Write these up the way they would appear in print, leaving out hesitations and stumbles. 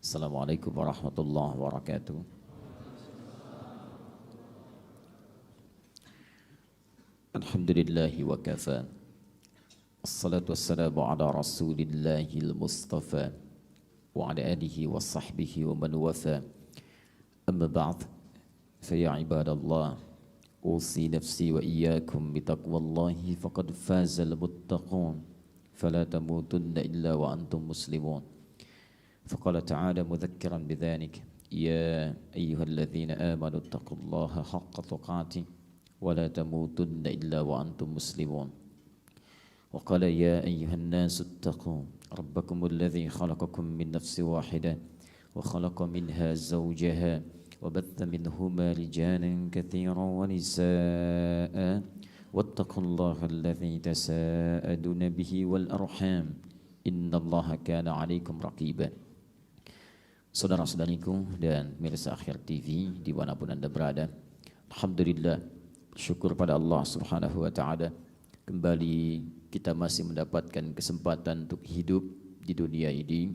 Assalamualaikum warahmatullahi wabarakatuh. Alhamdulillahi wa kafa. Assalatu wassalamu ala rasulillahil mustafa wa ala alihi wa sahbihi wa man wafa. Amma ba'd, faya ibadallah, usi nafsi wa iyyakum bitaqwallahi faqad fazal muttaqun, fala tamutunna illa wa antum muslimun. فقال تعالى مذكرا بذلك يا أيها الذين آمنوا اتقوا الله حق تقاته ولا تموتن إلا وأنتم مسلمون. وقال يا أيها الناس اتقوا ربكم الذي خلقكم من نفس واحدة وخلق منها زوجها وبث منهما رجالا كثيرا ونساء واتقوا الله الذي تساءلون به والأرحام إن الله كان عليكم رقيبا. Saudara-saudariku dan pemirsa Akhir TV dimanapun Anda berada, alhamdulillah, syukur pada Allah Subhanahu wa Ta'ala, kembali kita masih mendapatkan kesempatan untuk hidup di dunia ini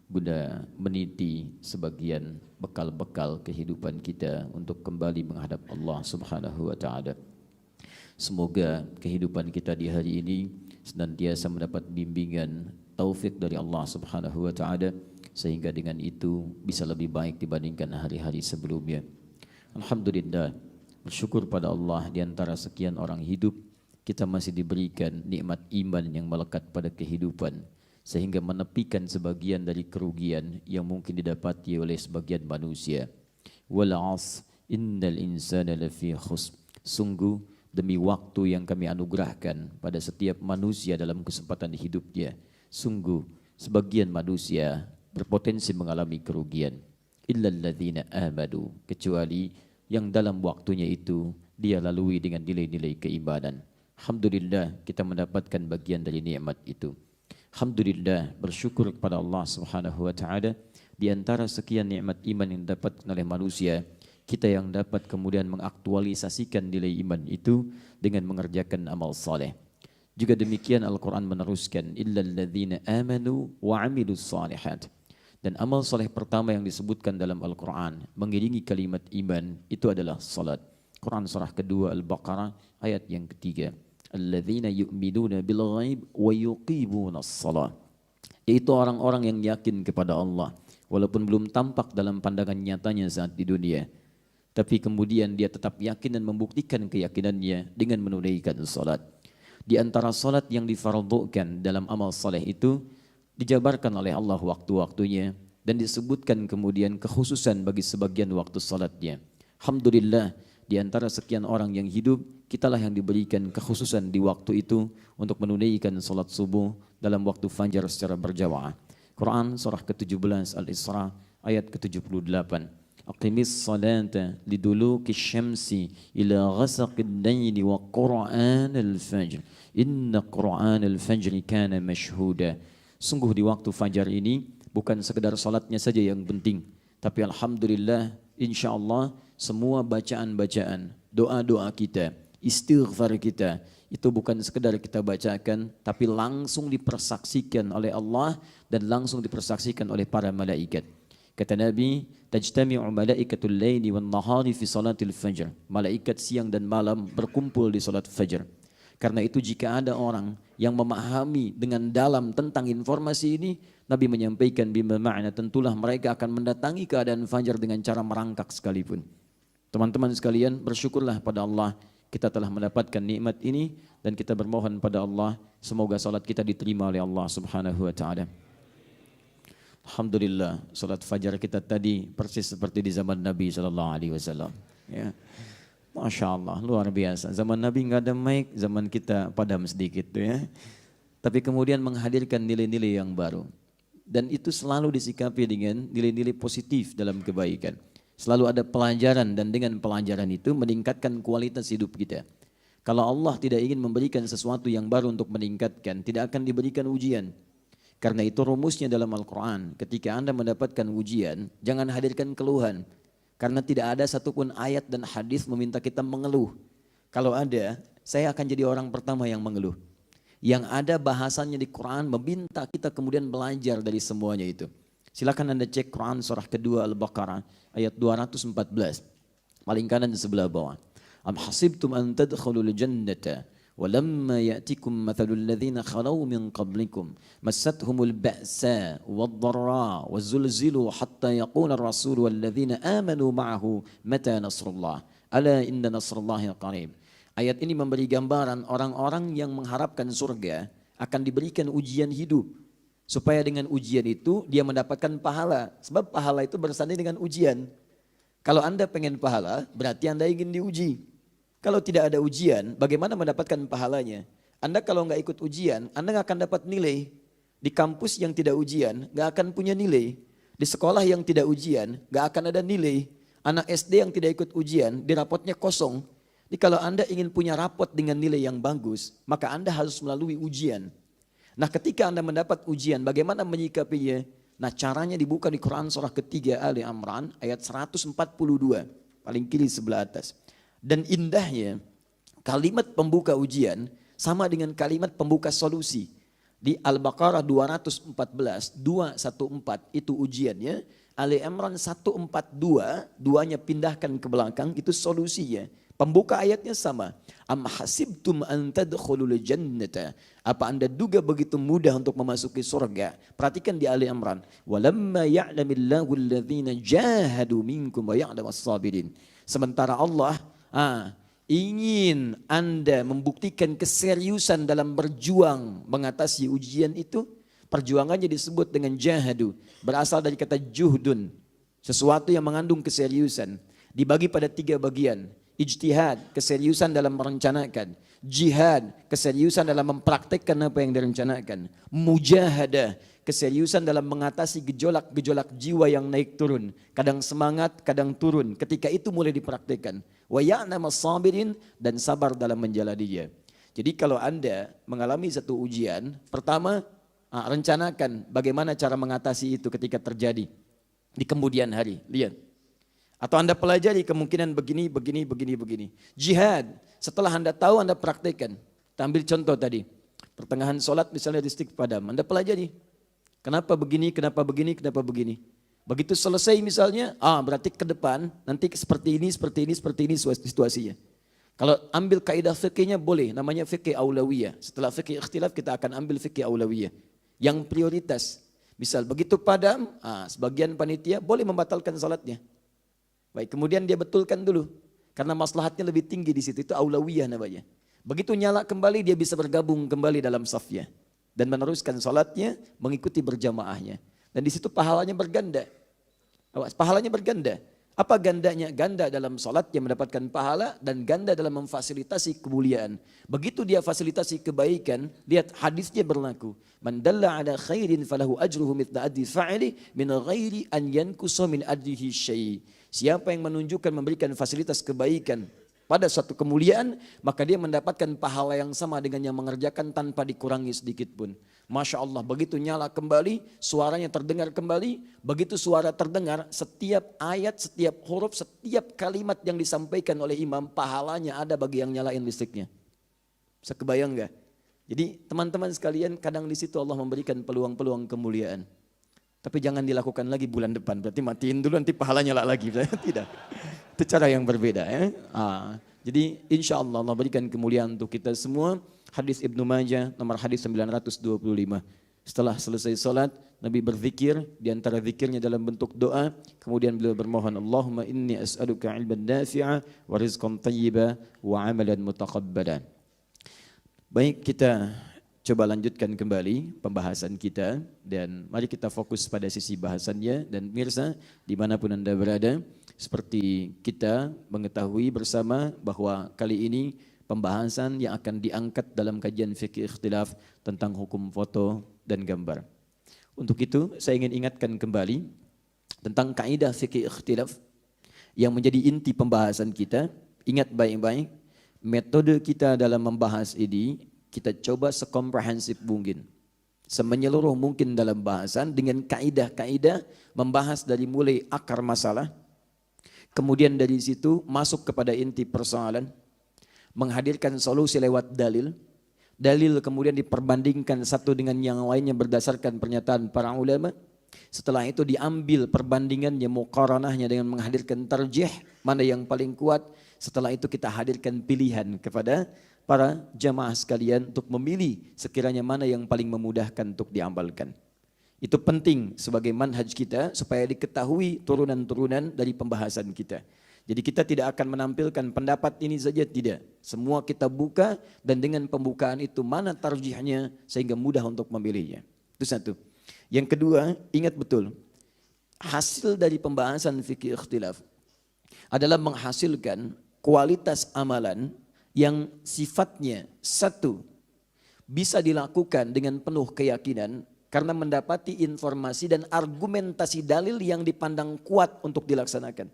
guna meniti sebagian bekal-bekal kehidupan kita untuk kembali menghadap Allah Subhanahu wa Ta'ala. Semoga kehidupan kita di hari ini senantiasa mendapat bimbingan taufik dari Allah Subhanahu wa Ta'ala, sehingga dengan itu bisa lebih baik dibandingkan hari-hari sebelumnya. Alhamdulillah, bersyukur pada Allah, di antara sekian orang hidup kita masih diberikan nikmat iman yang melekat pada kehidupan, sehingga menepikan sebagian dari kerugian yang mungkin didapati oleh sebagian manusia. Wal 'asr innal insana lafi khusr. Sungguh demi waktu yang kami anugerahkan pada setiap manusia dalam kesempatan hidupnya, sungguh sebagian manusia berpotensi mengalami kerugian. Illal ladzina amanu, kecuali yang dalam waktunya itu dia lalui dengan nilai-nilai keimanan. Alhamdulillah, kita mendapatkan bagian dari nikmat itu. Alhamdulillah, bersyukur kepada Allah Subhanahu wa Ta'ala, di antara sekian nikmat iman yang didapatkan oleh manusia, kita yang dapat kemudian mengaktualisasikan nilai iman itu dengan mengerjakan amal saleh. Juga demikian Al-Quran meneruskan illal ladzina amanu wa 'amilus shalihat. Dan amal saleh pertama yang disebutkan dalam Al-Quran mengiringi kalimat iman itu adalah salat. Quran surah kedua Al-Baqarah ayat yang ketiga. Alladzina yu'minuna bil ghaib wa yuqimunas salat. Yaitu orang-orang yang yakin kepada Allah walaupun belum tampak dalam pandangan nyatanya saat di dunia, tapi kemudian dia tetap yakin dan membuktikan keyakinannya dengan menunaikan salat. Di antara salat yang difardukan dalam amal saleh itu dijabarkan oleh Allah waktu-waktunya dan disebutkan kemudian kekhususan bagi sebagian waktu salatnya. Alhamdulillah, di antara sekian orang yang hidup, kitalah yang diberikan kekhususan di waktu itu untuk menunaikan salat subuh dalam waktu fajar secara berjamaah. Quran surah ke-17 Al-Isra ayat ke-78. Aqimis salata liduluki syamsi ila ghasaqid layli wa qur'anal fajr. Inna qur'anal fajri kana mashhuda. Sungguh di waktu fajar ini bukan sekedar salatnya saja yang penting, tapi alhamdulillah, insyaallah semua bacaan-bacaan, doa-doa kita, istighfar kita, itu bukan sekedar kita bacakan, tapi langsung dipersaksikan oleh Allah dan langsung dipersaksikan oleh para malaikat. Kata Nabi, tajtami'u malaikatul laili wan nahari fi salatil fajr. Malaikat siang dan malam berkumpul di salat fajar. Karena itu jika ada orang yang memahami dengan dalam tentang informasi ini, Nabi menyampaikan bima ma'na, tentulah mereka akan mendatangi keadaan fajar dengan cara merangkak sekalipun. Teman-teman sekalian, bersyukurlah pada Allah kita telah mendapatkan nikmat ini, dan kita bermohon pada Allah semoga salat kita diterima oleh Allah Subhanahu wa Ta'ala. Alhamdulillah, salat fajar kita tadi persis seperti di zaman Nabi SAW. Ya. Masya Allah, luar biasa. Zaman Nabi nggak ada mic, zaman kita padam sedikit tuh ya. Tapi kemudian menghadirkan nilai-nilai yang baru. Dan itu selalu disikapi dengan nilai-nilai positif dalam kebaikan. Selalu ada pelajaran, dan dengan pelajaran itu meningkatkan kualitas hidup kita. Kalau Allah tidak ingin memberikan sesuatu yang baru untuk meningkatkan, tidak akan diberikan ujian. Karena itu rumusnya dalam Al-Quran, ketika Anda mendapatkan ujian, jangan hadirkan keluhan. Karena tidak ada satupun ayat dan hadis meminta kita mengeluh. Kalau ada, saya akan jadi orang pertama yang mengeluh. Yang ada bahasannya di Quran meminta kita kemudian belajar dari semuanya itu. Silakan Anda cek Quran surah kedua Al-Baqarah ayat 214. Paling kanan di sebelah bawah. Am hasibtum an tadkhulul jannata walamma ya'tikum mathalul ladzina khalaw min qablikum massathumul ba'sa wad-dharra wazulzilu hatta yaqula ar-rasul wal ladzina amanu ma'ahu mata nasrullah ala inna nasrullahi qarib. Ayat ini memberi gambaran orang-orang yang mengharapkan surga akan diberikan ujian hidup. Supaya dengan ujian itu dia mendapatkan pahala. Sebab pahala itu bersanding dengan ujian. Kalau Anda pengen pahala, berarti Anda ingin diuji. Kalau tidak ada ujian, bagaimana mendapatkan pahalanya? Anda kalau nggak ikut ujian, Anda nggak akan dapat nilai. Di kampus yang tidak ujian, nggak akan punya nilai. Di sekolah yang tidak ujian, nggak akan ada nilai. Anak SD yang tidak ikut ujian, di rapotnya kosong. Jadi kalau Anda ingin punya rapot dengan nilai yang bagus, maka Anda harus melalui ujian. Nah ketika Anda mendapat ujian, bagaimana menyikapinya? Nah caranya dibuka di Quran surah ketiga Ali Imran ayat 142, paling kiri sebelah atas. Dan indahnya kalimat pembuka ujian sama dengan kalimat pembuka solusi. Di Al-Baqarah 214, 214 itu ujiannya. Ali Imran 142, duanya pindahkan ke belakang, itu solusinya. Pembuka ayatnya sama. Am hasibtum an tadkhulul jannata. Apa Anda duga begitu mudah untuk memasuki surga? Perhatikan di Ali Imran. Walamma ya'lamillahu alladhina jahadu minkum wa ya'lamas sabirin. Sementara Allah ingin Anda membuktikan keseriusan dalam berjuang mengatasi ujian itu. Perjuangannya disebut dengan jahadu. Berasal dari kata juhdun. Sesuatu yang mengandung keseriusan. Dibagi pada 3 bagian. Ijtihad, keseriusan dalam merencanakan. Jihad, keseriusan dalam mempraktekkan apa yang direncanakan. Mujahadah, keseriusan dalam mengatasi gejolak-gejolak jiwa yang naik turun. Kadang semangat, kadang turun. Ketika itu mulai dipraktekkan. Wa ya'lamas sabirin, dan sabar dalam menjalaninya. Jadi kalau Anda mengalami satu ujian, pertama rencanakan bagaimana cara mengatasi itu ketika terjadi di kemudian hari. Lihat. Atau Anda pelajari kemungkinan begini. Jihad, setelah Anda tahu Anda praktekkan. Kita ambil contoh tadi. Pertengahan sholat misalnya listrik padam. Anda pelajari. Kenapa begini. Begitu selesai misalnya, berarti ke depan nanti seperti ini situasinya. Kalau ambil kaidah fikihnya boleh, namanya fikih aulawiyah. Setelah fikih ikhtilaf kita akan ambil fikih aulawiyah. Yang prioritas. Misal begitu padam, sebagian panitia boleh membatalkan sholatnya. Baik, kemudian dia betulkan dulu. Karena maslahatnya lebih tinggi di situ, itu aulawiyah namanya. Begitu nyala kembali, dia bisa bergabung kembali dalam safnya. Dan meneruskan salatnya, mengikuti berjamaahnya. Dan di situ pahalanya berganda. Pahalanya berganda. Apa gandanya? Ganda dalam salat yang mendapatkan pahala dan ganda dalam memfasilitasi kemuliaan. Begitu dia fasilitasi kebaikan, lihat hadisnya berlaku. Man dalla ala khairin falahu ajruhu mithla addi fa'ili min ghairi an yankusa min addihi syai'. Siapa yang menunjukkan memberikan fasilitas kebaikan pada suatu kemuliaan, maka dia mendapatkan pahala yang sama dengan yang mengerjakan tanpa dikurangi sedikit pun. Masya Allah, begitu nyala kembali, suaranya terdengar kembali. Begitu suara terdengar, setiap ayat, setiap huruf, setiap kalimat yang disampaikan oleh imam, pahalanya ada bagi yang nyalain listriknya. Bisa kebayang gak? Jadi teman-teman sekalian, kadang di situ Allah memberikan peluang-peluang kemuliaan. Tapi jangan dilakukan lagi bulan depan, berarti matiin dulu nanti pahala nyala lagi. Tidak, itu cara yang berbeda. Ya. Jadi insya Allah Allah berikan kemuliaan untuk kita semua. Hadis Ibnu Majah nomor hadis 925. Setelah selesai salat, Nabi berzikir, di antara zikirnya dalam bentuk doa. Kemudian beliau bermohon, Allahumma inni as'aluka ilman nafi'a wa rizqan tayyiba wa amalan mutaqabbalan. Baik, kita coba lanjutkan kembali pembahasan kita dan mari kita fokus pada sisi bahasannya. Dan pemirsa dimanapun Anda berada, seperti kita mengetahui bersama bahwa kali ini pembahasan yang akan diangkat dalam kajian fikih ikhtilaf tentang hukum foto dan gambar. Untuk itu saya ingin ingatkan kembali tentang kaidah fikih ikhtilaf yang menjadi inti pembahasan kita. Ingat baik-baik, metode kita dalam membahas ini kita coba sekomprehensif mungkin, semenyeluruh mungkin dalam bahasan dengan kaidah-kaidah membahas dari mulai akar masalah, kemudian dari situ masuk kepada inti persoalan, menghadirkan solusi lewat dalil, dalil kemudian diperbandingkan satu dengan yang lainnya berdasarkan pernyataan para ulama, Setelah itu diambil perbandingannya, muqaranahnya dengan menghadirkan tarjih, mana yang paling kuat. Setelah itu kita hadirkan pilihan kepada para jamaah sekalian untuk memilih sekiranya mana yang paling memudahkan untuk diamalkan. Itu penting sebagai manhaj kita supaya diketahui turunan-turunan dari pembahasan kita. Jadi kita tidak akan menampilkan pendapat ini saja, tidak. Semua kita buka dan dengan pembukaan itu mana tarjihnya sehingga mudah untuk memilihnya. Itu satu. Yang kedua, ingat betul, hasil dari pembahasan fikih ikhtilaf adalah menghasilkan kualitas amalan yang sifatnya satu, bisa dilakukan dengan penuh keyakinan karena mendapati informasi dan argumentasi dalil yang dipandang kuat untuk dilaksanakan.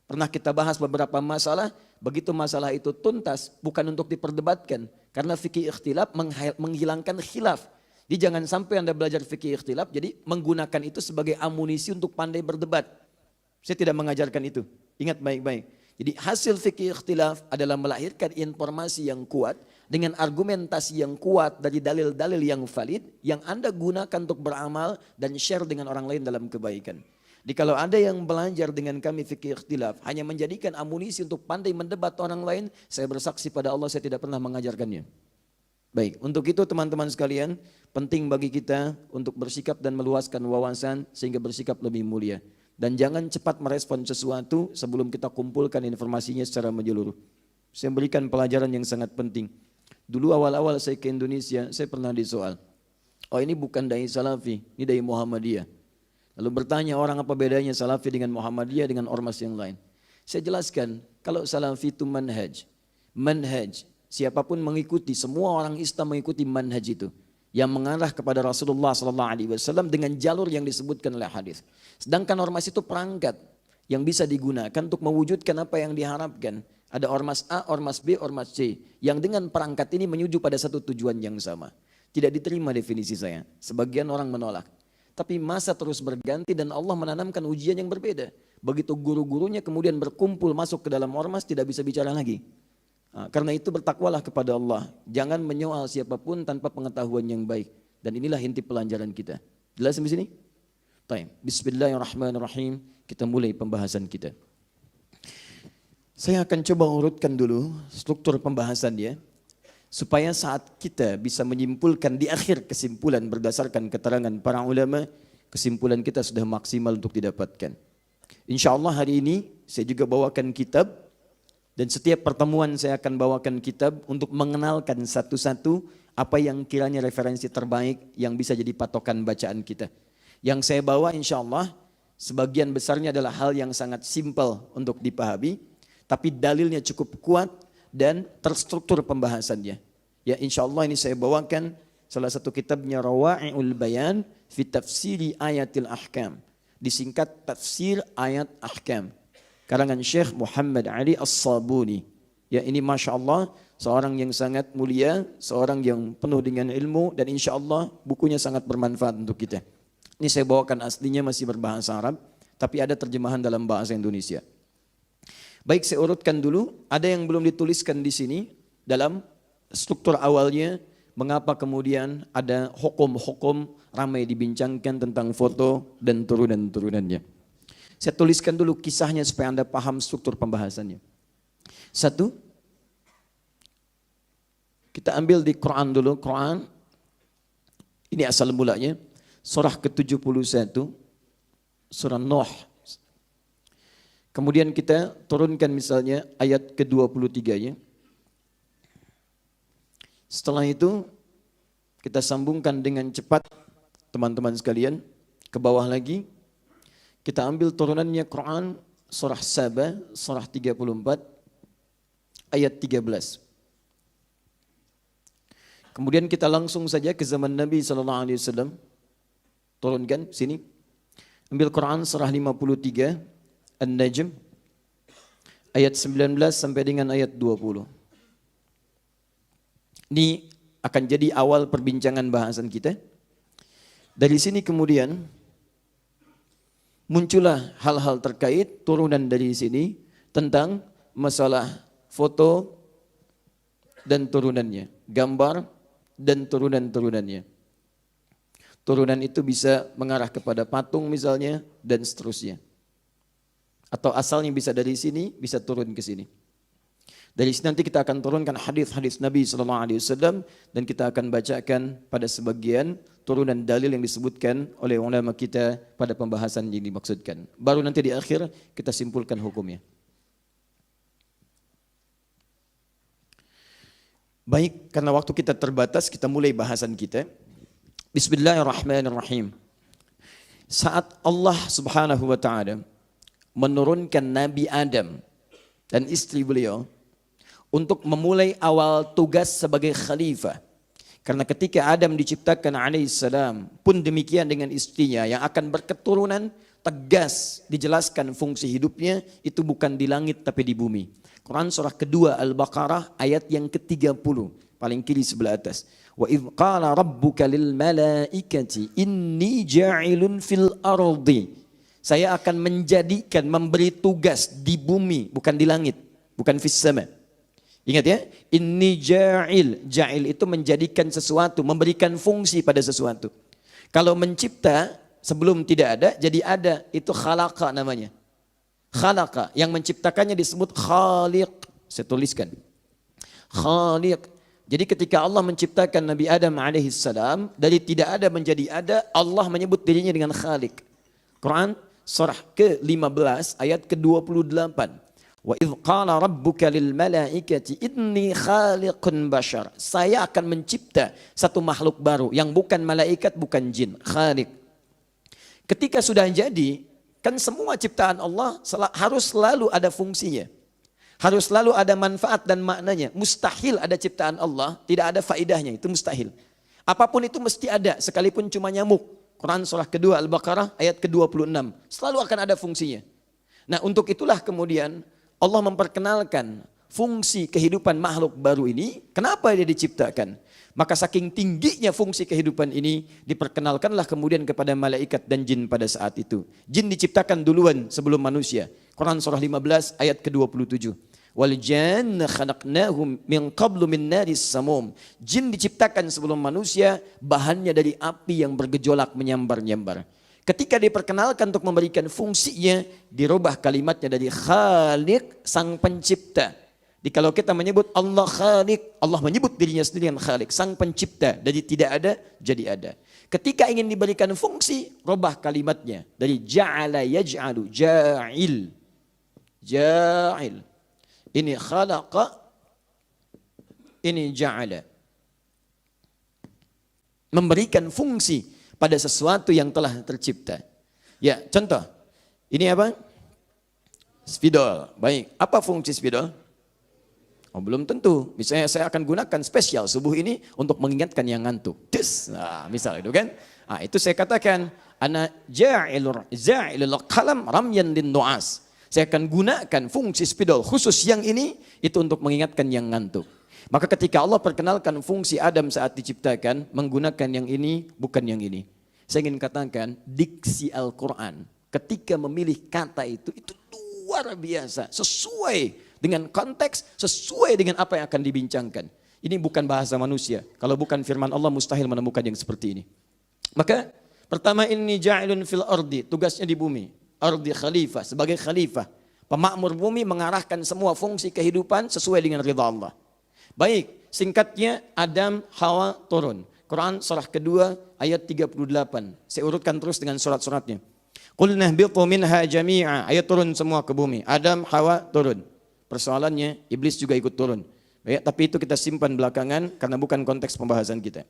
Pernah kita bahas beberapa masalah, begitu masalah itu tuntas bukan untuk diperdebatkan karena fikih ikhtilaf menghilangkan khilaf. Jadi jangan sampai Anda belajar fikih ikhtilaf, jadi menggunakan itu sebagai amunisi untuk pandai berdebat. Saya tidak mengajarkan itu. Ingat baik-baik. Jadi hasil fikih ikhtilaf adalah melahirkan informasi yang kuat dengan argumentasi yang kuat dari dalil-dalil yang valid yang Anda gunakan untuk beramal dan share dengan orang lain dalam kebaikan. Jadi kalau ada yang belajar dengan kami fikih ikhtilaf hanya menjadikan amunisi untuk pandai mendebat orang lain, saya bersaksi pada Allah saya tidak pernah mengajarkannya. Baik, untuk itu teman-teman sekalian, penting bagi kita untuk bersikap dan meluaskan wawasan sehingga bersikap lebih mulia. Dan jangan cepat merespon sesuatu sebelum kita kumpulkan informasinya secara menyeluruh. Saya berikan pelajaran yang sangat penting. Dulu awal-awal saya ke Indonesia, saya pernah disoal. Oh ini bukan dai Salafi, ini dai Muhammadiyah. Lalu bertanya orang apa bedanya Salafi dengan Muhammadiyah dengan ormas yang lain. Saya jelaskan, kalau Salafi itu manhaj. Siapapun mengikuti, semua orang Islam mengikuti manhaj itu yang mengarah kepada Rasulullah SAW dengan jalur yang disebutkan oleh hadis. Sedangkan ormas itu perangkat yang bisa digunakan untuk mewujudkan apa yang diharapkan. Ada ormas A, ormas B, ormas C yang dengan perangkat ini menuju pada satu tujuan yang sama. Tidak diterima definisi saya. Sebagian orang menolak. Tapi masa terus berganti dan Allah menanamkan ujian yang berbeda. Begitu guru-gurunya kemudian berkumpul masuk ke dalam ormas tidak bisa bicara lagi. Karena itu bertakwalah kepada Allah. Jangan menyoal siapapun tanpa pengetahuan yang baik. Dan inilah inti pelajaran kita. Jelas sampai sini? Baik. Bismillahirrahmanirrahim. Kita mulai pembahasan kita. Saya akan coba urutkan dulu struktur pembahasannya. Supaya saat kita bisa menyimpulkan di akhir kesimpulan berdasarkan keterangan para ulama, kesimpulan kita sudah maksimal untuk didapatkan. Insya Allah hari ini saya juga bawakan kitab. Dan setiap pertemuan saya akan bawakan kitab untuk mengenalkan satu-satu apa yang kiranya referensi terbaik yang bisa jadi patokan bacaan kita. Yang saya bawa insya Allah sebagian besarnya adalah hal yang sangat simpel untuk dipahami. Tapi dalilnya cukup kuat dan terstruktur pembahasannya. Ya insya Allah ini saya bawakan salah satu kitabnya Rawa'i'ul Bayan fi Tafsiri Ayatil Ahkam. Disingkat Tafsir Ayat Ahkam. Karangan Syekh Muhammad Ali As-Sabuni. Ya ini Masya Allah seorang yang sangat mulia, seorang yang penuh dengan ilmu dan insya Allah bukunya sangat bermanfaat untuk kita. Ini saya bawakan aslinya masih berbahasa Arab, tapi ada terjemahan dalam bahasa Indonesia. Baik saya urutkan dulu, ada yang belum dituliskan di sini dalam struktur awalnya, mengapa kemudian ada hukum-hukum ramai dibincangkan tentang foto dan turunan-turunannya. Saya tuliskan dulu kisahnya supaya Anda paham struktur pembahasannya. Satu, kita ambil di Quran dulu. Quran, ini asal mulanya. Surah ke-71, surah Nuh. Kemudian kita turunkan misalnya ayat ke-23-nya. Setelah itu, kita sambungkan dengan cepat teman-teman sekalian. Ke bawah lagi. Kita ambil turunannya Quran surah Saba, surah 34, ayat 13. Kemudian kita langsung saja ke zaman Nabi SAW. Turunkan sini. Ambil Quran surah 53, An-Najm, ayat 19 sampai dengan ayat 20. Ini akan jadi awal perbincangan bahasan kita. Dari sini kemudian muncullah hal-hal terkait turunan dari sini tentang masalah foto dan turunannya, gambar dan turunan-turunannya. turunan itu bisa mengarah kepada patung misalnya, dan seterusnya. Atau asalnya bisa dari sini, bisa turun ke sini. Dari sini nanti kita akan turunkan hadis-hadis Nabi SAW dan kita akan bacakan pada sebagian turunan dalil yang disebutkan oleh ulama kita pada pembahasan yang dimaksudkan. Baru nanti di akhir kita simpulkan hukumnya. Baik, karena waktu kita terbatas, kita mulai bahasan kita. Bismillahirrahmanirrahim. Saat Allah Subhanahu wa taala menurunkan Nabi Adam dan istri beliau untuk memulai awal tugas sebagai khalifah. Karena ketika Adam diciptakan alaihissalam pun demikian dengan istrinya yang akan berketurunan, tegas dijelaskan fungsi hidupnya itu bukan di langit tapi di bumi. Quran surah kedua Al-Baqarah ayat yang ke-30, paling kiri sebelah atas. Wa idh qala rabbuka lil malaikati inni ja'ilun fil ardi. Saya akan menjadikan, memberi tugas di bumi, bukan di langit, bukan fis sama. Ingat ya, inni ja'il. Ja'il itu menjadikan sesuatu, memberikan fungsi pada sesuatu. Kalau mencipta sebelum tidak ada, jadi ada, itu khalaqa namanya. Khalaqa, yang menciptakannya disebut khaliq. Saya tuliskan. Khaliq. Jadi ketika Allah menciptakan Nabi Adam alaihissalam, dari tidak ada menjadi ada, Allah menyebut dirinya dengan khaliq. Quran surah ke-15 ayat ke-28. Wa idh qala rabbuka lil malaikati inni khaliqun bashar. Saya akan mencipta satu makhluk baru yang bukan malaikat, bukan jin, khaliq. Ketika sudah jadi, kan semua ciptaan Allah harus selalu ada fungsinya. Harus selalu ada manfaat dan maknanya. Mustahil ada ciptaan Allah tidak ada faedahnya, itu mustahil. Apapun itu mesti ada, sekalipun cuma nyamuk. Quran surah kedua Al-Baqarah ayat ke-26. Selalu akan ada fungsinya. Nah, untuk itulah kemudian Allah memperkenalkan fungsi kehidupan makhluk baru ini. Kenapa dia diciptakan? Maka saking tingginya fungsi kehidupan ini, diperkenalkanlah kemudian kepada malaikat dan jin pada saat itu. Jin diciptakan duluan sebelum manusia. Quran surah 15 ayat ke-27. Wal janna khalaqnahum min qablu min naris samum. Jin diciptakan sebelum manusia, bahannya dari api yang bergejolak menyambar-nyambar. Ketika diperkenalkan untuk memberikan fungsinya, dirubah kalimatnya dari khaliq, sang pencipta. Kalau kita menyebut Allah khaliq, Allah menyebut dirinya sendiri yang khaliq, sang pencipta, dari tidak ada jadi ada. Ketika ingin diberikan fungsi, rubah kalimatnya dari ja'ala yaj'alu, ja'il. Ja'il. Ini khalaqa, ini ja'ala. Memberikan fungsi pada sesuatu yang telah tercipta. Ya, contoh. Ini apa? Spidol. Baik, apa fungsi spidol? Oh, belum tentu. Misalnya saya akan gunakan spesial subuh ini untuk mengingatkan yang ngantuk. Des. Nah, misal itu kan. Nah, itu saya katakan ana ja'ilul qalam ramyan lin nu'as. Saya akan gunakan fungsi spidol khusus yang ini itu untuk mengingatkan yang ngantuk. Maka ketika Allah perkenalkan fungsi Adam saat diciptakan menggunakan yang ini bukan yang ini. Saya ingin katakan diksi Al-Qur'an ketika memilih kata itu luar biasa, sesuai dengan konteks, sesuai dengan apa yang akan dibincangkan. Ini bukan bahasa manusia. Kalau bukan firman Allah mustahil menemukan yang seperti ini. Maka pertama ini ja'ilun fil ardi, tugasnya di bumi. Ardi khalifah, sebagai khalifah. Pemakmur bumi mengarahkan semua fungsi kehidupan sesuai dengan ridha Allah. Baik, singkatnya Adam, Hawa turun. Quran surah kedua ayat 38. Saya urutkan terus dengan surat-suratnya. Qulna ihbitu minha jami'a, ayat turun semua ke bumi. Adam, Hawa turun. Persoalannya iblis juga ikut turun. Ya, tapi itu kita simpan belakangan karena bukan konteks pembahasan kita.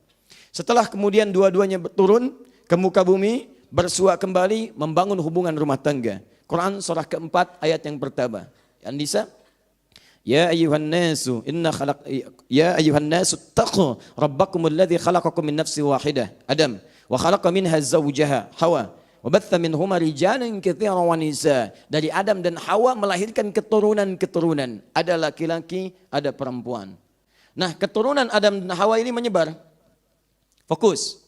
Setelah kemudian dua-duanya turun ke muka bumi, bersua kembali membangun hubungan rumah tangga. Quran surah keempat ayat yang pertama. An-Nisa, ya ayyuhan nasu taqu rabbakumul ladzi khalaqakum min nafsin wahidah. Adam wa khalaqa minha zawjaha Hawa. Wabatha minhuma rijalan katsiran wa nisa. Dari Adam dan Hawa melahirkan keturunan-keturunan. Ada laki-laki, ada perempuan. Nah, keturunan Adam dan Hawa ini menyebar. Fokus.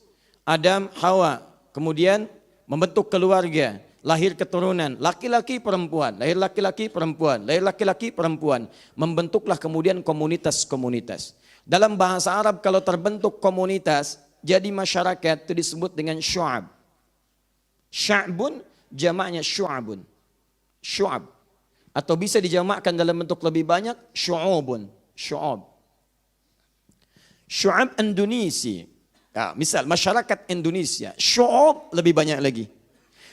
Adam, Hawa, kemudian membentuk keluarga, lahir keturunan, laki-laki, perempuan, lahir laki-laki, perempuan, lahir laki-laki, perempuan. Membentuklah kemudian komunitas-komunitas. Dalam bahasa Arab kalau terbentuk komunitas, jadi masyarakat itu disebut dengan syu'ab. Sya'bun jamaknya syu'abun. Syu'ab. Atau bisa dijamakkan dalam bentuk lebih banyak, syu'ubun. Syu'ab. Syu'ab Indonesia. Ya, misal masyarakat Indonesia, syu'ab lebih banyak lagi.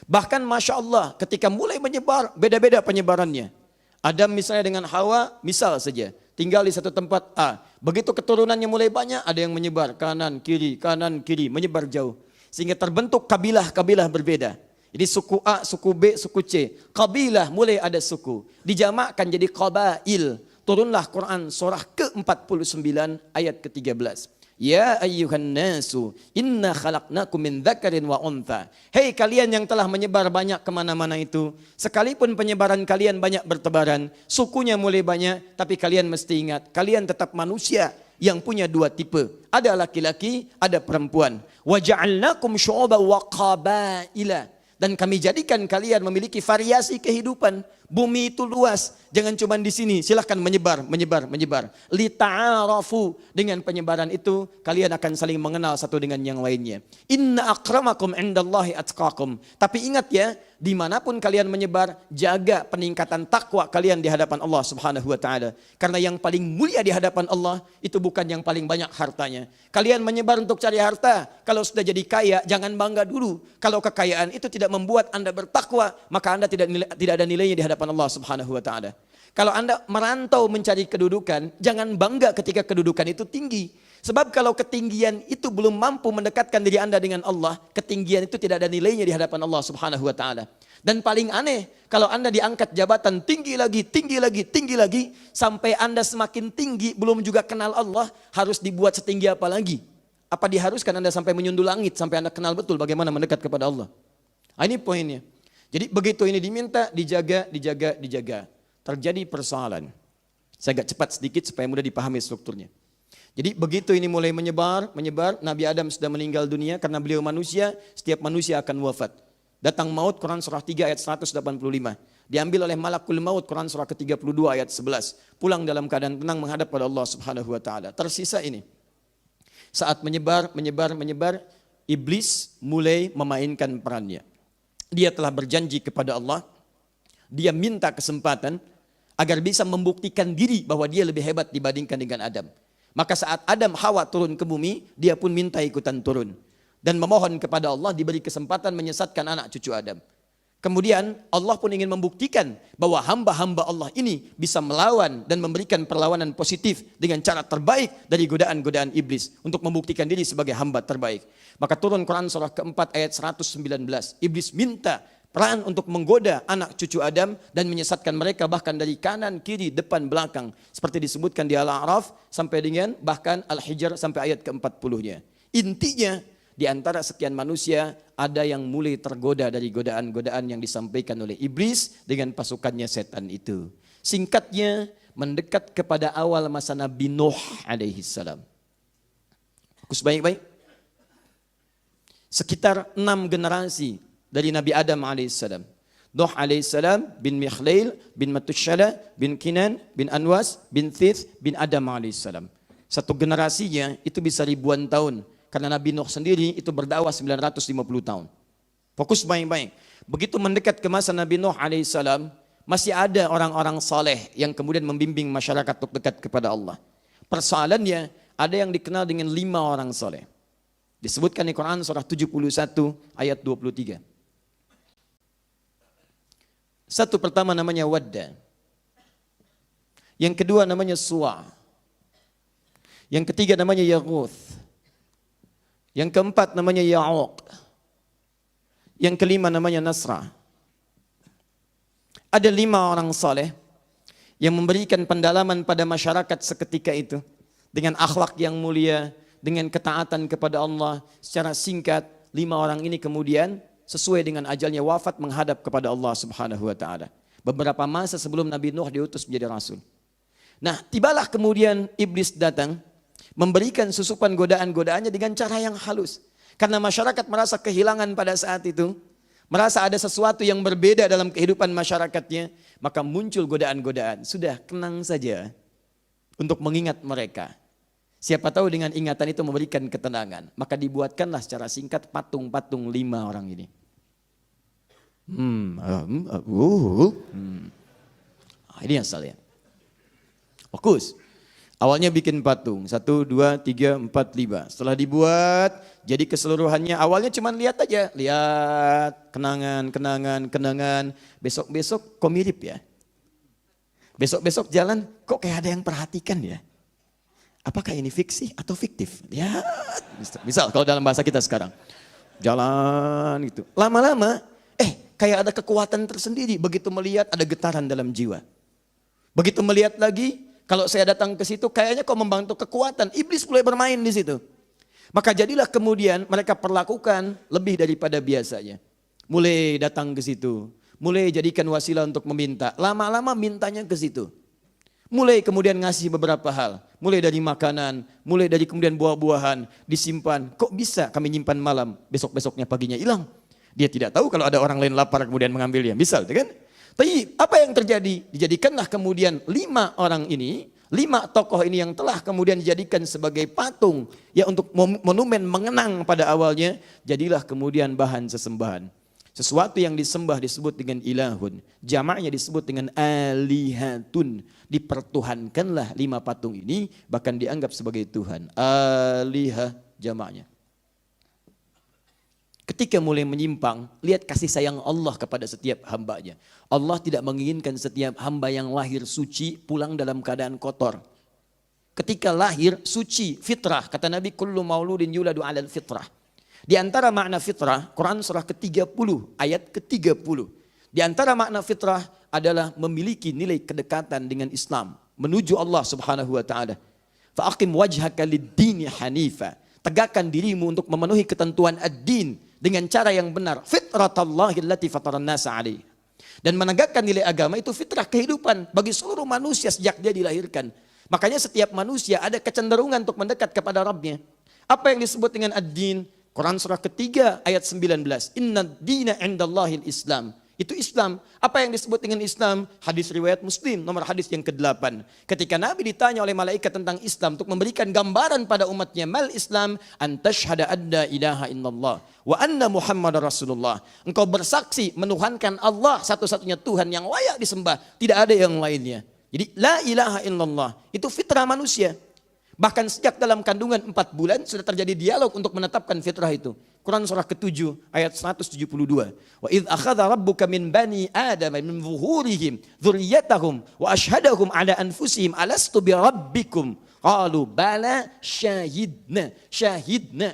Bahkan Masya Allah ketika mulai menyebar, beda-beda penyebarannya. Adam misalnya dengan Hawa, misal saja. Tinggal di satu tempat A. Begitu keturunannya mulai banyak, ada yang menyebar kanan, kiri, menyebar jauh. Sehingga terbentuk kabilah-kabilah berbeda. Jadi suku A, suku B, suku C. Kabilah mulai ada suku. Dijamakkan jadi qabail. Turunlah Quran surah ke-49 ayat ke-13. Ya ayyuhan nasu inna khalaqnakum min dzakarin wa untha. Hei kalian yang telah menyebar banyak kemana-mana itu. Sekalipun penyebaran kalian banyak bertebaran. Sukunya mulai banyak. Tapi kalian mesti ingat. Kalian tetap manusia yang punya dua tipe. Ada laki-laki, ada perempuan. Wa ja'alnakum syu'uban wa qabaila. Dan kami jadikan kalian memiliki variasi kehidupan. Bumi itu luas. Jangan cuma di sini. Silahkan menyebar. Lita'arafu. Dengan penyebaran itu, kalian akan saling mengenal satu dengan yang lainnya. Inna akramakum indallahi atqakum. Tapi ingat ya, dimanapun kalian menyebar, jaga peningkatan takwa kalian di hadapan Allah Subhanahu wa Ta'ala. Karena yang paling mulia di hadapan Allah, itu bukan yang paling banyak hartanya. Kalian menyebar untuk cari harta. Kalau sudah jadi kaya, jangan bangga dulu. Kalau kekayaan itu tidak membuat Anda bertakwa, maka Anda tidak ada nilainya di hadapan Allah Subhanahu wa Ta'ala. Kalau Anda merantau mencari kedudukan, jangan bangga ketika kedudukan itu tinggi. Sebab kalau ketinggian itu belum mampu mendekatkan diri Anda dengan Allah, ketinggian itu tidak ada nilainya di hadapan Allah Subhanahu wa Ta'ala. Dan paling aneh, kalau Anda diangkat jabatan tinggi lagi, sampai Anda semakin tinggi, belum juga kenal Allah, harus dibuat setinggi apa lagi? Apa diharuskan Anda sampai menyundul langit, sampai Anda kenal betul bagaimana mendekat kepada Allah? Nah, ini poinnya. Jadi begitu ini diminta, dijaga. Terjadi persoalan. Saya agak cepat sedikit supaya mudah dipahami strukturnya. Jadi begitu ini mulai menyebar, Nabi Adam sudah meninggal dunia karena beliau manusia, setiap manusia akan wafat. Datang maut, Quran surah 3 ayat 185. Diambil oleh malakul maut, Quran surah ke-32 ayat 11. Pulang dalam keadaan tenang menghadap pada Allah Subhanahu wa Ta'ala. Tersisa ini. Saat menyebar, iblis mulai memainkan perannya. Dia telah berjanji kepada Allah, dia minta kesempatan agar bisa membuktikan diri bahwa dia lebih hebat dibandingkan dengan Adam. Maka saat Adam Hawa turun ke bumi, dia pun minta ikutan turun. Dan memohon kepada Allah diberi kesempatan menyesatkan anak cucu Adam. Kemudian Allah pun ingin membuktikan bahwa hamba-hamba Allah ini bisa melawan dan memberikan perlawanan positif dengan cara terbaik dari godaan-godaan iblis. Untuk membuktikan diri sebagai hamba terbaik. Maka turun Quran surah keempat ayat 119. Iblis minta peran untuk menggoda anak cucu Adam dan menyesatkan mereka bahkan dari kanan, kiri, depan, belakang. Seperti disebutkan di Al-A'raf sampai dengan bahkan Al-Hijr sampai ayat ke-40-nya. Intinya di antara sekian manusia ada yang mulai tergoda dari godaan-godaan yang disampaikan oleh iblis dengan pasukannya setan itu. Singkatnya mendekat kepada awal masa Nabi Nuh alaihi salam. Fokus baik-baik. Sekitar 6 generasi dari Nabi Adam alaihissalam. Nuh alaihissalam bin Mikhlail bin Matushala bin Kinan bin Anwas bin Thith bin Adam alaihissalam. Satu generasinya itu bisa ribuan tahun. Karena Nabi Nuh sendiri itu berdakwah 950 tahun. Fokus baik-baik. Begitu mendekat ke masa Nabi Nuh alaihissalam, masih ada orang-orang saleh yang kemudian membimbing masyarakat untuk dekat kepada Allah. Persoalannya ada yang dikenal dengan 5 orang saleh. Disebutkan di Quran surah 71 ayat 23. Satu pertama namanya Wadda. Yang kedua namanya Suwa. Yang ketiga namanya Yaghuth. Yang keempat namanya Ya'uq. Yang kelima namanya Nasra. Ada 5 orang saleh yang memberikan pendalaman pada masyarakat seketika itu. Dengan akhlak yang mulia, dengan ketaatan kepada Allah. Secara singkat, 5 orang ini kemudian sesuai dengan ajalnya wafat menghadap kepada Allah Subhanahu wa Ta'ala. Beberapa masa sebelum Nabi Nuh diutus menjadi rasul. Nah, tibalah kemudian iblis datang memberikan susupan godaan-godaannya dengan cara yang halus. Karena masyarakat merasa kehilangan pada saat itu, merasa ada sesuatu yang berbeda dalam kehidupan masyarakatnya, maka muncul godaan-godaan. Sudah, tenang saja untuk mengingat mereka. Siapa tahu dengan ingatan itu memberikan ketenangan. Maka dibuatkanlah secara singkat patung-patung 5 orang ini. Ini asalnya. Fokus. Awalnya bikin patung. 1, 2, 3, 4, 5. Setelah dibuat, jadi keseluruhannya awalnya cuma lihat aja. Lihat, kenangan. Besok-besok kok mirip ya? Besok-besok jalan, kok kayak ada yang perhatikan ya? Apakah ini fiksi atau fiktif? Ya, misal kalau dalam bahasa kita sekarang. Jalan gitu. Lama-lama, kayak ada kekuatan tersendiri. Begitu melihat ada getaran dalam jiwa. Begitu melihat lagi, kalau saya datang ke situ kayaknya kok membantu kekuatan. Iblis mulai bermain di situ. Maka jadilah kemudian mereka perlakukan lebih daripada biasanya. Mulai datang ke situ. Mulai jadikan wasilah untuk meminta. Lama-lama mintanya ke situ. Mulai kemudian ngasih beberapa hal. Mulai dari makanan. Mulai dari kemudian buah-buahan. Disimpan. Kok bisa kami nyimpan malam? Besok-besoknya paginya hilang. Dia tidak tahu kalau ada orang lain lapar kemudian mengambilnya. Misal, kan? Tapi apa yang terjadi? Dijadikanlah kemudian 5 orang ini, 5 tokoh ini yang telah kemudian dijadikan sebagai patung ya untuk monumen mengenang pada awalnya, jadilah kemudian bahan sesembahan. Sesuatu yang disembah disebut dengan ilahun, jamaknya disebut dengan alihatun. Dipertuhankanlah 5 patung ini, bahkan dianggap sebagai Tuhan. Alihah jamaknya. Ketika mulai menyimpang, lihat kasih sayang Allah kepada setiap hambanya. Allah tidak menginginkan setiap hamba yang lahir suci pulang dalam keadaan kotor. Ketika lahir suci, fitrah. Kata Nabi, kullu mauludin yuladu alal fitrah. Di antara makna fitrah, Quran surah ke-30, ayat ke-30. Di antara makna fitrah adalah memiliki nilai kedekatan dengan Islam. Menuju Allah subhanahu wa ta'ala. Fa'aqim wajhaka lid-dini hanifa. Tegakkan dirimu untuk memenuhi ketentuan ad-din. Dengan cara yang benar. Fitratallahi allati fataran nasa alaih. Dan menegakkan nilai agama itu fitrah kehidupan bagi seluruh manusia sejak dia dilahirkan. Makanya setiap manusia ada kecenderungan untuk mendekat kepada Rabbnya. Apa yang disebut dengan ad-din? Quran surah ketiga ayat 19. Inna dina indallahil Islam. Itu Islam. Apa yang disebut dengan Islam? Hadis riwayat Muslim, nomor hadis yang ke-8. Ketika Nabi ditanya oleh malaikat tentang Islam untuk memberikan gambaran pada umatnya, mal Islam antashhada adda ilaha illallah wa anna Muhammad Rasulullah. Engkau bersaksi menuhankan Allah satu-satunya Tuhan yang layak disembah, tidak ada yang lainnya. Jadi la ilaha illallah itu fitrah manusia. Bahkan sejak dalam kandungan 4 bulan sudah terjadi dialog untuk menetapkan fitrah itu. Quran surah ke-7 ayat 172. Wa idh akhadha rabbuka min bani Adam min zuhurihim dzurriyyatahum wa ashhadahum ala anfusihim alastu bi rabbikum qalu bala syahidna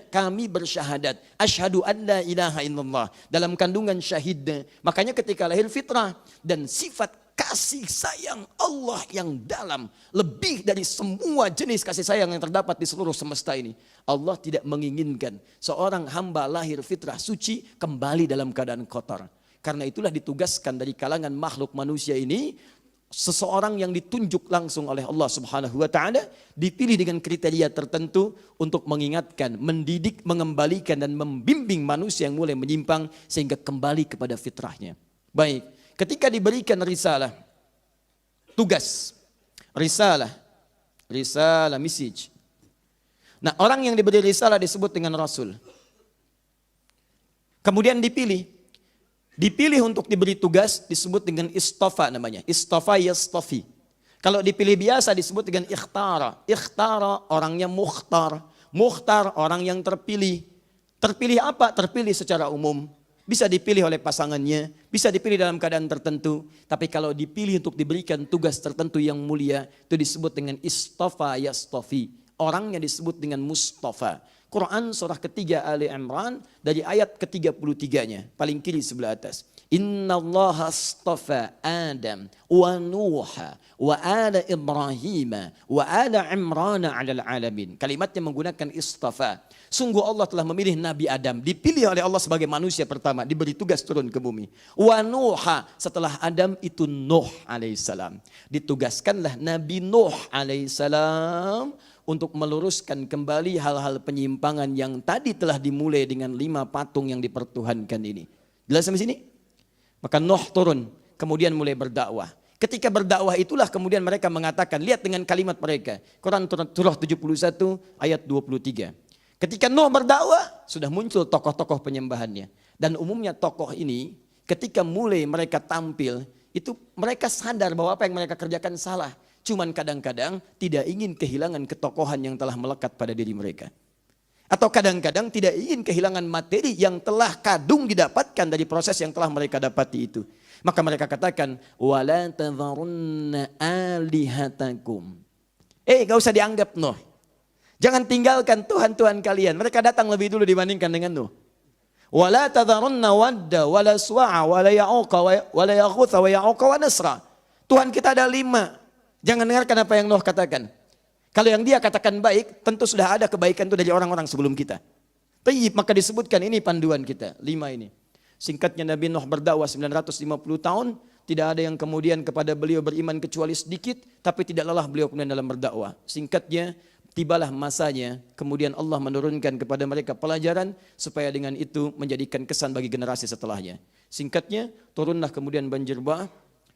kami bersyahadat asyhadu an la ilaha illallah. Dalam kandungan syahidna. Makanya ketika lahir fitrah dan sifat kasih sayang Allah yang dalam lebih dari semua jenis kasih sayang yang terdapat di seluruh semesta ini. Allah tidak menginginkan seorang hamba lahir fitrah suci kembali dalam keadaan kotor. Karena itulah ditugaskan dari kalangan makhluk manusia ini seseorang yang ditunjuk langsung oleh Allah Subhanahu wa taala, dipilih dengan kriteria tertentu untuk mengingatkan, mendidik, mengembalikan dan membimbing manusia yang mulai menyimpang sehingga kembali kepada fitrahnya. Baik. Ketika diberikan risalah, tugas, risalah, message. Nah, orang yang diberi risalah disebut dengan Rasul. Kemudian dipilih untuk diberi tugas disebut dengan istofa namanya. Istofa yastofi. Kalau dipilih biasa disebut dengan ikhtara. Ikhtara orangnya mukhtar. Mukhtar orang yang terpilih. Terpilih apa? Terpilih secara umum. Bisa dipilih oleh pasangannya, bisa dipilih dalam keadaan tertentu. Tapi kalau dipilih untuk diberikan tugas tertentu yang mulia, itu disebut dengan istofa yastofi. Orangnya disebut dengan Mustafa. Quran surah ketiga Ali Imran dari ayat ke-33-nya. Paling kiri sebelah atas. Inna Allah astafa Adam wa Nuha wa ala Ibrahim wa ala Imran ala alamin. Kalimatnya menggunakan istafa. Sungguh Allah telah memilih Nabi Adam. Dipilih oleh Allah sebagai manusia pertama. Diberi tugas turun ke bumi. Wa Nuha. Setelah Adam itu Nuh alaihissalam. Ditugaskanlah Nabi Nuh alaihissalam untuk meluruskan kembali hal-hal penyimpangan yang tadi telah dimulai dengan 5 patung yang dipertuhankan ini. Jelas sampai sini? Maka Nuh turun. Kemudian mulai berdakwah. Ketika berdakwah itulah kemudian mereka mengatakan, lihat dengan kalimat mereka. Quran surah 71 ayat 23. Ketika Nuh berdakwah, sudah muncul tokoh-tokoh penyembahannya. Dan umumnya tokoh ini ketika mulai mereka tampil, itu mereka sadar bahwa apa yang mereka kerjakan salah. Cuman kadang-kadang tidak ingin kehilangan ketokohan yang telah melekat pada diri mereka. Atau kadang-kadang tidak ingin kehilangan materi yang telah kadung didapatkan dari proses yang telah mereka dapati itu. Maka mereka katakan, wala tadharunna alihatakum. Gak usah dianggap Nuh. Jangan tinggalkan Tuhan-Tuhan kalian. Mereka datang lebih dulu dibandingkan dengan Nuh. Wala tadharunna wadda, wala suwa'a, wala ya'uqa, wala yaghutha, wa ya'uqa, wa nasra. Tuhan kita ada 5. Jangan dengarkan apa yang Nuh katakan. Kalau yang dia katakan baik, tentu sudah ada kebaikan itu dari orang-orang sebelum kita. Tayyib, maka disebutkan ini panduan kita, 5 ini. Singkatnya Nabi Nuh berdakwah 950 tahun, tidak ada yang kemudian kepada beliau beriman kecuali sedikit, tapi tidak lelah beliau kemudian dalam berdakwah. Singkatnya, tibalah masanya, kemudian Allah menurunkan kepada mereka pelajaran, supaya dengan itu menjadikan kesan bagi generasi setelahnya. Singkatnya, turunlah kemudian banjir bah,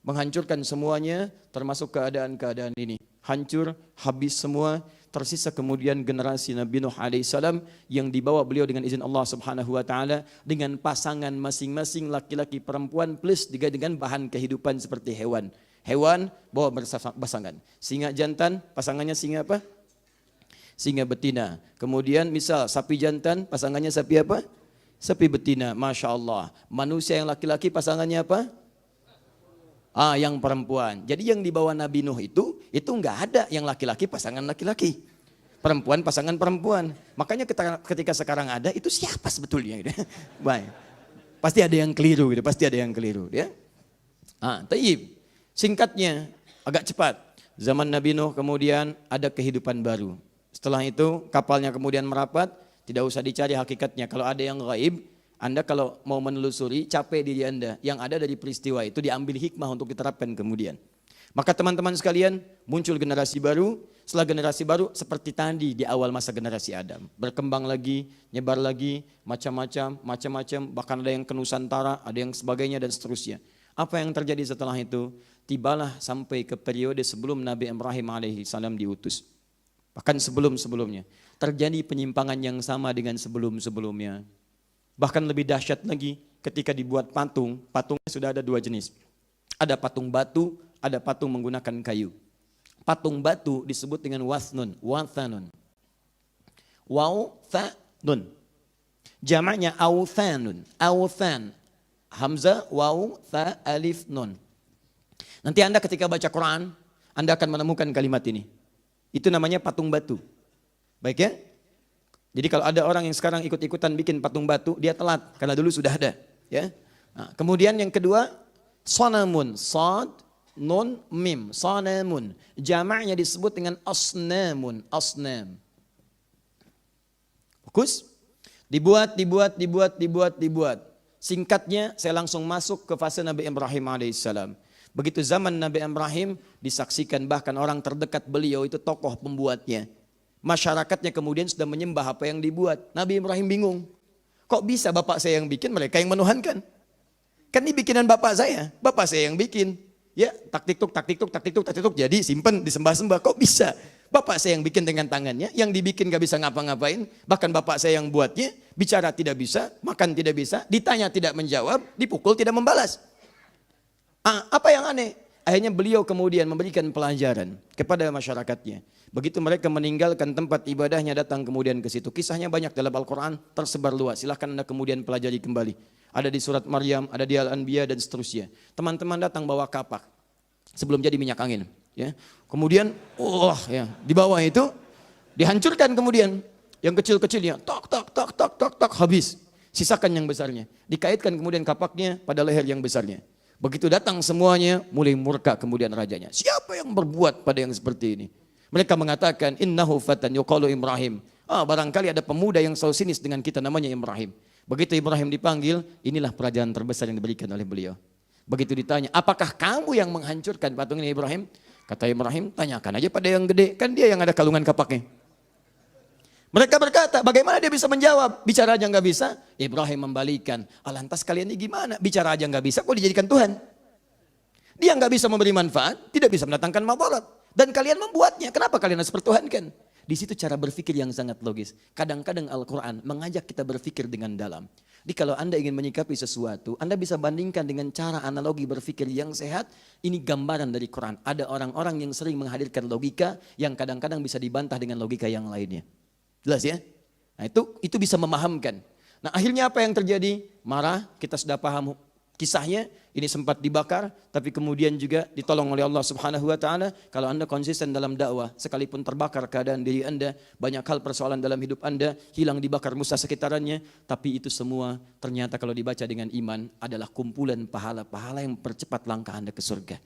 menghancurkan semuanya, termasuk keadaan-keadaan ini. Hancur, habis semua, tersisa kemudian generasi Nabi Nuh alaihissalam yang dibawa beliau dengan izin Allah subhanahu wa ta'ala dengan pasangan masing-masing laki-laki perempuan plus juga dengan bahan kehidupan seperti hewan. Hewan bawa berpasangan. Singa jantan, pasangannya singa apa? Singa betina. Kemudian misal sapi jantan, pasangannya sapi apa? Sapi betina. Masya Allah. Manusia yang laki-laki pasangannya apa? Yang perempuan. Jadi yang dibawa Nabi Nuh itu enggak ada yang laki-laki pasangan laki-laki. Perempuan pasangan perempuan. Makanya ketika sekarang ada, itu siapa sebetulnya? Gitu. Baik. Pasti ada yang keliru gitu, pasti ada yang keliru. Ya. Tayyib. Singkatnya, agak cepat. Zaman Nabi Nuh kemudian ada kehidupan baru. Setelah itu kapalnya kemudian merapat, tidak usah dicari hakikatnya. Kalau ada yang gaib, Anda kalau mau menelusuri, capek diri Anda. Yang ada dari peristiwa itu diambil hikmah untuk diterapkan kemudian. Maka teman-teman sekalian, muncul generasi baru. Setelah generasi baru, seperti tadi di awal masa generasi Adam. Berkembang lagi, nyebar lagi, macam-macam. Bahkan ada yang ke Nusantara, ada yang sebagainya dan seterusnya. Apa yang terjadi setelah itu? Tibalah sampai ke periode sebelum Nabi Ibrahim alaihissalam diutus. Bahkan sebelum-sebelumnya. Terjadi penyimpangan yang sama dengan sebelum-sebelumnya. Bahkan lebih dahsyat lagi ketika dibuat patung, patungnya sudah ada 2 jenis. Ada patung batu, ada patung menggunakan kayu. Patung batu disebut dengan wathanun. Wathanun. Jamaknya awthanun. Awthan. Hamzah, waw, tha, alif, nun. Nanti Anda ketika baca Quran, Anda akan menemukan kalimat ini. Itu namanya patung batu. Baik ya? Jadi kalau ada orang yang sekarang ikut-ikutan bikin patung batu, dia telat karena dulu sudah ada. Ya. Kemudian yang kedua, sanamun, sad, nun, mim, sanamun. Jamaknya disebut dengan asnamun, asnam. Fokus. Dibuat. Singkatnya saya langsung masuk ke fase Nabi Ibrahim alaihissalam. Begitu zaman Nabi Ibrahim disaksikan bahkan orang terdekat beliau itu tokoh pembuatnya. Masyarakatnya kemudian sudah menyembah apa yang dibuat. Nabi Ibrahim bingung. Kok bisa bapak saya yang bikin, mereka yang menuhankan? Kan ini bikinan bapak saya yang bikin. Ya, tak tiktuk, jadi simpen, disembah-sembah. Kok bisa? Bapak saya yang bikin dengan tangannya, yang dibikin gak bisa ngapa-ngapain. Bahkan bapak saya yang buatnya, bicara tidak bisa, makan tidak bisa, ditanya tidak menjawab, dipukul tidak membalas. Apa yang aneh? Akhirnya beliau kemudian memberikan pelajaran kepada masyarakatnya. Begitu mereka meninggalkan tempat ibadahnya, datang kemudian ke situ. Kisahnya banyak dalam Al-Quran, tersebar luas. Silahkan Anda kemudian pelajari kembali. Ada di surat Maryam, ada di Al-Anbiya dan seterusnya. Teman-teman datang bawa kapak sebelum jadi minyak angin. Ya. Kemudian, di bawah itu dihancurkan kemudian. Yang kecil-kecilnya, tok, habis. Sisakan yang besarnya. Dikaitkan kemudian kapaknya pada leher yang besarnya. Begitu datang semuanya, mulai murka kemudian rajanya. Siapa yang berbuat pada yang seperti ini? Mereka mengatakan, innahu fatan yuqalu Ibrahim. Barangkali ada pemuda yang selalu sinis dengan kita, namanya Ibrahim. Begitu Ibrahim dipanggil, inilah pelajaran terbesar yang diberikan oleh beliau. Begitu ditanya, apakah kamu yang menghancurkan patung ini Ibrahim? Kata Ibrahim, tanyakan aja pada yang gede, kan dia yang ada kalungan kapaknya. Mereka berkata, bagaimana dia bisa menjawab? Bicara aja nggak bisa. Ibrahim membalikan, lantas kalian ini gimana? Bicara aja nggak bisa, kok dijadikan Tuhan? Dia nggak bisa memberi manfaat, tidak bisa mendatangkan madarat. Dan kalian membuatnya, kenapa kalian harus pertuhankan? Di situ cara berpikir yang sangat logis. Kadang-kadang Al-Quran mengajak kita berpikir dengan dalam. Jadi kalau Anda ingin menyikapi sesuatu, Anda bisa bandingkan dengan cara analogi berpikir yang sehat. Ini gambaran dari Quran. Ada orang-orang yang sering menghadirkan logika yang kadang-kadang bisa dibantah dengan logika yang lainnya. Jelas ya? Nah itu bisa memahamkan. Nah akhirnya apa yang terjadi? Marah, kita sudah paham kisahnya, ini sempat dibakar, tapi kemudian juga ditolong oleh Allah Subhanahu wa Ta'ala. Kalau Anda konsisten dalam dakwah, sekalipun terbakar keadaan diri Anda, banyak hal persoalan dalam hidup Anda, hilang dibakar musuh sekitarannya, tapi itu semua ternyata kalau dibaca dengan iman adalah kumpulan pahala-pahala yang mempercepat langkah Anda ke surga.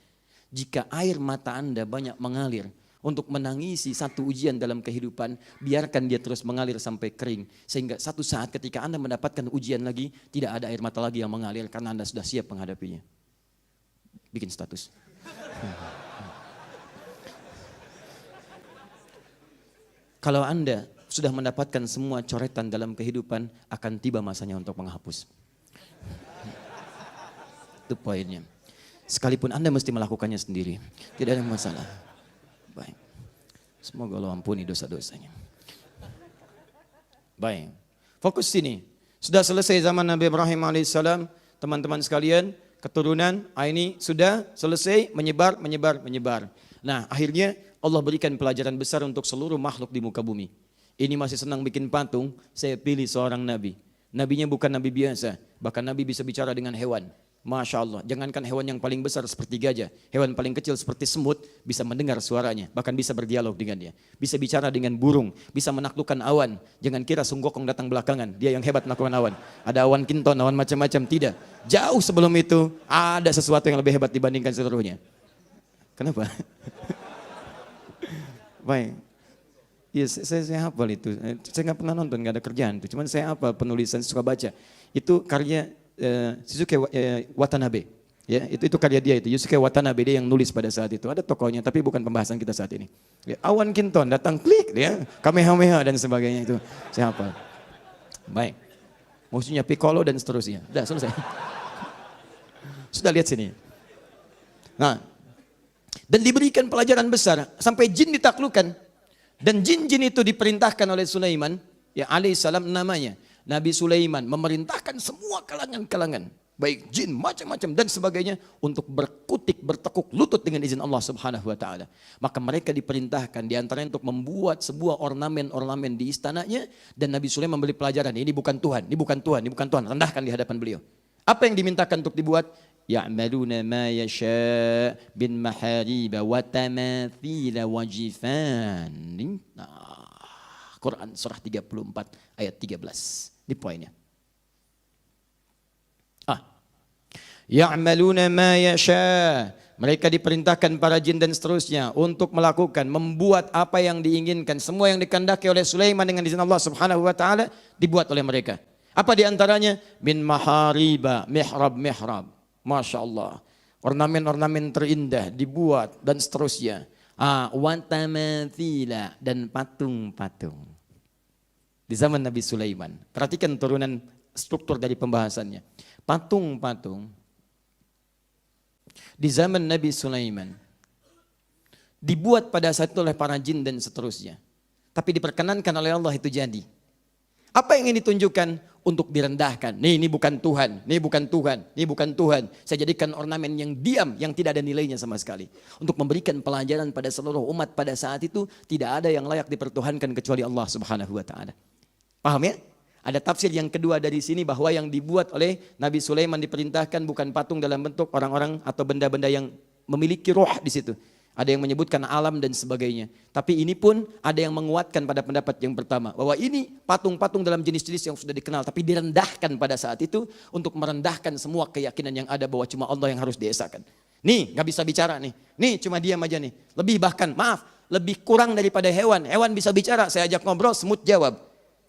Jika air mata Anda banyak mengalir, untuk menangisi satu ujian dalam kehidupan, biarkan dia terus mengalir sampai kering. Sehingga satu saat ketika Anda mendapatkan ujian lagi, tidak ada air mata lagi yang mengalir karena Anda sudah siap menghadapinya. Bikin status. Kalau Anda sudah mendapatkan semua coretan dalam kehidupan, akan tiba masanya untuk menghapus. Itu poinnya. Sekalipun Anda mesti melakukannya sendiri, tidak ada masalah. Baik. Semoga Allah ampuni dosa-dosanya. Baik. Fokus sini. Sudah selesai zaman Nabi Ibrahim alaihissalam, teman-teman sekalian, keturunan ini sudah selesai menyebar. Nah, akhirnya Allah berikan pelajaran besar untuk seluruh makhluk di muka bumi. Ini masih senang bikin patung, saya pilih seorang nabi. Nabinya bukan nabi biasa, bahkan nabi bisa bicara dengan hewan. Masya Allah, jangankan hewan yang paling besar seperti gajah, hewan paling kecil seperti semut bisa mendengar suaranya, bahkan bisa berdialog dengan dia. Bisa bicara dengan burung, bisa menaklukkan awan. Jangan kira Sun Gokong datang belakangan, dia yang hebat menaklukkan awan. Ada awan kinton, awan macam-macam, tidak. Jauh sebelum itu ada sesuatu yang lebih hebat dibandingkan seluruhnya. Kenapa? Baik. Iya, saya hafal itu. Saya nggak pernah nonton, nggak ada kerjaan itu. Cuman saya hafal penulisan, suka baca. Itu karya Yusuke Watanabe, ya itu karya dia itu. Yusuke Watanabe dia yang nulis pada saat itu. Ada tokohnya, tapi bukan pembahasan kita saat ini. Ya, awan kinton datang klik, ya Kamehameha dan sebagainya itu. Saya hafal. Baik, musuhnya Piccolo dan seterusnya. Sudah selesai. Sudah lihat sini. Nah, dan diberikan pelajaran besar sampai jin ditaklukkan. Dan jin-jin itu diperintahkan oleh Sulaiman, ya alaihissalam namanya. Nabi Sulaiman memerintahkan semua kalangan-kalangan, baik jin macam-macam dan sebagainya, untuk bertekuk lutut dengan izin Allah Subhanahu wa Ta'ala. Maka mereka diperintahkan diantaranya untuk membuat sebuah ornamen-ornamen di istananya, dan Nabi Sulaiman memberi pelajaran, ini bukan Tuhan, ini bukan Tuhan, ini bukan Tuhan, rendahkan di hadapan beliau. Apa yang dimintakan untuk dibuat? Ya'maluna ma yasha' bin mahariba wa tamathila wa jifan. Quran surah 34 ayat 13. Ini poinnya. Ya'maluna ma yasha. Mereka diperintahkan para jin dan seterusnya untuk melakukan, membuat apa yang diinginkan. Semua yang dikehendaki oleh Sulaiman dengan izin Allah Subhanahu wa Ta'ala dibuat oleh mereka. Apa diantaranya? Min mahariba, mihrab. Masya Allah. Ornamen-ornamen terindah dibuat dan seterusnya. Watamathila, dan patung-patung. Di zaman Nabi Sulaiman. Perhatikan turunan struktur dari pembahasannya. Patung-patung di zaman Nabi Sulaiman dibuat pada saat itu oleh para jin dan seterusnya. Tapi diperkenankan oleh Allah itu jadi. Apa yang ingin ditunjukkan? Untuk direndahkan. Ini bukan Tuhan, ini bukan Tuhan, ini bukan Tuhan. Saya jadikan ornamen yang diam, yang tidak ada nilainya sama sekali. Untuk memberikan pelajaran pada seluruh umat pada saat itu, tidak ada yang layak dipertuhankan kecuali Allah Subhanahu wa Ta'ala. Paham ya? Ada tafsir yang kedua dari sini, bahwa yang dibuat oleh Nabi Sulaiman diperintahkan bukan patung dalam bentuk orang-orang atau benda-benda yang memiliki roh di situ. Ada yang menyebutkan alam dan sebagainya. Tapi ini pun ada yang menguatkan pada pendapat yang pertama, bahwa ini patung-patung dalam jenis-jenis yang sudah dikenal, tapi direndahkan pada saat itu untuk merendahkan semua keyakinan yang ada bahwa cuma Allah yang harus diesakan. Nih, gak bisa bicara nih. Nih, cuma diam aja nih. Lebih bahkan, lebih kurang daripada hewan. Hewan bisa bicara, saya ajak ngobrol, semut jawab.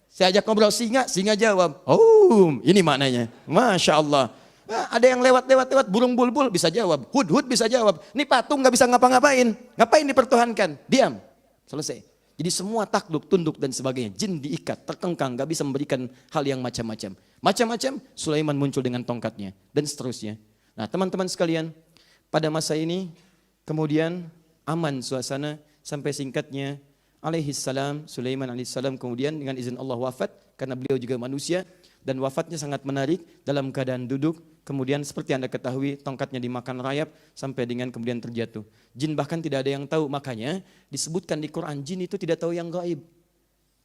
Saya ajak ngobrol singa jawab. Oh, ini maknanya. Masya Allah. Ada yang lewat, burung bulbul bisa jawab, hud bisa jawab. Ini patung nggak bisa ngapa-ngapain. Ngapain dipertuhankan? Diam. Selesai. Jadi semua takluk, tunduk dan sebagainya. Jin diikat, terkengkang, nggak bisa memberikan hal yang macam-macam. Sulaiman muncul dengan tongkatnya dan seterusnya. Nah, teman-teman sekalian, pada masa ini kemudian aman suasana sampai singkatnya alaihissalam, Sulaiman alaihissalam kemudian dengan izin Allah wafat karena beliau juga manusia dan wafatnya sangat menarik dalam keadaan duduk. Kemudian seperti Anda ketahui tongkatnya dimakan rayap sampai dengan kemudian terjatuh. Jin bahkan tidak ada yang tahu, makanya disebutkan di Quran jin itu tidak tahu yang gaib.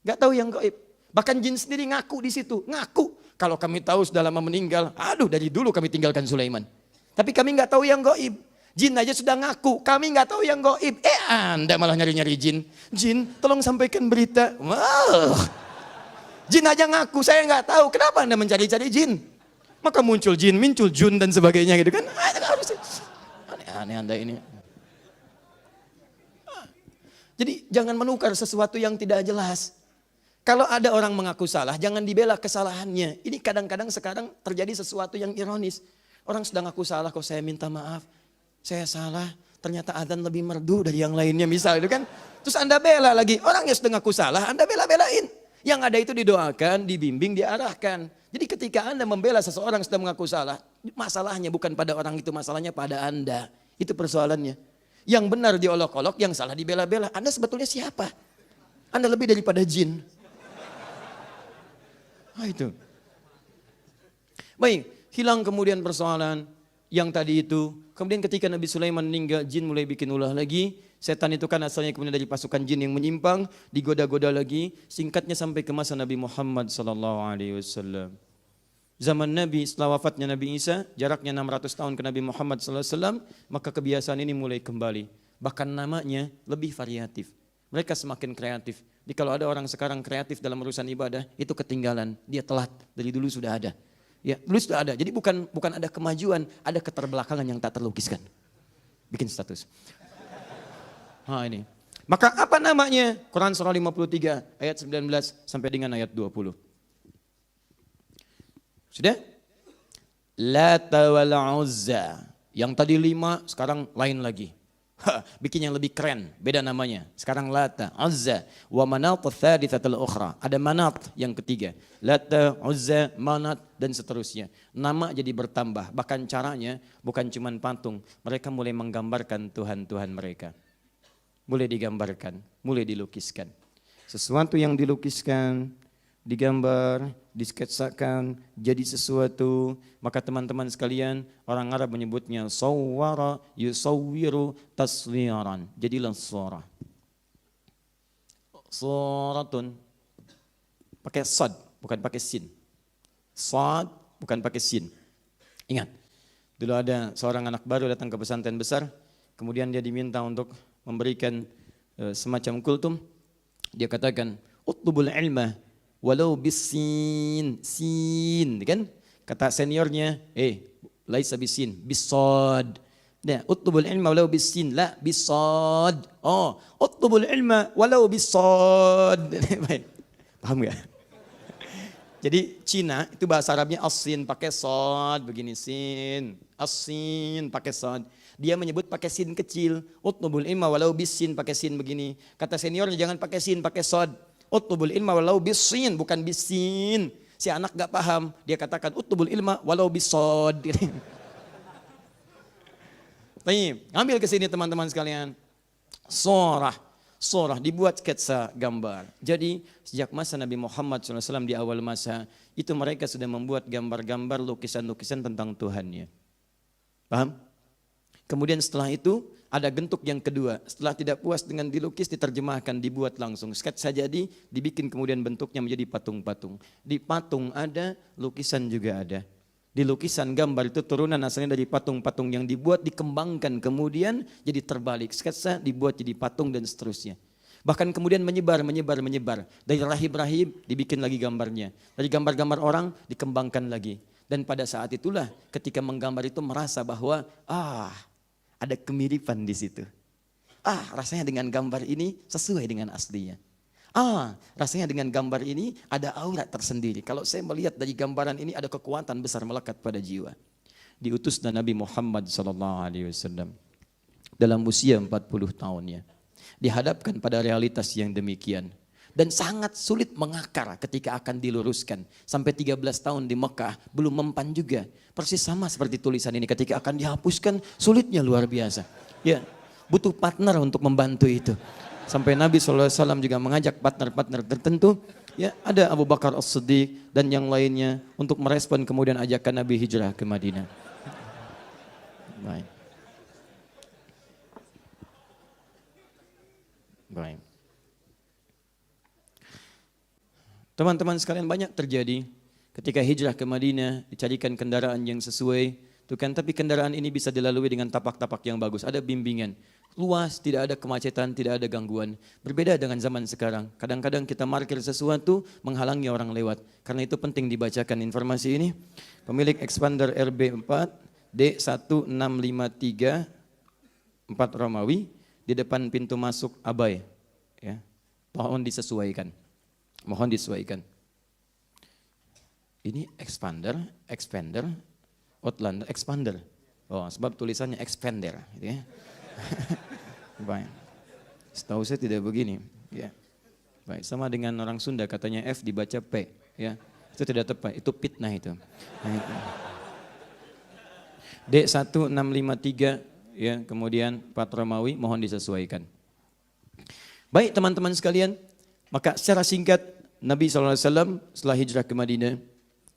Gak tahu yang gaib. Bahkan jin sendiri ngaku di situ, ngaku. Kalau kami tahu sudah lama meninggal, aduh dari dulu kami tinggalkan Sulaiman. Tapi kami gak tahu yang gaib. Jin aja sudah ngaku, kami gak tahu yang gaib. Anda malah nyari-nyari jin. Jin tolong sampaikan berita. Wow. Jin aja ngaku, saya gak tahu. Kenapa Anda mencari-cari jin? Maka muncul jin, muncul jun dan sebagainya gitu kan. Aneh-aneh Anda ini. Jadi jangan menukar sesuatu yang tidak jelas. Kalau ada orang mengaku salah, jangan dibela kesalahannya. Ini kadang-kadang sekarang terjadi sesuatu yang ironis. Orang sedang ngaku salah, kok saya minta maaf. Saya salah, ternyata adzan lebih merdu dari yang lainnya misal itu kan. Terus Anda bela lagi, orang yang sedang ngaku salah, Anda bela-belain. Yang ada itu didoakan, dibimbing, diarahkan. Jadi ketika Anda membela seseorang sedang mengaku salah, masalahnya bukan pada orang itu, masalahnya pada Anda. Itu persoalannya. Yang benar diolok-olok, yang salah dibela-bela. Anda sebetulnya siapa? Anda lebih daripada jin. Itu. Baik, hilang kemudian persoalan yang tadi itu. Kemudian ketika Nabi Sulaiman meninggal, jin mulai bikin ulah lagi. Setan itu kan asalnya kemudian dari pasukan jin yang menyimpang, digoda-goda lagi. Singkatnya sampai ke masa Nabi Muhammad SAW. Zaman Nabi setelah wafatnya Nabi Isa, jaraknya 600 tahun ke Nabi Muhammad SAW, maka kebiasaan ini mulai kembali. Bahkan namanya lebih variatif. Mereka semakin kreatif. Jadi kalau ada orang sekarang kreatif dalam urusan ibadah, itu ketinggalan. Dia telat, dari dulu sudah ada. Ya, dulu sudah ada. Jadi bukan ada kemajuan, ada keterbelakangan yang tak terlukiskan. Bikin status. Ini. Maka apa namanya? Quran surah 53 ayat 19 sampai dengan ayat 20. Sudah? Lata wal Uzza. Yang tadi 5 sekarang lain lagi. Bikin yang lebih keren, beda namanya. Sekarang Lata, Uzza, wa Manat tsalitsatul ukhra. Ada Manat yang ketiga. Lata, Uzza, Manat dan seterusnya. Nama jadi bertambah, bahkan caranya bukan cuma patung. Mereka mulai menggambarkan Tuhan-Tuhan mereka. Mulai digambarkan, mulai dilukiskan. Sesuatu yang dilukiskan, digambar, disketsakan, jadi sesuatu. Maka teman-teman sekalian, orang Arab menyebutnya sawwara yusawwiru taswiran. Jadilah surah. Suratun. Pakai sad, bukan pakai sin. Sad, bukan pakai sin. Ingat, dulu ada seorang anak baru datang ke pesantren besar, kemudian dia diminta untuk memberikan semacam kultum. Dia katakan, utlubul ilma walau bisin, sin, kan? Kata seniornya, laisa bisin, bisad. Nah, utlubul ilma walau bisin, la bisad. Utlubul ilma walau bisad. Paham gak? Jadi Cina itu bahasa Arabnya as-sin pakai sad, begini sin, as-sin pakai sad. Dia menyebut pakai sin kecil. Utlubul ilma walau bisin pakai sin begini. Kata seniornya jangan pakai sin, pakai sad. Utlubul ilma walau bisin, bukan bisin. Si anak gak paham. Dia katakan utlubul ilma walau bisad. Ambil ke sini teman-teman sekalian. Surah dibuat sketsa gambar. Jadi sejak masa Nabi Muhammad SAW di awal masa, itu mereka sudah membuat gambar-gambar, lukisan-lukisan tentang Tuhannya. Paham? Kemudian setelah itu ada bentuk yang kedua. Setelah tidak puas dengan dilukis, diterjemahkan, dibuat langsung. Sketsa jadi, dibikin kemudian bentuknya menjadi patung-patung. Di patung ada, lukisan juga ada. Di lukisan gambar itu turunan asalnya dari patung-patung yang dibuat, dikembangkan kemudian jadi terbalik. Sketsa dibuat jadi patung dan seterusnya. Bahkan kemudian menyebar. Dari rahib-rahib dibikin lagi gambarnya. Dari gambar-gambar orang dikembangkan lagi. Dan pada saat itulah ketika menggambar itu merasa bahwa ada kemiripan di situ. Rasanya dengan gambar ini sesuai dengan aslinya. Rasanya dengan gambar ini ada aura tersendiri. Kalau saya melihat dari gambaran ini ada kekuatan besar melekat pada jiwa. Diutus dan Nabi Muhammad SAW dalam usia 40 tahunnya. Dihadapkan pada realitas yang demikian. dan sangat sulit mengakar ketika akan diluruskan. Sampai 13 tahun di Mekah belum mempan juga. Persis sama seperti tulisan ini ketika akan dihapuskan sulitnya luar biasa. Ya, butuh partner untuk membantu itu. Sampai Nabi SAW juga mengajak partner-partner tertentu. Ya, ada Abu Bakar As-Siddiq dan yang lainnya untuk merespon kemudian ajakan Nabi hijrah ke Madinah. Baik. Baik. Teman-teman sekalian, banyak terjadi ketika hijrah ke Madinah, dicarikan kendaraan yang sesuai, tuh kan, tapi kendaraan ini bisa dilalui dengan tapak-tapak yang bagus, ada bimbingan, luas, tidak ada kemacetan, tidak ada gangguan. Berbeda dengan zaman sekarang, kadang-kadang kita parkir sesuatu menghalangi orang lewat. Karena itu penting dibacakan informasi ini. Pemilik Expander RB4 D1653 4 Romawi di depan pintu masuk Abai, ya. Mohon disesuaikan. Mohon disesuaikan. Ini expander, Outlander, expander. Oh, sebab tulisannya expander, gitu ya. Baik. Setahu saya tidak begini, ya. Baik, sama dengan orang Sunda katanya F dibaca P, ya. Itu tidak tepat, itu fitnah itu. Nah, itu. D1653 ya, kemudian 4 Romawi, mohon disesuaikan. Baik teman-teman sekalian, maka secara singkat Nabi SAW setelah hijrah ke Madinah,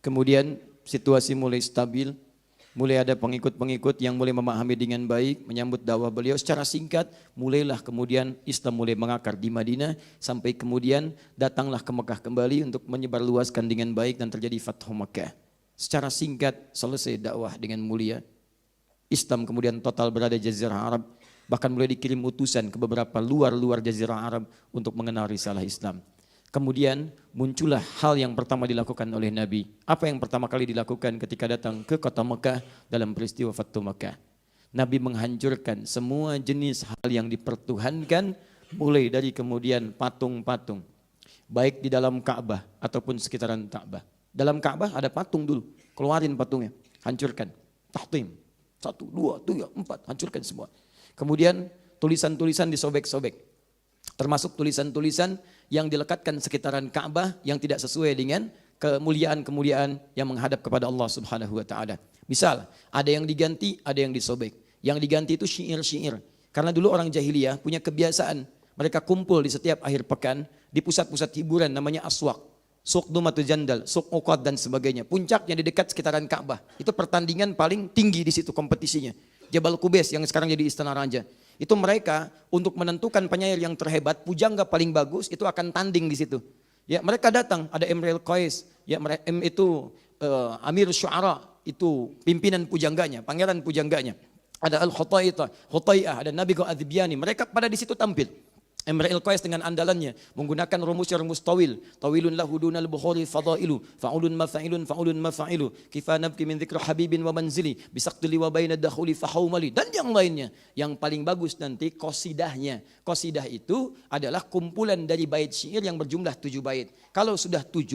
kemudian situasi mulai stabil, mulai ada pengikut-pengikut yang mulai memahami dengan baik, menyambut dakwah beliau. Secara singkat, mulailah kemudian Islam mulai mengakar di Madinah, sampai kemudian datanglah ke Mekah kembali untuk menyebarluaskan dengan baik dan terjadi Fathu Mekah. Secara singkat selesai dakwah dengan mulia. Islam kemudian total berada di Jazirah Arab, bahkan mulai dikirim utusan ke beberapa luar Jazirah Arab untuk mengenal risalah Islam. Kemudian muncullah hal yang pertama dilakukan oleh Nabi. Apa yang pertama kali dilakukan ketika datang ke kota Mekah dalam peristiwa Fathu Mekah? Nabi menghancurkan semua jenis hal yang dipertuhankan, mulai dari kemudian patung-patung, baik di dalam Ka'bah ataupun sekitaran Ka'bah. Dalam Ka'bah ada patung dulu, keluarin patungnya, hancurkan, tahtim. 1, 2, 3, 4, hancurkan semua. Kemudian tulisan-tulisan disobek-sobek. Termasuk tulisan-tulisan yang dilekatkan sekitaran Ka'bah yang tidak sesuai dengan kemuliaan-kemuliaan yang menghadap kepada Allah Subhanahu wa taala. Misal, ada yang diganti, ada yang disobek. Yang diganti itu syair-syair. Karena dulu orang jahiliyah punya kebiasaan, mereka kumpul di setiap akhir pekan di pusat-pusat hiburan namanya aswaq. Suq Dumatul Jandal, Suq Uqad dan sebagainya. Puncaknya di dekat sekitaran Ka'bah. Itu pertandingan paling tinggi di situ kompetisinya. Jabal Qubais yang sekarang jadi Istana Raja. Itu mereka untuk menentukan penyair yang terhebat, pujangga paling bagus itu akan tanding di situ. Ya, mereka datang, ada Imrul Qais, ya itu Amir Syu'ara, itu pimpinan pujangganya, pangeran pujangganya. Ada Al-Khutai'ah, ada Nabi Adhibyani. Mereka pada di situ tampil. Imrul Qais dengan andalannya menggunakan rumus tawil. Tawilun lahu dunal bukhari fadailu, fa'ulun mafa'ilu, kifa nabki min dzikri habibin wa manzili, bisaqtili wa baina dakhuli fahaumali, dan yang lainnya. Yang paling bagus nanti qasidahnya. Qasidah itu adalah kumpulan dari bait syair yang berjumlah 7 bait. Kalau sudah 7,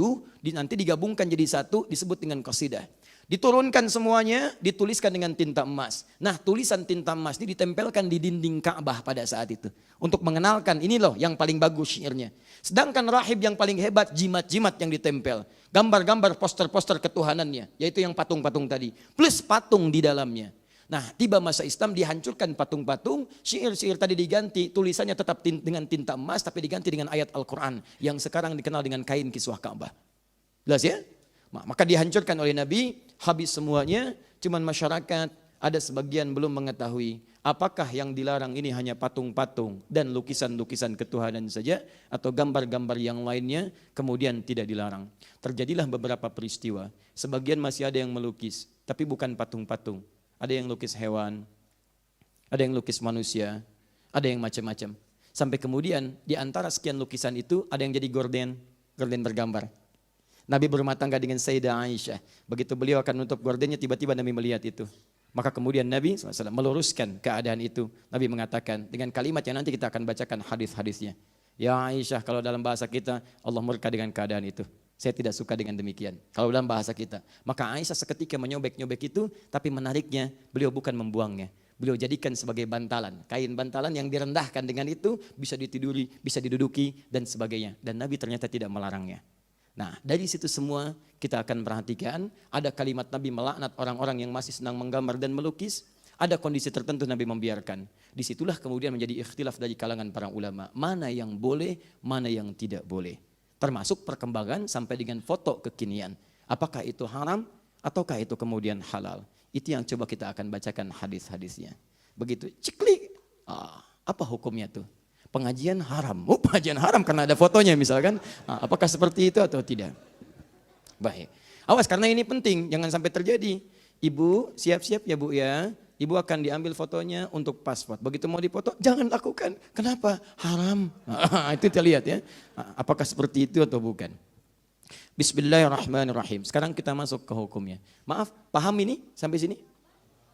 nanti digabungkan jadi satu, disebut dengan qasidah. Diturunkan semuanya, dituliskan dengan tinta emas. Nah, tulisan tinta emas ini ditempelkan di dinding Ka'bah pada saat itu. Untuk mengenalkan, ini loh yang paling bagus syairnya. Sedangkan rahib yang paling hebat, jimat-jimat yang ditempel. Gambar-gambar poster-poster ketuhanannya, yaitu yang patung-patung tadi. Plus patung di dalamnya. Nah, tiba masa Islam dihancurkan patung-patung, syair-syair tadi diganti, tulisannya tetap dengan tinta emas, tapi diganti dengan ayat Al-Quran. Yang sekarang dikenal dengan kain kiswah Ka'bah. Jelas ya? Maka dihancurkan oleh Nabi, habis semuanya, cuman masyarakat ada sebagian belum mengetahui apakah yang dilarang ini hanya patung-patung dan lukisan-lukisan ketuhanan saja atau gambar-gambar yang lainnya kemudian tidak dilarang. Terjadilah beberapa peristiwa, sebagian masih ada yang melukis, tapi bukan patung-patung. Ada yang lukis hewan, ada yang lukis manusia, ada yang macam-macam. Sampai kemudian di antara sekian lukisan itu ada yang jadi gorden bergambar. Nabi berumah tangga dengan Sayyidah Aisyah. Begitu beliau akan menutup gordennya, tiba-tiba Nabi melihat itu. Maka kemudian Nabi SAW meluruskan keadaan itu. Nabi mengatakan dengan kalimat yang nanti kita akan bacakan hadis-hadisnya. Ya Aisyah, kalau dalam bahasa kita, Allah murka dengan keadaan itu. Saya tidak suka dengan demikian. Kalau dalam bahasa kita. Maka Aisyah seketika menyobek-nyobek itu, tapi menariknya beliau bukan membuangnya. Beliau jadikan sebagai bantalan, kain bantalan yang direndahkan dengan itu bisa ditiduri, bisa diduduki dan sebagainya. Dan Nabi ternyata tidak melarangnya. Nah, dari situ semua kita akan perhatikan ada kalimat Nabi melaknat orang-orang yang masih senang menggambar dan melukis. Ada kondisi tertentu Nabi membiarkan. Disitulah kemudian menjadi ikhtilaf dari kalangan para ulama. Mana yang boleh, mana yang tidak boleh. Termasuk perkembangan sampai dengan foto kekinian. Apakah itu haram ataukah itu kemudian halal. Itu yang coba kita akan bacakan hadis-hadisnya. Begitu ciklik. Apa hukumnya tuh? Pengajian haram. Pengajian haram karena ada fotonya misalkan. Apakah seperti itu atau tidak? Baik. Awas karena ini penting. Jangan sampai terjadi. Ibu siap-siap ya Bu ya. Ibu akan diambil fotonya untuk paspor. Begitu mau dipoto, jangan lakukan. Kenapa? Haram. Itu kita lihat ya. Apakah seperti itu atau bukan? Bismillahirrahmanirrahim. Sekarang kita masuk ke hukumnya. Maaf, paham ini sampai sini?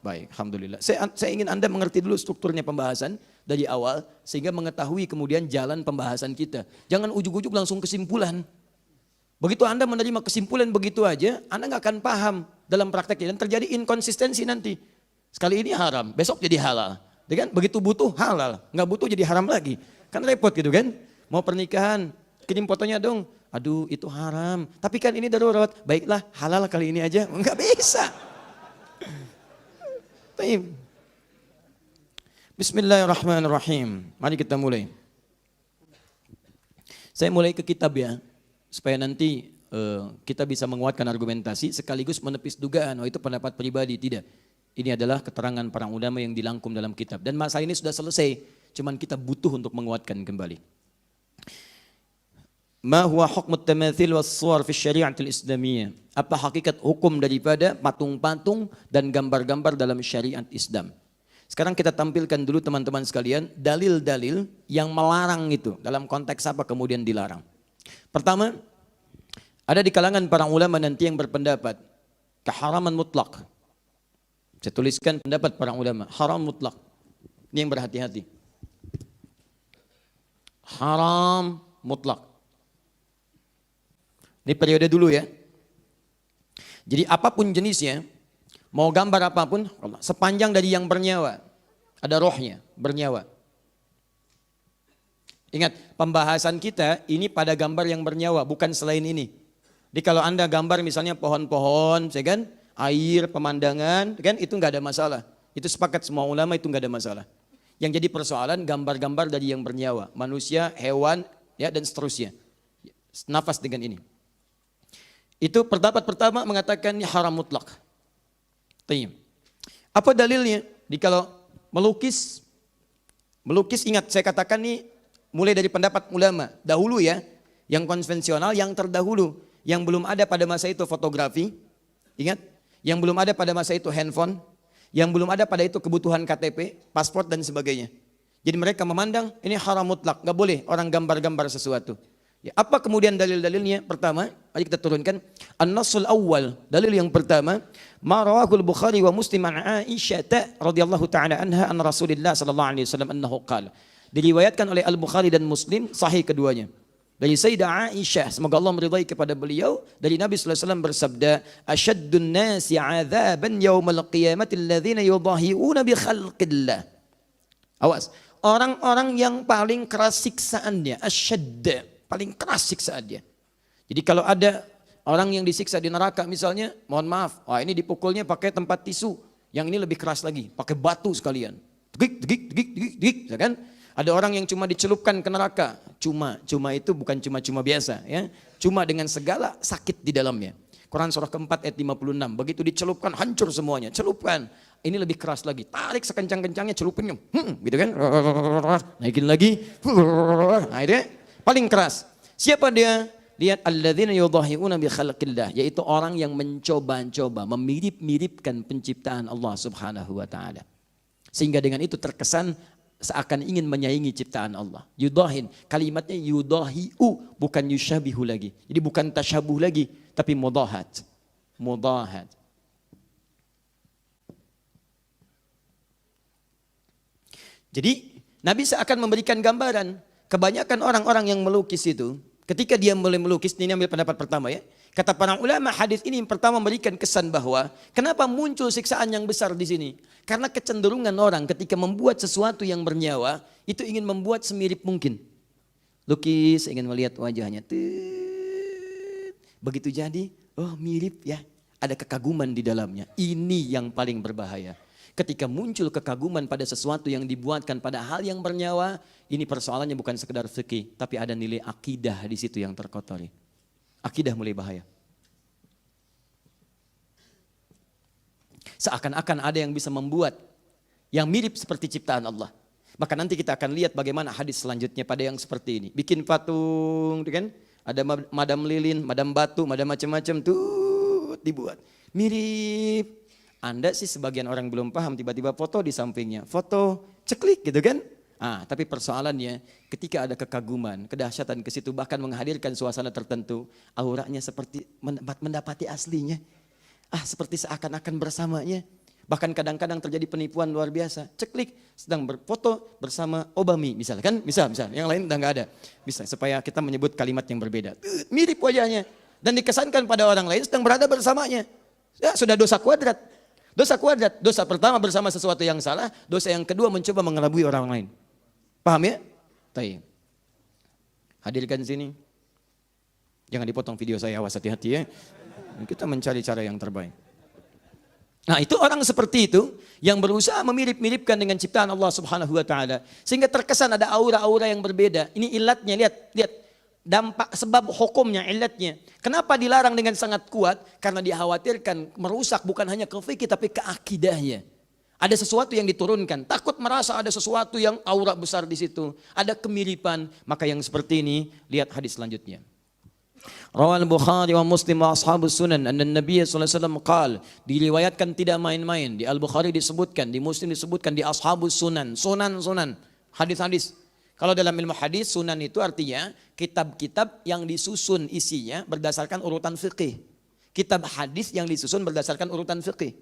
Baik, alhamdulillah. Saya ingin Anda mengerti dulu strukturnya pembahasan dari awal sehingga mengetahui kemudian jalan pembahasan kita. Jangan ujuk-ujuk langsung kesimpulan. Begitu Anda menerima kesimpulan begitu aja, Anda nggak akan paham dalam prakteknya dan terjadi inkonsistensi nanti. Sekali ini haram, besok jadi halal. Kan? Begitu butuh halal, nggak butuh jadi haram lagi. Kan repot gitu kan? Mau pernikahan, kirim fotonya dong. Aduh itu haram, tapi kan ini darurat. Baiklah halal kali ini aja, nggak bisa. Bismillahirrahmanirrahim. Mari kita mulai. Saya mulai ke kitab ya, supaya nanti kita bisa menguatkan argumentasi sekaligus menepis dugaan. Oh itu pendapat pribadi, tidak. Ini adalah keterangan para ulama yang dilangkum dalam kitab. Dan masalah ini sudah selesai, cuman kita butuh untuk menguatkan kembali. Ma huwa hukmut tamathil was suwar fi syari'atil islamiyah? Apa hakikat hukum daripada patung-patung dan gambar-gambar dalam syariat Islam? Sekarang kita tampilkan dulu teman-teman sekalian dalil-dalil yang melarang itu. Dalam konteks apa kemudian dilarang? Pertama, ada di kalangan para ulama nanti yang berpendapat keharaman mutlak. Saya tuliskan pendapat para ulama, haram mutlak. Ini yang berhati-hati. Haram mutlak. Ini periode dulu ya. Jadi apapun jenisnya, mau gambar apapun, sepanjang dari yang bernyawa, ada rohnya, bernyawa. Ingat, pembahasan kita ini pada gambar yang bernyawa, bukan selain ini. Jadi kalau Anda gambar misalnya pohon-pohon, ya kan? Air, pemandangan, kan itu nggak ada masalah. Itu sepakat semua ulama itu nggak ada masalah. Yang jadi persoalan gambar-gambar dari yang bernyawa, manusia, hewan, ya dan seterusnya. Nafas dengan ini. Itu pendapat pertama mengatakan ini haram mutlak. Apa dalilnya? Jadi kalau melukis ingat saya katakan nih mulai dari pendapat ulama dahulu ya, yang konvensional, yang terdahulu, yang belum ada pada masa itu fotografi, ingat. Yang belum ada pada masa itu handphone, yang belum ada pada itu kebutuhan KTP, paspor dan sebagainya. Jadi mereka memandang ini haram mutlak, nggak boleh orang gambar-gambar sesuatu. Ya, apa kemudian dalil-dalilnya? Pertama, mari kita turunkan. An-Nassul Awwal, dalil yang pertama, ma rawahul Bukhari wa Muslim an Aisyah radhiyallahu taala anha an Rasulillah sallallahu alaihi wasallam annahu qala. Diriwayatkan oleh Al-Bukhari dan Muslim, sahih keduanya. Dari Sayyidah Aisyah, semoga Allah meridai kepada beliau, dari Nabi sallallahu alaihi wasallam bersabda, "Asyaddun nasi 'adzaban yaumal qiyamati alladziina yudahi'una bi khalqillah." Awas, orang-orang yang paling keras siksaannya, asyadd, paling keras siksaannya. Jadi kalau ada orang yang disiksa di neraka misalnya, mohon maaf, ini dipukulnya pakai tempat tisu, yang ini lebih keras lagi, pakai batu sekalian. Degik, ya kan? Ada orang yang cuma dicelupkan ke neraka, cuma itu bukan cuma biasa ya, cuma dengan segala sakit di dalamnya. Quran surah keempat ayat 56, begitu dicelupkan hancur semuanya, celupkan. Ini lebih keras lagi, tarik sekencang-kencangnya celupinnya, gitu kan, naikin lagi, akhirnya paling keras. Siapa dia? Lihat alladzina yudahi'una bi khalqillah, yaitu orang yang mencoba-coba memirip-miripkan penciptaan Allah Subhanahu wa taala. Sehingga dengan itu terkesan seakan ingin menyaingi ciptaan Allah. Yudahin, kalimatnya yudahi'u, bukan yushabihu lagi. Jadi bukan tasyabuh lagi, tapi mudahat. Mudahat. Jadi Nabi seakan memberikan gambaran. Kebanyakan orang-orang yang melukis itu, ketika dia mulai melukis, ini ambil pendapat pertama ya. Kata para ulama, hadis ini yang pertama memberikan kesan bahwa kenapa muncul siksaan yang besar di sini? Karena kecenderungan orang ketika membuat sesuatu yang bernyawa itu ingin membuat semirip mungkin. Lukis, ingin melihat wajahnya. Begitu jadi, oh mirip ya. Ada kekaguman di dalamnya. Ini yang paling berbahaya. Ketika muncul kekaguman pada sesuatu yang dibuatkan pada hal yang bernyawa, ini persoalannya bukan sekedar fikih, tapi ada nilai akidah di situ yang terkotori. Akidah mulai bahaya. Seakan-akan ada yang bisa membuat yang mirip seperti ciptaan Allah. Maka nanti kita akan lihat bagaimana hadis selanjutnya pada yang seperti ini. Bikin patung, kan? Ada madam lilin, madam batu, madam macam-macam tuh dibuat. Mirip. Anda sih sebagian orang belum paham, tiba-tiba foto di sampingnya. Foto ceklik gitu kan. Tapi persoalannya ketika ada kekaguman, kedahsyatan ke situ bahkan menghadirkan suasana tertentu, auranya seperti mendapati aslinya. Seperti seakan-akan bersamanya. Bahkan kadang-kadang terjadi penipuan luar biasa. Ceklik sedang berfoto bersama Obama misalkan, misal yang lain udah nggak ada. Bisa supaya kita menyebut kalimat yang berbeda. Mirip wajahnya dan dikesankan pada orang lain sedang berada bersamanya. Ya, sudah dosa kuadrat. Dosa kuadrat. Dosa pertama bersama sesuatu yang salah, dosa yang kedua mencoba mengelabui orang lain. Paham ya? Baik. Hadirkan sini. Jangan dipotong video saya, awas hati-hati ya. Kita mencari cara yang terbaik. Itu orang seperti itu yang berusaha memirip-miripkan dengan ciptaan Allah Subhanahu wa taala sehingga terkesan ada aura-aura yang berbeda. Ini ilatnya, lihat dampak sebab hukumnya, ilatnya. Kenapa dilarang dengan sangat kuat? Karena dikhawatirkan merusak bukan hanya ke fikih tapi ke akidahnya. Ada sesuatu yang diturunkan, takut merasa ada sesuatu yang aura besar di situ, ada kemiripan. Maka yang seperti ini, lihat hadis selanjutnya. Rawal Bukhari wa Muslim wa ashabus sunan anna Nabi sallallahu alaihi wasallam qala, diriwayatkan tidak main-main, di Al-Bukhari disebutkan, di Muslim disebutkan, di ashabus sunan, sunan, hadis-hadis. Kalau dalam ilmu hadis, sunan itu artinya kitab-kitab yang disusun isinya berdasarkan urutan fikih. Kitab hadis yang disusun berdasarkan urutan fikih.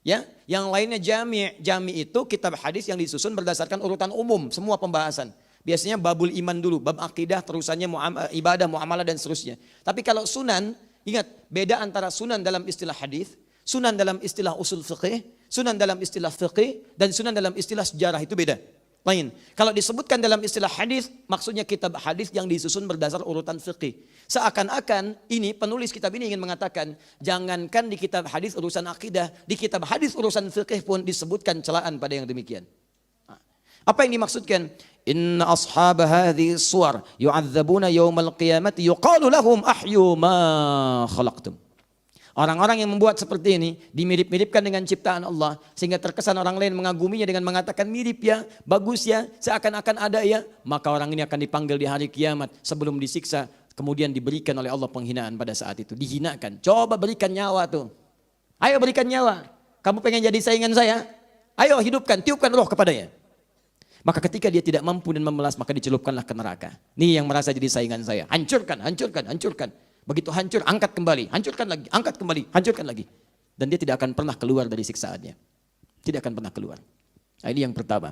Ya, yang lainnya jami'. Jami' itu kitab hadis yang disusun berdasarkan urutan umum, semua pembahasan. Biasanya babul iman dulu, bab akidah, terusannya ibadah, muamalah dan seterusnya. Tapi kalau sunan, ingat beda antara sunan dalam istilah hadis, sunan dalam istilah usul fiqih, sunan dalam istilah fiqih, dan sunan dalam istilah sejarah itu beda. Lain. Kalau disebutkan dalam istilah hadis, maksudnya kitab hadis yang disusun berdasar urutan fiqih. Seakan-akan ini penulis kitab ini ingin mengatakan, jangankan di kitab hadis urusan akidah, di kitab hadis urusan fiqih pun disebutkan celaan pada yang demikian. Apa yang dimaksudkan? Inna ashab hadhihi suwar yu'adzabuna yaumal qiyamati yuqalu lahum ahyu ma khalaqtum. Orang-orang yang membuat seperti ini dimirip-miripkan dengan ciptaan Allah sehingga terkesan orang lain mengaguminya dengan mengatakan mirip ya, bagus ya, seakan-akan ada ya, maka orang ini akan dipanggil di hari kiamat sebelum disiksa, kemudian diberikan oleh Allah penghinaan pada saat itu, dihinakan. Coba berikan nyawa tuh. Ayo berikan nyawa. Kamu pengen jadi saingan saya? Ayo hidupkan, tiupkan roh kepadanya. Maka ketika dia tidak mampu dan memelas, maka dicelupkanlah ke neraka. Nih yang merasa jadi saingan saya. Hancurkan. Begitu hancur, angkat kembali. Hancurkan lagi, angkat kembali, hancurkan lagi. Dan dia tidak akan pernah keluar dari siksaannya. Tidak akan pernah keluar. Ini yang pertama.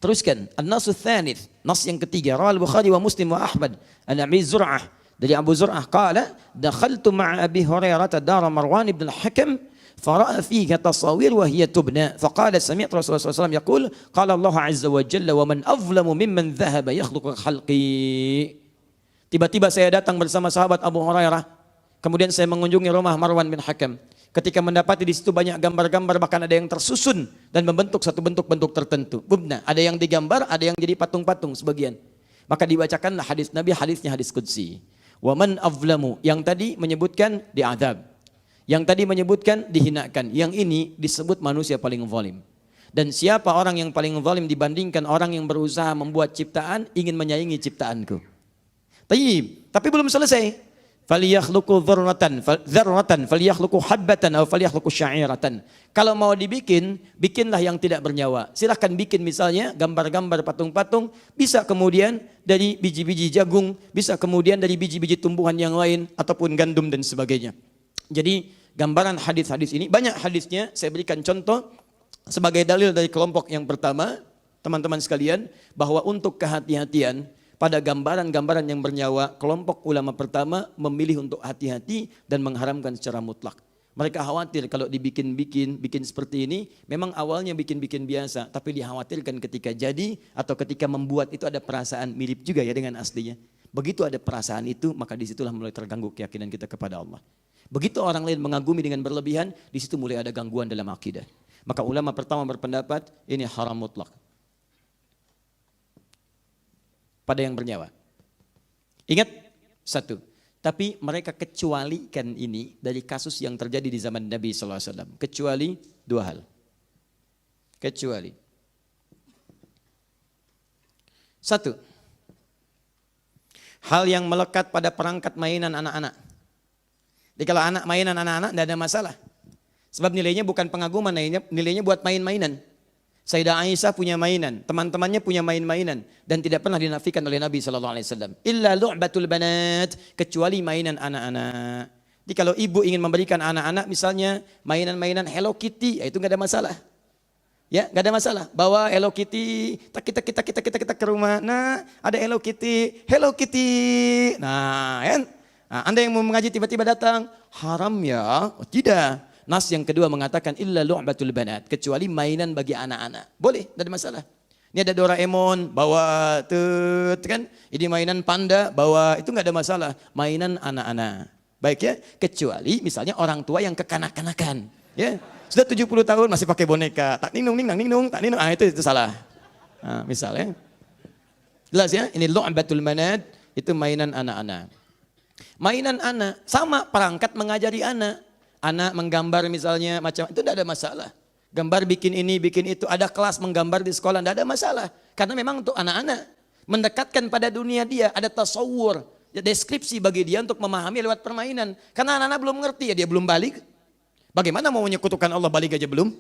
Teruskan. An-nasu tsanits. Nas yang ketiga. Rawal Bukhari wa Muslim wa Ahmad. An Abi Zur'ah. Dari Abu Zur'ah. Qala, dakhaltu ma'a Abi Hurairah dara Marwan ibn al-Hakam. فرأى فيها تصاوير وهي تبنى فقال سمعت رسول الله صلى الله عليه وسلم يقول قال الله عز وجل ومن أظلم ممن ذهب يخلق خلقي. Tiba-tiba saya datang bersama sahabat Abu Hurairah, kemudian saya mengunjungi rumah Marwan bin Hakam. Ketika mendapati di situ banyak gambar-gambar, bahkan ada yang tersusun dan membentuk satu bentuk-bentuk tertentu. Bubna, ada yang digambar, ada yang jadi patung-patung sebagian. Maka dibacakanlah hadis Nabi, hadisnya hadis qudsi. Wa man azlamu, yang tadi menyebutkan diazab. Yang tadi menyebutkan dihinakan. Yang ini disebut manusia paling zalim. Dan siapa orang yang paling zalim dibandingkan orang yang berusaha membuat ciptaan, ingin menyaingi ciptaanku. Tapi belum selesai. Falyakhluqu dzarratan, falyakhluqu habbatan atau falyakhluqu sya'iratan. Kalau mau dibikin, bikinlah yang tidak bernyawa. Silahkan bikin misalnya gambar-gambar patung-patung, bisa kemudian dari biji-biji jagung, bisa kemudian dari biji-biji tumbuhan yang lain ataupun gandum dan sebagainya. Jadi gambaran hadis-hadis ini, banyak hadisnya, saya berikan contoh sebagai dalil dari kelompok yang pertama, teman-teman sekalian, bahwa untuk kehati-hatian pada gambaran-gambaran yang bernyawa, kelompok ulama pertama memilih untuk hati-hati dan mengharamkan secara mutlak. Mereka khawatir kalau bikin seperti ini, memang awalnya bikin biasa, tapi dikhawatirkan ketika jadi atau ketika membuat itu ada perasaan mirip juga ya dengan aslinya. Begitu ada perasaan itu, maka disitulah mulai terganggu keyakinan kita kepada Allah. Begitu orang lain mengagumi dengan berlebihan, di situ mulai ada gangguan dalam akidah. Maka ulama pertama berpendapat ini haram mutlak pada yang bernyawa. Ingat satu, tapi mereka kecualikan ini dari kasus yang terjadi di zaman Nabi SAW. Kecuali dua hal. Kecuali satu, hal yang melekat pada perangkat mainan anak-anak. Jadi kalau mainan anak-anak tidak ada masalah. Sebab nilainya bukan pengaguman, nilainya buat main-mainan. Sayyidah Aisyah punya mainan, teman-temannya punya main-mainan, dan tidak pernah dinafikan oleh Nabi SAW. Illa lu'batul banat, kecuali mainan anak-anak. Jadi kalau ibu ingin memberikan anak-anak misalnya mainan-mainan Hello Kitty, ya itu nggak ada masalah. Ya, nggak ada masalah. Bawa Hello Kitty, kita ke rumah. Nah, ada Hello Kitty, Hello Kitty. Nah, kan? Nah, Anda yang mau mengaji tiba-tiba datang, haram ya? Oh, tidak. Nas yang kedua mengatakan illa lu'batul banat, kecuali mainan bagi anak-anak. Boleh, tidak ada masalah. Ini ada Doraemon, bawa kan? Ini mainan panda, bawa, itu nggak ada masalah. Mainan anak-anak. Baik ya, kecuali misalnya orang tua yang kekanak-kanakan, ya. Sudah 70 tahun masih pakai boneka, tak ninung, itu salah. Nah, misalnya. Jelas ya, ini lu'batul banat, itu mainan anak-anak. Mainan anak sama perangkat mengajari anak. Anak menggambar misalnya macam itu tidak ada masalah. Gambar bikin ini, bikin itu, ada kelas menggambar di sekolah tidak ada masalah. Karena memang untuk anak-anak mendekatkan pada dunia dia, ada tasawur, deskripsi bagi dia untuk memahami lewat permainan. Karena anak-anak belum ngerti ya, dia belum balik. Bagaimana mau menyekutukan Allah, balik aja belum?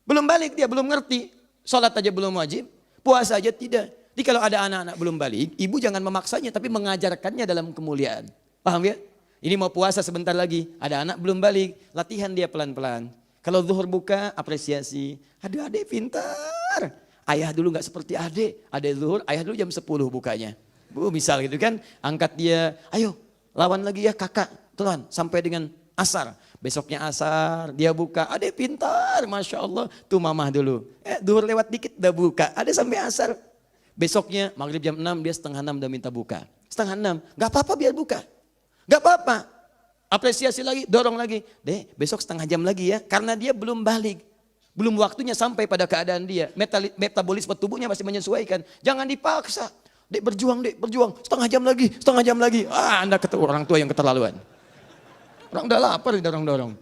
Belum balik, dia belum ngerti. Salat aja belum wajib, puasa aja tidak. Jadi kalau ada anak-anak belum balik, ibu jangan memaksanya tapi mengajarkannya dalam kemuliaan. Paham ya? Ini mau puasa sebentar lagi, ada anak belum balik, latihan dia pelan-pelan. Kalau zuhur buka, apresiasi. Aduh adek pintar. Ayah dulu gak seperti adek. Adek zuhur, ayah dulu jam 10 bukanya. Bu, misal gitu kan, angkat dia, ayo lawan lagi ya kakak, tuan, sampai dengan asar. Besoknya asar, dia buka, adek pintar, Masya Allah. Tuh mamah dulu, zuhur lewat dikit udah buka, adek sampai asar. Besoknya maghrib jam 6, dia setengah 6 udah minta buka. Setengah 6, gak apa-apa biar buka. Gak apa-apa, apresiasi lagi, dorong lagi. Dek, besok setengah jam lagi ya, karena dia belum balik. Belum waktunya sampai pada keadaan dia. Metabolisme tubuhnya masih menyesuaikan. Jangan dipaksa. Dek berjuang, setengah jam lagi. Ah, Anda orang tua yang keterlaluan. Orang udah lapar, dorong-dorong.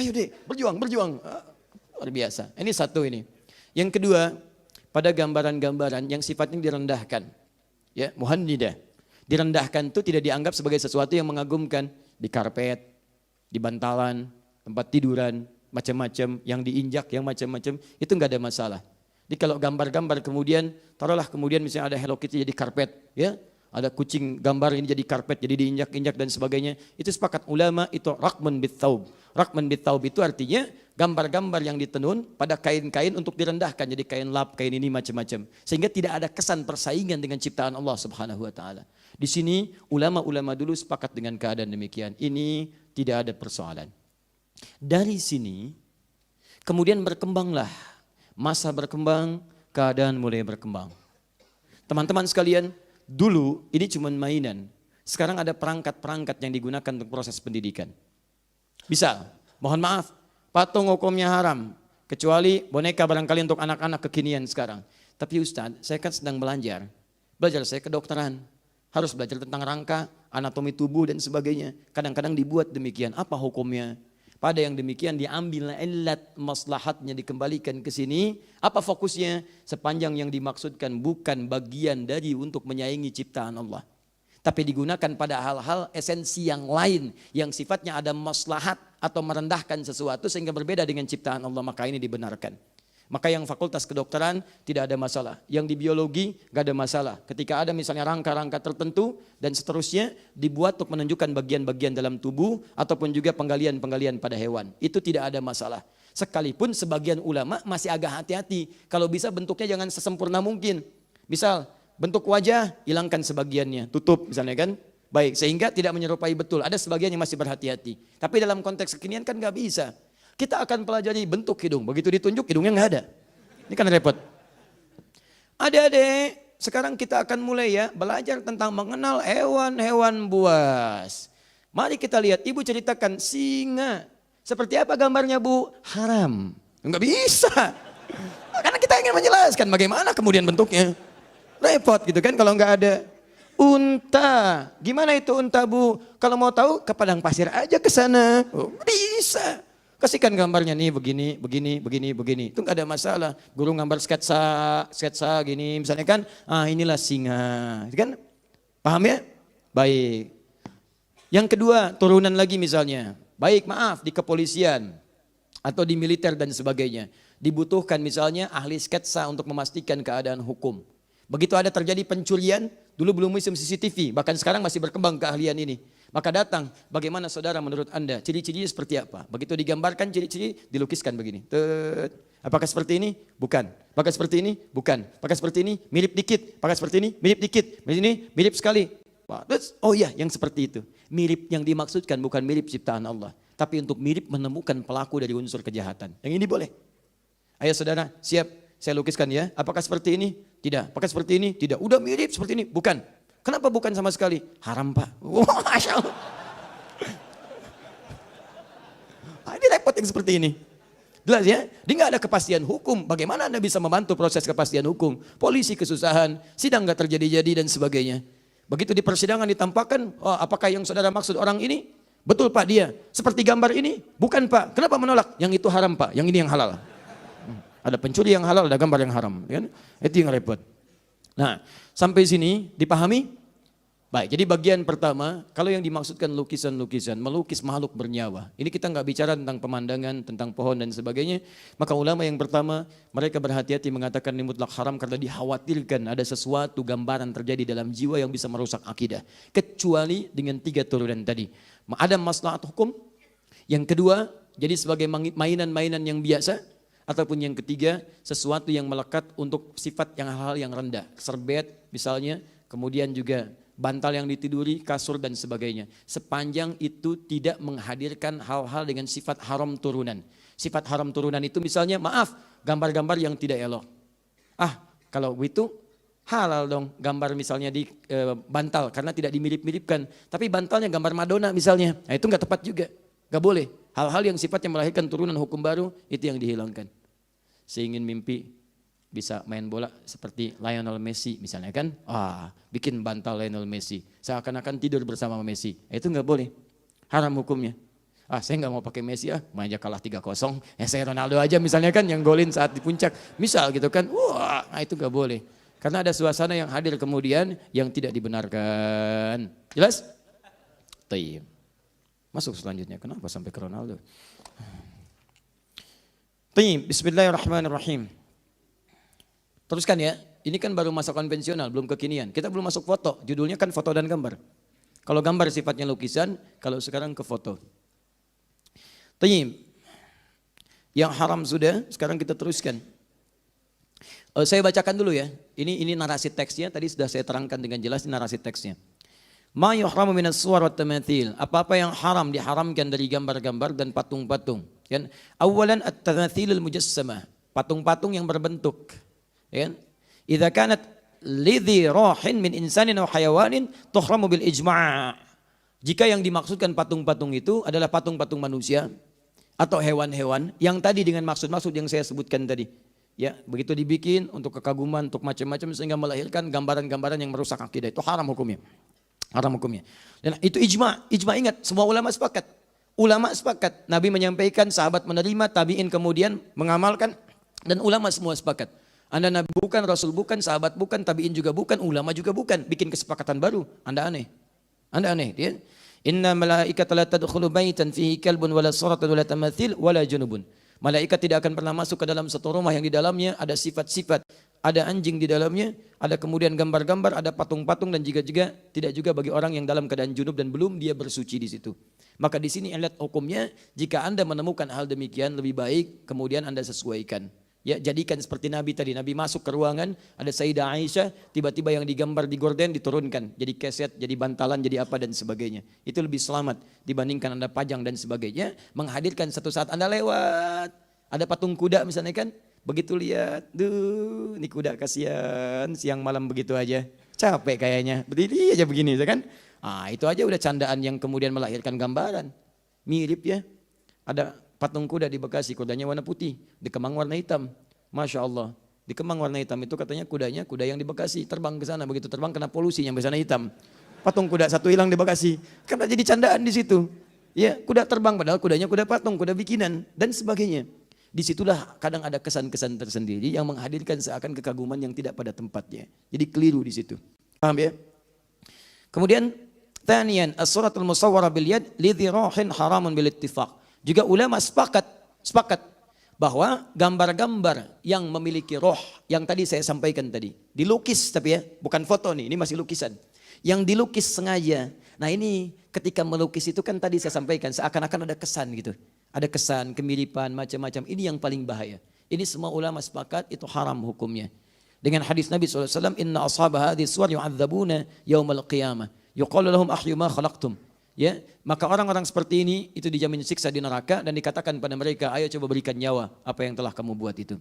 Ayo dek, berjuang. Luar biasa, ini satu ini. Yang kedua, pada gambaran-gambaran yang sifatnya direndahkan. Ya, muhannidah. Direndahkan itu tidak dianggap sebagai sesuatu yang mengagumkan. Di karpet, di bantalan, tempat tiduran, macam-macam, yang diinjak, yang macam-macam, itu nggak ada masalah. Jadi kalau gambar-gambar kemudian, taruhlah kemudian misalnya ada Hello Kitty jadi karpet, ya, ada kucing gambar ini jadi karpet, jadi diinjak-injak dan sebagainya, itu sepakat ulama itu rakman bit thaub. Rakman bit thaub itu artinya gambar-gambar yang ditenun pada kain-kain untuk direndahkan, jadi kain lap, kain ini macam-macam. Sehingga tidak ada kesan persaingan dengan ciptaan Allah Subhanahu wa taala. Di sini ulama-ulama dulu sepakat dengan keadaan demikian. Ini tidak ada persoalan. Dari sini kemudian berkembanglah, masa berkembang, keadaan mulai berkembang. Teman-teman sekalian, dulu ini cuma mainan. Sekarang ada perangkat-perangkat yang digunakan untuk proses pendidikan. Bisa, mohon maaf, patung hukumnya haram. Kecuali boneka barangkali untuk anak-anak kekinian sekarang. Tapi Ustadz, saya kan sedang belajar saya kedokteran. Harus belajar tentang rangka, anatomi tubuh dan sebagainya. Kadang-kadang dibuat demikian. Apa hukumnya? Pada yang demikian diambil illat maslahatnya dikembalikan ke sini. Apa fokusnya? Sepanjang yang dimaksudkan bukan bagian dari untuk menyaingi ciptaan Allah. Tapi digunakan pada hal-hal esensi yang lain. Yang sifatnya ada maslahat atau merendahkan sesuatu sehingga berbeda dengan ciptaan Allah. Maka ini dibenarkan. Maka yang fakultas kedokteran tidak ada masalah. Yang di biologi gak ada masalah. Ketika ada misalnya rangka-rangka tertentu dan seterusnya dibuat untuk menunjukkan bagian-bagian dalam tubuh ataupun juga penggalian-penggalian pada hewan. Itu tidak ada masalah. Sekalipun sebagian ulama masih agak hati-hati. Kalau bisa bentuknya jangan sesempurna mungkin. Misal bentuk wajah, hilangkan sebagiannya, tutup misalnya kan. Baik, sehingga tidak menyerupai betul. Ada sebagian yang masih berhati-hati. Tapi dalam konteks kekinian kan nggak bisa. Kita akan pelajari bentuk hidung. Begitu ditunjuk, hidungnya nggak ada. Ini kan repot. Adik-adik, sekarang kita akan mulai ya belajar tentang mengenal hewan-hewan buas. Mari kita lihat, ibu ceritakan singa. Seperti apa gambarnya bu? Haram. Nggak bisa. Karena kita ingin menjelaskan bagaimana kemudian bentuknya. Repot gitu kan kalau nggak ada. Unta, gimana itu unta bu? Kalau mau tahu ke padang pasir aja ke sana. Oh, bisa. Kasihkan gambarnya nih begini, begini, begini, begini. Itu nggak ada masalah. Guru gambar sketsa gini misalnya kan. Ah inilah singa, kan? Paham ya? Baik. Yang kedua turunan lagi misalnya. Baik maaf di kepolisian atau di militer dan sebagainya. Dibutuhkan misalnya ahli sketsa untuk memastikan keadaan hukum. Begitu ada terjadi pencurian, dulu belum musim CCTV, bahkan sekarang masih berkembang keahlian ini. Maka datang, bagaimana saudara menurut Anda, ciri-cirinya seperti apa? Begitu digambarkan ciri-ciri, dilukiskan begini. Apakah seperti ini? Bukan. Apakah seperti ini? Bukan. Apakah seperti ini? Mirip dikit. Apakah seperti ini? Mirip dikit. Ini mirip sekali. Oh iya, yang seperti itu. Mirip yang dimaksudkan bukan mirip ciptaan Allah. Tapi untuk mirip menemukan pelaku dari unsur kejahatan. Yang ini boleh. Ayo saudara, siap. Saya lukiskan ya. Apakah seperti ini? Tidak. Apakah seperti ini? Tidak. Udah mirip seperti ini? Bukan. Kenapa bukan sama sekali? Haram pak. Wah, Masya Allah. Ini repot yang seperti ini. Jelas ya? Dia nggak ada kepastian hukum. Bagaimana Anda bisa membantu proses kepastian hukum? Polisi kesusahan, sidang nggak terjadi-jadi dan sebagainya. Begitu di persidangan ditampakkan, oh, apakah yang saudara maksud orang ini? Betul pak dia. Seperti gambar ini? Bukan pak. Kenapa menolak? Yang itu haram pak. Yang ini yang halal. Ada pencuri yang halal, ada gambar yang haram. Kan? Itu yang repot. Nah, sampai sini dipahami? Baik, jadi bagian pertama, kalau yang dimaksudkan lukisan-lukisan, melukis makhluk bernyawa. Ini kita nggak bicara tentang pemandangan, tentang pohon dan sebagainya. Maka ulama yang pertama, mereka berhati-hati mengatakan ini mutlak haram karena dikhawatirkan ada sesuatu gambaran terjadi dalam jiwa yang bisa merusak akidah. Kecuali dengan 3 turunan tadi. Ada maslahat hukum. Yang kedua, jadi sebagai mainan-mainan yang biasa. Ataupun yang ketiga, sesuatu yang melekat untuk sifat yang hal-hal yang rendah. Serbet misalnya, kemudian juga bantal yang ditiduri, kasur dan sebagainya. Sepanjang itu tidak menghadirkan hal-hal dengan sifat haram turunan. Sifat haram turunan itu misalnya, maaf, gambar-gambar yang tidak elok. Ah, kalau itu halal dong gambar misalnya di bantal karena tidak dimirip-miripkan. Tapi bantalnya gambar Madonna misalnya, nah itu nggak tepat juga. Gak boleh. Hal-hal yang sifatnya melahirkan turunan hukum baru itu yang dihilangkan. Saya ingin mimpi bisa main bola seperti Lionel Messi misalnya kan. Bikin bantal Lionel Messi. Seakan-akan tidur bersama Messi. Itu gak boleh. Haram hukumnya. Saya gak mau pakai Messi main aja kalah 3-0. Saya Ronaldo aja misalnya kan yang golin saat di puncak. Misal gitu kan. Itu gak boleh. Karena ada suasana yang hadir kemudian yang tidak dibenarkan. Jelas? Tayyib. Masuk selanjutnya, kenapa sampai ke Ronaldo? Bismillahirrahmanirrahim. Teruskan ya, ini kan baru masa konvensional, belum kekinian. Kita belum masuk foto, judulnya kan foto dan gambar. Kalau gambar sifatnya lukisan, kalau sekarang ke foto. Yang haram sudah, sekarang kita teruskan. Saya bacakan dulu ya, ini narasi teksnya, tadi sudah saya terangkan dengan jelas ini narasi teksnya. Ma yuhramu minas suwar wat tamathil. Apa-apa yang haram diharamkan dari gambar-gambar dan patung-patung. Kan? Awalan at-tamathilul mujassamah. Patung-patung yang berbentuk. Kan? Idza kanat lidhi rahin min insanin aw hayawanin tuhramu bil ijma'. Jika yang dimaksudkan patung-patung itu adalah patung-patung manusia atau hewan-hewan yang tadi dengan maksud-maksud yang saya sebutkan tadi. Ya, begitu dibikin untuk kekaguman, untuk macam-macam sehingga melahirkan gambaran-gambaran yang merusak akidah. Itu haram hukumnya. Haram hukumnya. Dan itu ijma ingat, semua ulama sepakat. Ulama sepakat, Nabi menyampaikan, sahabat menerima, tabi'in kemudian mengamalkan, dan ulama semua sepakat. Anda Nabi bukan, Rasul bukan, sahabat bukan, tabi'in juga bukan, ulama juga bukan. Bikin kesepakatan baru, Anda aneh. Anda aneh. Ya? Inna malaikata la tadkhulu baitan fihi kalbun wala suratun wala tamathil wala junubun. Malaikat tidak akan pernah masuk ke dalam satu rumah yang di dalamnya ada sifat-sifat, ada anjing di dalamnya, ada kemudian gambar-gambar, ada patung-patung dan juga tidak juga bagi orang yang dalam keadaan junub dan belum dia bersuci di situ. Maka di sini ilat hukumnya jika Anda menemukan hal demikian lebih baik kemudian Anda sesuaikan. Ya, jadikan seperti Nabi tadi. Nabi masuk ke ruangan, ada Sayyidah Aisyah, tiba-tiba yang digambar di gorden diturunkan. Jadi keset, jadi bantalan, jadi apa dan sebagainya. Itu lebih selamat dibandingkan Anda pajang dan sebagainya. Menghadirkan satu saat Anda lewat. Ada patung kuda misalnya kan. Begitu lihat, duh ini kuda kasihan, siang malam begitu aja. Capek kayaknya, berdiri aja begini kan. Itu aja udah candaan yang kemudian melahirkan gambaran. Mirip ya. Ada patung kuda di Bekasi, kudanya warna putih, di Kemang warna hitam. Masya Allah, di Kemang warna hitam itu katanya kudanya, kuda yang di Bekasi, terbang ke sana, begitu terbang kena polusi yang di sana hitam. Patung kuda satu hilang di Bekasi, karena jadi candaan di situ. Ya, kuda terbang padahal kudanya kuda patung, kuda bikinan dan sebagainya. Disitulah kadang ada kesan-kesan tersendiri yang menghadirkan seakan kekaguman yang tidak pada tempatnya. Jadi keliru di situ. Paham ya? Kemudian, thaniyan, as-suratul musawwarah bil yad lidhi rohin haramun bil ittifaq. Juga ulama sepakat bahwa gambar-gambar yang memiliki roh yang tadi saya sampaikan tadi, dilukis tapi ya, bukan foto nih, ini masih lukisan. Yang dilukis sengaja. Nah ini ketika melukis itu kan tadi saya sampaikan seakan-akan ada kesan gitu. Ada kesan, kemiripan, macam-macam. Ini yang paling bahaya. Ini semua ulama sepakat itu haram hukumnya. Dengan hadis Nabi SAW, inna ashaba hadhihi suwar yu'adzabuna yaumal qiyamah. Yuqalu lahum ahyu ma khalaqtum. Ya, maka orang-orang seperti ini itu dijamin siksa di neraka dan dikatakan pada mereka, ayo coba berikan nyawa apa yang telah kamu buat itu.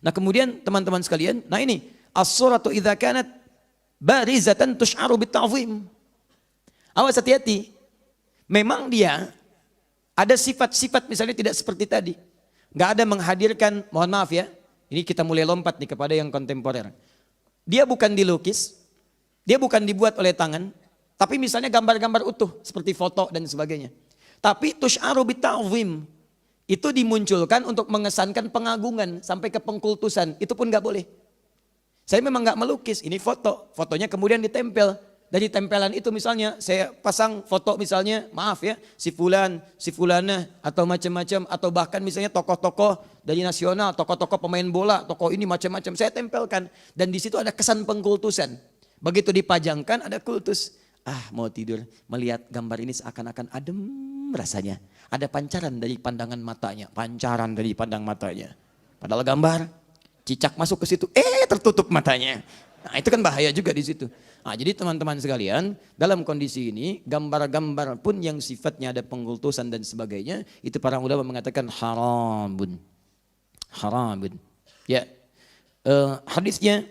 Nah kemudian teman-teman sekalian, nah ini as-suratu idza kanat barizatan tush'aru bit-ta'zim. Awas hati-hati. Memang dia ada sifat-sifat misalnya tidak seperti tadi. Enggak ada menghadirkan, mohon maaf ya. Ini kita mulai lompat nih kepada yang kontemporer. Dia bukan dilukis, dia bukan dibuat oleh tangan. Tapi misalnya gambar-gambar utuh seperti foto dan sebagainya. Tapi tush'aru bita'zim itu dimunculkan untuk mengesankan pengagungan sampai ke pengkultusan. Itu pun nggak boleh. Saya memang nggak melukis, ini foto. Fotonya kemudian ditempel. Dari tempelan itu misalnya saya pasang foto misalnya, maaf ya, si fulan, si fulana atau macam-macam atau bahkan misalnya tokoh-tokoh dari nasional, tokoh-tokoh pemain bola, tokoh ini macam-macam saya tempelkan dan di situ ada kesan pengkultusan. Begitu dipajangkan ada kultus. Mau tidur, melihat gambar ini seakan-akan adem rasanya. Ada pancaran dari pandangan matanya, pancaran dari pandang matanya. Padahal gambar, cicak masuk ke situ, tertutup matanya. Nah itu kan bahaya juga di situ. Nah, jadi teman-teman sekalian, dalam kondisi ini, gambar-gambar pun yang sifatnya ada pengkultusan dan sebagainya, itu para ulama mengatakan haramun. Haramun. Ya, hadisnya,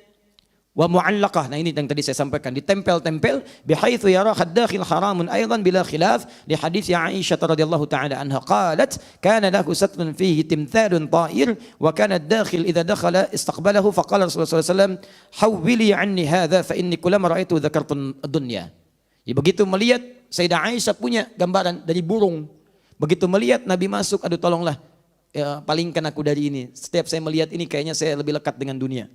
wa mu'allaqah. Nah ini yang tadi saya sampaikan, ditempel-tempel bihaitsu yara khaddakhil haramun aidan bila khilaf li hadits Aisyah radhiyallahu taala anha qalat kana lahu satun fihi timthalun ta'ir wa kana ad-dakhil idza dakhala istaqbalahu faqala Rasulullah sallallahu alaihi wasallam hawwili anni hadha fa inni kullama ra'aitu dzakartu ad-dunya. Ya, begitu melihat Sayyidah Aisyah punya gambaran dari burung. Begitu melihat Nabi masuk, aduh tolonglah palingkan aku dari ini. Setiap saya melihat ini kayaknya saya lebih lekat dengan dunia.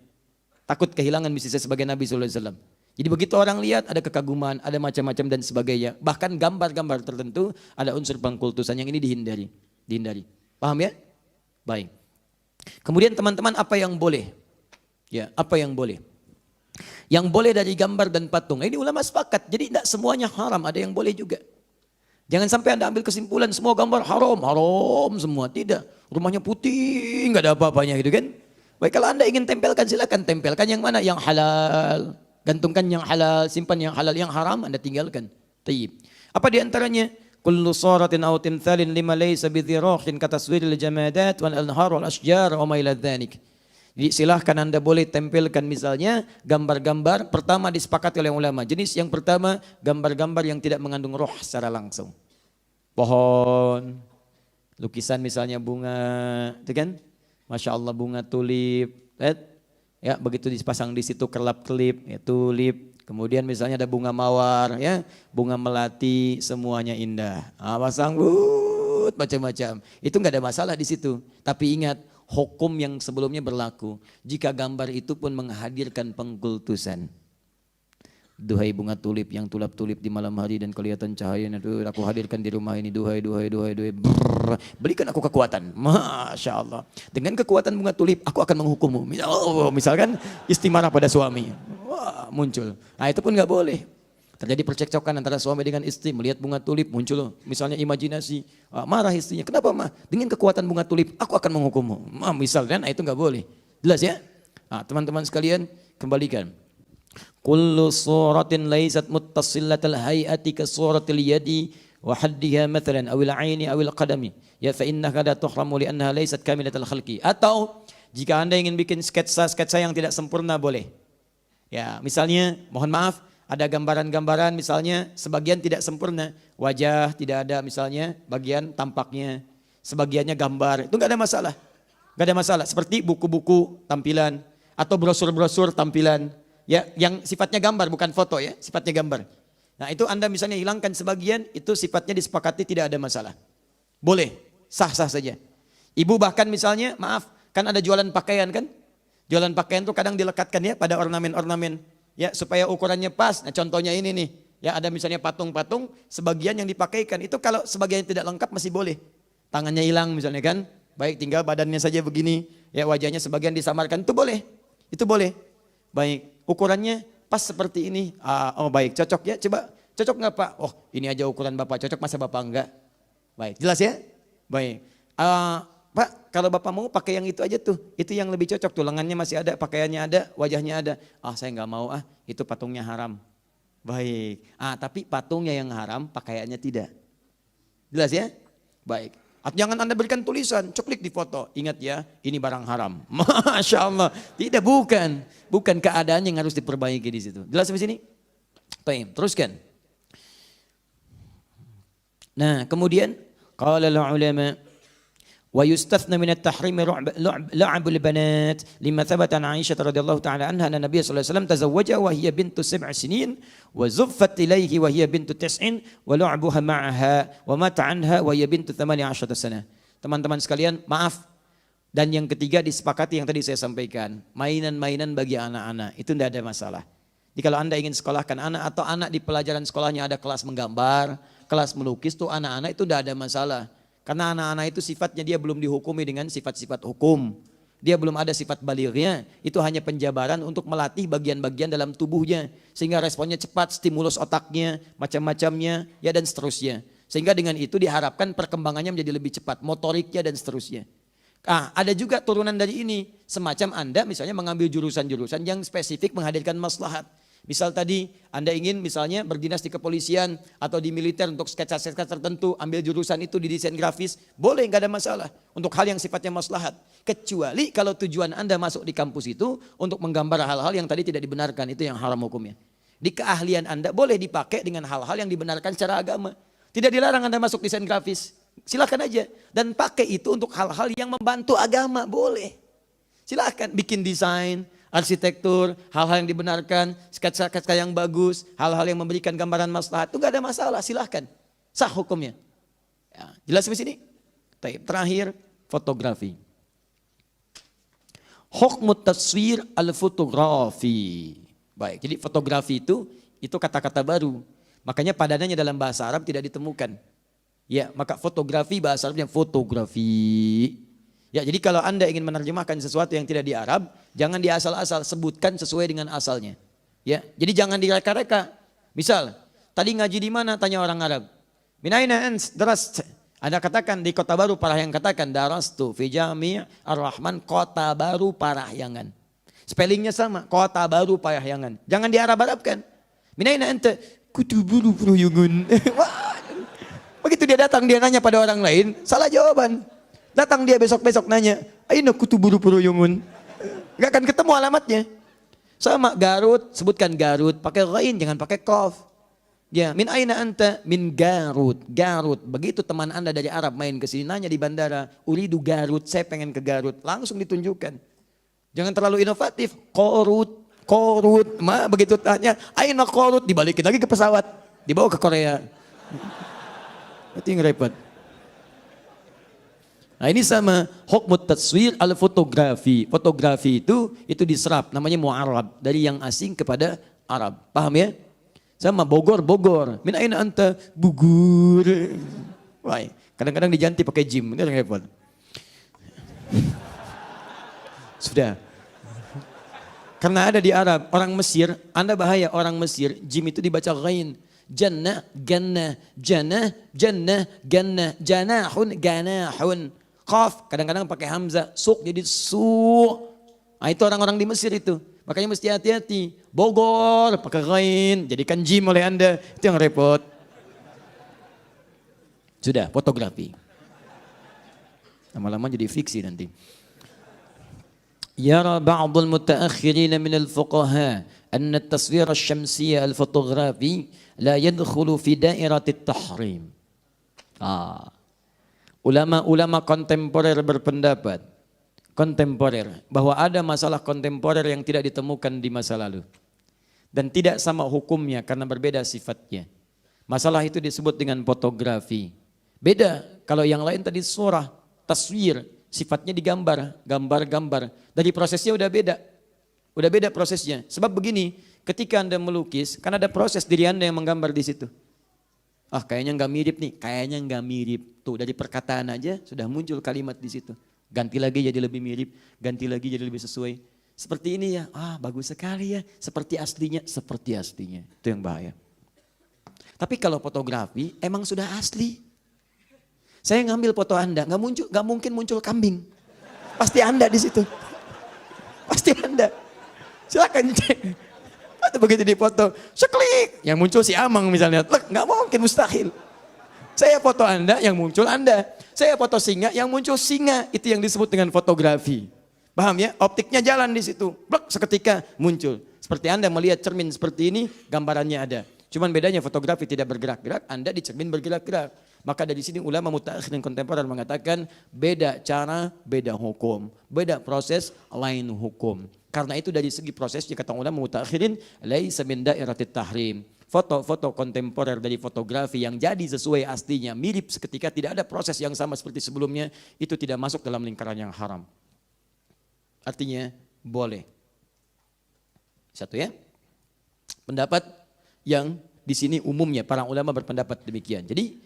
Takut kehilangan misi saya sebagai Nabi SAW. Jadi begitu orang lihat ada kekaguman, ada macam-macam dan sebagainya. Bahkan gambar-gambar tertentu ada unsur pengkultusan yang ini dihindari. Dihindari. Paham ya? Baik. Kemudian teman-teman apa yang boleh? Ya, apa yang boleh? Yang boleh dari gambar dan patung. Ini ulama sepakat. Jadi tidak semuanya haram, ada yang boleh juga. Jangan sampai Anda ambil kesimpulan semua gambar haram, haram semua. Tidak. Rumahnya putih, enggak ada apa-apanya gitu kan? Baik, kalau Anda ingin tempelkan silakan tempelkan yang mana? Yang halal. Gantungkan yang halal, simpan yang halal, yang haram Anda tinggalkan. Tayyib. Apa di antaranya? Kullu suratin aw timthalin lima laysa bidhirahin kataswiril jamadat wal anhar wal asjar wa ma ila dzalik. Jadi silahkan Anda boleh tempelkan misalnya gambar-gambar, pertama disepakati oleh ulama. Jenis yang pertama gambar-gambar yang tidak mengandung roh secara langsung. Pohon, lukisan misalnya bunga, itu kan? Masya Allah bunga tulip, ya begitu dipasang di situ kelap-kelip, ya tulip. Kemudian misalnya ada bunga mawar, ya bunga melati, semuanya indah. Pasang macam-macam. Itu nggak ada masalah di situ. Tapi ingat hukum yang sebelumnya berlaku. Jika gambar itu pun menghadirkan pengkultusan. Duhai bunga tulip yang tulap-tulip di malam hari dan kelihatan cahayanya, aku hadirkan di rumah ini, duhai. Berikan aku kekuatan. Masya Allah. Dengan kekuatan bunga tulip, aku akan menghukummu. Misalkan istimarah pada suami. Wah, muncul. Nah itu pun nggak boleh. Terjadi percekcokan antara suami dengan istri, melihat bunga tulip, muncul misalnya imajinasi, marah istrinya, kenapa mah? Dengan kekuatan bunga tulip, aku akan menghukummu. Misalnya, itu nggak boleh. Jelas ya? Teman-teman sekalian, kembalikan. Kullu suratin laysat muttasillatal hayati ka suratil yadi wa haddiha mathalan awil aini awil qadami. Ya fa innaka la tuhramu li annaha laysat kamilatal khalqi. Atau jika Anda ingin bikin sketsa yang tidak sempurna boleh. Ya, misalnya mohon maaf ada gambaran-gambaran misalnya sebagian tidak sempurna, wajah tidak ada misalnya bagian tampaknya, sebagiannya gambar, itu nggak ada masalah. Nggak ada masalah, seperti buku-buku tampilan atau brosur-brosur tampilan, ya yang sifatnya gambar bukan foto ya, sifatnya gambar. Nah itu Anda misalnya hilangkan sebagian, itu sifatnya disepakati tidak ada masalah. Boleh, sah-sah saja. Ibu bahkan misalnya, maaf, kan ada jualan pakaian kan? Jualan pakaian tuh kadang dilekatkan ya pada ornamen-ornamen. Ya supaya ukurannya pas. Nah contohnya ini nih. Ya ada misalnya patung-patung, sebagian yang dipakaikan. Itu kalau sebagian tidak lengkap masih boleh. Tangannya hilang misalnya kan. Baik tinggal badannya saja begini. Ya wajahnya sebagian disamarkan. Itu boleh. Itu boleh. Baik. Ukurannya pas seperti ini. Oh baik cocok ya. Coba cocok nggak Pak? Oh ini aja ukuran Bapak cocok, masa Bapak enggak? Baik jelas ya? Baik. Pak, kalau Bapak mau pakai yang itu aja tuh, itu yang lebih cocok tuh, lengannya masih ada, pakaiannya ada, wajahnya ada. Saya nggak mau itu patungnya haram. Baik, tapi patungnya yang haram, pakaiannya tidak. Jelas ya? Baik. Jangan Anda berikan tulisan, ceklik di foto, ingat ya, ini barang haram. Masya Allah, tidak bukan keadaan yang harus diperbaiki di situ. Jelas sampai sini? Baik, teruskan. Nah, kemudian qala al-ulama ويستثنى من التحريم لعب البنات لما ثبت عن عائشة رضي الله تعالى عنها أن النبي صلى الله عليه وسلم تزوجها وهي بنت 7 سنين وزفت إليه وهي بنت 9 ولعبها معها ومات عنها وهي بنت 18 سنة. Teman-teman sekalian, maaf. Dan yang ketiga disepakati yang tadi saya sampaikan, mainan-mainan bagi anak-anak itu tidak ada masalah. Jadi kalau Anda ingin sekolahkan anak atau anak di pelajaran sekolahnya ada kelas menggambar, kelas melukis tuh anak-anak itu tidak ada masalah. Karena anak-anak itu sifatnya dia belum dihukumi dengan sifat-sifat hukum. Dia belum ada sifat balighnya. Itu hanya penjabaran untuk melatih bagian-bagian dalam tubuhnya. Sehingga responnya cepat, stimulus otaknya, macam-macamnya, ya dan seterusnya. Sehingga dengan itu diharapkan perkembangannya menjadi lebih cepat, motoriknya dan seterusnya. Ada juga turunan dari ini. Semacam Anda misalnya mengambil jurusan-jurusan yang spesifik menghadirkan maslahat. Misal tadi Anda ingin misalnya berdinas di kepolisian atau di militer untuk sketsa-sketsa tertentu, ambil jurusan itu di desain grafis, boleh, nggak ada masalah untuk hal yang sifatnya maslahat. Kecuali kalau tujuan Anda masuk di kampus itu untuk menggambar hal-hal yang tadi tidak dibenarkan, itu yang haram hukumnya. Di keahlian Anda boleh dipakai dengan hal-hal yang dibenarkan secara agama. Tidak dilarang Anda masuk desain grafis, silakan aja. Dan pakai itu untuk hal-hal yang membantu agama, boleh. Silakan bikin desain, arsitektur, hal-hal yang dibenarkan, sketsa-sketsa yang bagus, hal-hal yang memberikan gambaran maslahat, itu gak ada masalah, silahkan. Sah hukumnya. Ya, jelas sampai sini? Terakhir, fotografi. Hukmu taswir al-fotografi. Baik, jadi fotografi itu kata-kata baru. Makanya padanannya dalam bahasa Arab tidak ditemukan. Ya, maka fotografi bahasa Arabnya fotografi. Ya, jadi kalau Anda ingin menerjemahkan sesuatu yang tidak di Arab, jangan di asal-asal, sebutkan sesuai dengan asalnya. Ya, jadi jangan direka-reka. Misal, tadi ngaji di mana? Tanya orang Arab. Min aina ant darast? Anda katakan di Kota Baru Parahyangan, katakan darastu fi Jami' Ar-Rahman Kota Baru Parahyangan. Spellingnya sama, Kota Baru Parahyangan. Jangan diarab-arabkan. Min aina anta? Kutuburu Parahyangan. Begitu dia datang, dia nanya pada orang lain, salah jawaban. Datang dia besok-besok nanya, aina kutuburu Parahyangan. Gak akan ketemu alamatnya. Sama Garut, sebutkan Garut, pakai ghain, jangan pakai qaf. Ya, min aina anta? Min Garut. Garut. Begitu teman Anda dari Arab main ke sini nanya di bandara, uridu Garut, saya pengen ke Garut, langsung ditunjukkan. Jangan terlalu inovatif. Korut. Begitu tanya, aina Korut, dibalikin lagi ke pesawat, dibawa ke Korea. Itu yang repot. Nah ini sama hukmu taswir al-fotografi. Fotografi itu diserap, namanya mu'arab, dari yang asing kepada Arab. Paham ya? Sama Bogor. Min aina anta? Bugur. Wah, kadang-kadang diganti pakai jim, itu repot. Sudah. Karena ada di Arab, orang Mesir, Anda bahaya orang Mesir, jim itu dibaca ghain. Jannah, gannah, jannah, jannah, gannah, janahun, ganahun. Qaf, kadang-kadang pakai hamzah, suq jadi su'. Nah itu orang-orang di Mesir itu. Makanya mesti hati-hati. Bogor, pakai ghain, jadikan jim oleh Anda. Itu yang repot. Sudah, fotografi. Lama-lama jadi fiksi nanti. Yara ba'dul mutaakhirin min al-fuqaha anna at-taswir asy-syamsiyya al-fotografi la yadkhulu fi dairati at-tahrim. Ulama-ulama kontemporer berpendapat bahwa ada masalah kontemporer yang tidak ditemukan di masa lalu dan tidak sama hukumnya karena berbeda sifatnya. Masalah itu disebut dengan fotografi. Beda kalau yang lain tadi surah, taswir, sifatnya digambar, gambar-gambar. Dari prosesnya udah beda prosesnya. Sebab begini, ketika Anda melukis, kan ada proses diri Anda yang menggambar di situ. Kayaknya nggak mirip nih, kayaknya nggak mirip. Tuh dari perkataan aja sudah muncul kalimat di situ. Ganti lagi jadi lebih mirip, ganti lagi jadi lebih sesuai. Seperti ini ya, bagus sekali ya. Seperti aslinya. Itu yang bahaya. Tapi kalau fotografi emang sudah asli. Saya ngambil foto Anda, nggak mungkin muncul kambing. Pasti Anda di situ. Pasti Anda. Silakan cek. Begitu di foto, seklik, yang muncul si Amang misalnya, nggak mungkin, mustahil. Saya foto Anda, yang muncul Anda. Saya foto singa, yang muncul singa. Itu yang disebut dengan fotografi. Paham ya? Optiknya jalan di situ. Seketika muncul. Seperti Anda melihat cermin seperti ini, gambarannya ada. Cuman bedanya fotografi tidak bergerak-gerak, Anda di cermin bergerak-gerak. Maka dari sini ulama mutakhir dan kontemporer mengatakan beda cara, beda hukum. Beda proses, lain hukum. Karena itu dari segi prosesnya kata ulama mutakhirin, laisa min dairatit tahrim. Foto-foto kontemporer dari fotografi yang jadi sesuai aslinya, mirip seketika, tidak ada proses yang sama seperti sebelumnya, itu tidak masuk dalam lingkaran yang haram. Artinya boleh. Satu ya. Pendapat yang di sini umumnya para ulama berpendapat demikian. Jadi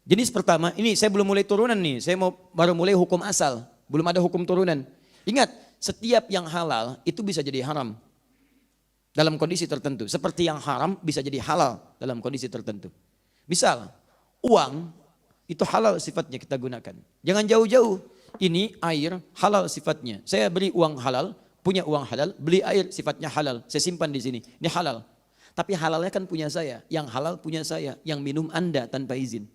jenis pertama, ini saya belum mulai turunan nih, saya baru mulai hukum asal, belum ada hukum turunan. Ingat, setiap yang halal itu bisa jadi haram dalam kondisi tertentu. Seperti yang haram bisa jadi halal dalam kondisi tertentu. Misal, uang itu halal sifatnya kita gunakan. Jangan jauh-jauh, ini air halal sifatnya. Saya beri uang halal, punya uang halal, beli air sifatnya halal, saya simpan di sini, ini halal. Tapi halalnya kan punya saya, yang halal punya saya, yang minum Anda tanpa izin.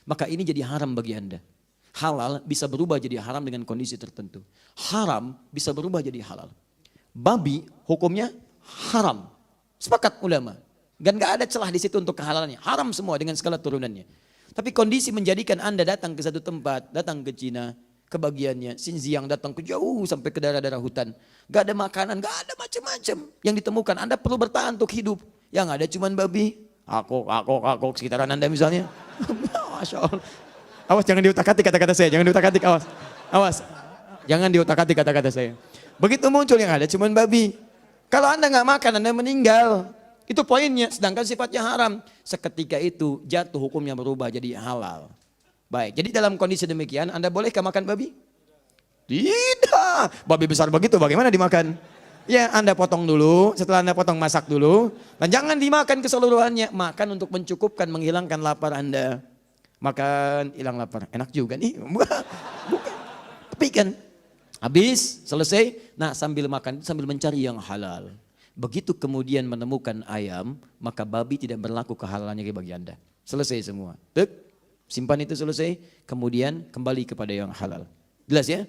Maka ini jadi haram bagi Anda. Halal bisa berubah jadi haram dengan kondisi tertentu. Haram bisa berubah jadi halal. Babi hukumnya haram. Sepakat ulama. Dan gak ada celah di situ untuk kehalalannya. Haram semua dengan segala turunannya. Tapi kondisi menjadikan Anda datang ke satu tempat, datang ke Cina, kebagiannya, Xinjiang datang ke jauh sampai ke daerah-daerah hutan. Gak ada makanan, gak ada macam-macam yang ditemukan. Anda perlu bertahan untuk hidup. Yang ada cuman babi, akok sekitaran Anda misalnya. Masya Allah. Awas jangan diutak-atik kata-kata saya, jangan diutak-atik, awas. Awas, jangan diutak-atik kata-kata saya. Begitu muncul yang ada cuman babi. Kalau Anda nggak makan, Anda meninggal. Itu poinnya, sedangkan sifatnya haram. Seketika itu jatuh hukumnya berubah jadi halal. Baik, jadi dalam kondisi demikian, Anda bolehkah makan babi? Tidak, babi besar begitu bagaimana dimakan? Ya Anda potong dulu, setelah Anda potong masak dulu. Dan jangan dimakan keseluruhannya, makan untuk mencukupkan, menghilangkan lapar Anda. Makan, hilang lapar. Enak juga nih. Bukan. Tapi kan, habis, selesai. Nah sambil makan, sambil mencari yang halal. Begitu kemudian menemukan ayam, maka babi tidak berlaku kehalalannya bagi Anda. Selesai semua. Tuk, simpan itu selesai, kemudian kembali kepada yang halal. Jelas ya?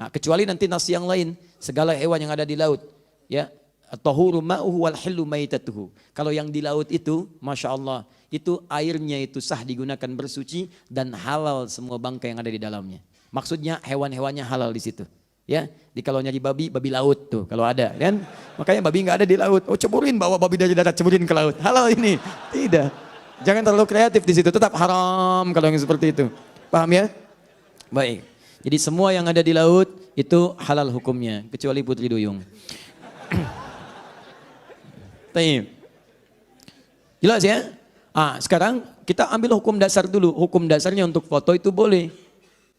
Nah, kecuali nanti nas yang lain, segala hewan yang ada di laut. Ya, at-tahuru ma'uhu wal hillu maitatuhu. Kalau yang di laut itu, Masya Allah, itu airnya itu sah digunakan bersuci dan halal semua bangkai yang ada di dalamnya. Maksudnya hewan-hewannya halal di situ. Ya, di kalau nyari babi laut tuh kalau ada kan. Makanya babi nggak ada di laut. Oh ceburin, bawa babi dari darat ceburin ke laut. Halal ini. Tidak. Jangan terlalu kreatif di situ, tetap haram kalau yang seperti itu. Paham ya? Baik. Jadi semua yang ada di laut itu halal hukumnya kecuali putri duyung. Taib. Jelas ya? Sekarang kita ambil hukum dasar dulu. Hukum dasarnya untuk foto itu boleh.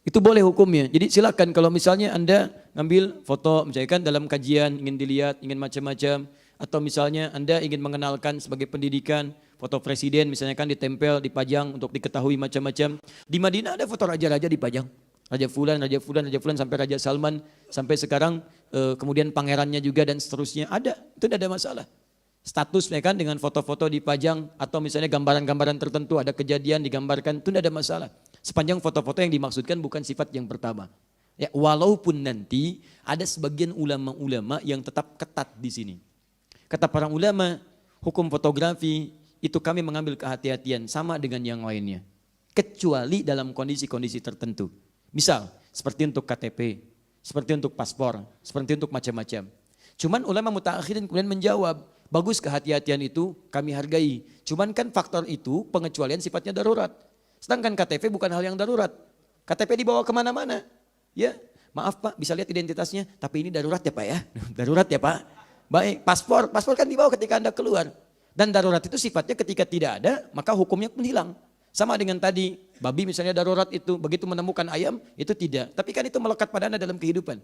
Itu boleh hukumnya. Jadi silakan kalau misalnya Anda ngambil foto misalnya kan dalam kajian ingin dilihat, ingin macam-macam. Atau misalnya Anda ingin mengenalkan sebagai pendidikan, foto presiden misalnya kan ditempel, dipajang untuk diketahui macam-macam. Di Madinah ada foto raja-raja dipajang. Raja Fulan, Raja Fulan, Raja Fulan sampai Raja Salman. Sampai sekarang kemudian pangerannya juga dan seterusnya. Ada, itu tidak ada masalah. Statusnya kan dengan foto-foto dipajang atau misalnya gambaran-gambaran tertentu ada kejadian digambarkan, itu tidak ada masalah. Sepanjang foto-foto yang dimaksudkan bukan sifat yang pertama. Ya, walaupun nanti ada sebagian ulama-ulama yang tetap ketat di sini. Kata para ulama, hukum fotografi itu kami mengambil kehati-hatian sama dengan yang lainnya. Kecuali dalam kondisi-kondisi tertentu. Misal, seperti untuk KTP, seperti untuk paspor, seperti untuk macam-macam. Cuman ulama mutaakhirin kemudian menjawab, bagus kehati-hatian itu kami hargai. Cuman kan faktor itu pengecualian sifatnya darurat. Sedangkan KTP bukan hal yang darurat. KTP dibawa kemana-mana. Ya, maaf Pak, bisa lihat identitasnya, tapi ini darurat ya Pak ya. Darurat ya Pak. Baik, paspor kan dibawa ketika Anda keluar. Dan darurat itu sifatnya ketika tidak ada, maka hukumnya pun hilang. Sama dengan tadi, babi misalnya darurat itu, begitu menemukan ayam, itu tidak. Tapi kan itu melekat pada Anda dalam kehidupan.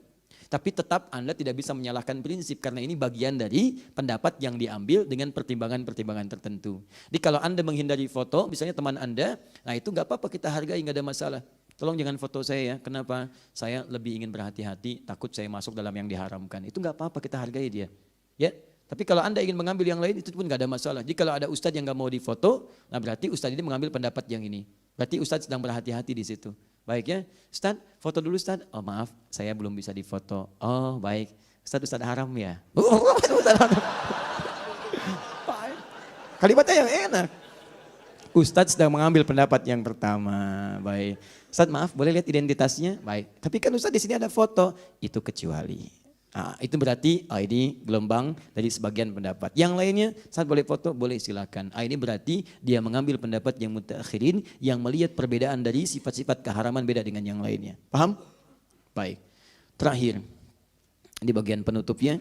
Tapi tetap Anda tidak bisa menyalahkan prinsip, karena ini bagian dari pendapat yang diambil dengan pertimbangan-pertimbangan tertentu. Jadi kalau Anda menghindari foto, misalnya teman Anda, nah itu gak apa-apa kita hargai, gak ada masalah. Tolong jangan foto saya ya, kenapa? Saya lebih ingin berhati-hati, takut saya masuk dalam yang diharamkan. Itu gak apa-apa, kita hargai dia. Ya, tapi kalau Anda ingin mengambil yang lain itu pun gak ada masalah. Jadi kalau ada ustadz yang gak mau difoto, nah berarti ustadz ini mengambil pendapat yang ini. Berarti ustadz sedang berhati-hati di situ. Baik ya, ustadz foto dulu ustadz. Oh maaf, saya belum bisa difoto. Oh baik, ustadz haram ya. Ustadz haram. Kalimatnya yang enak. Ustadz sedang mengambil pendapat yang pertama. Baik, ustadz maaf boleh lihat identitasnya? Baik, tapi kan ustadz di sini ada foto. Itu kecuali. Nah, itu berarti ini gelombang dari sebagian pendapat. Yang lainnya saat boleh foto, boleh silakan. Ini berarti dia mengambil pendapat yang mutaakhirin yang melihat perbedaan dari sifat-sifat keharaman beda dengan yang lainnya. Paham? Baik. Terakhir, di bagian penutupnya,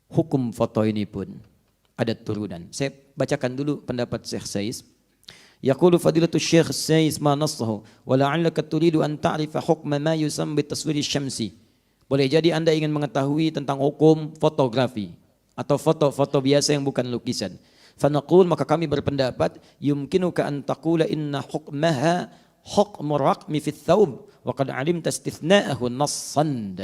hukum foto ini pun ada turunan. Saya bacakan dulu pendapat Syekh Saiz. Yaqulu fadilatu Syekh Saiz ma nassahu wa la'allaka turidu an ta'rifa hukma ma yusamma bitaswiri syamsi. Boleh jadi Anda ingin mengetahui tentang hukum fotografi atau foto-foto biasa yang bukan lukisan. Fanaqul, maka kami berpendapat yumkinuka an taqula inna hukmaha hukmu raqmi fi thawb wa qad alimta istithna'ahu nassan.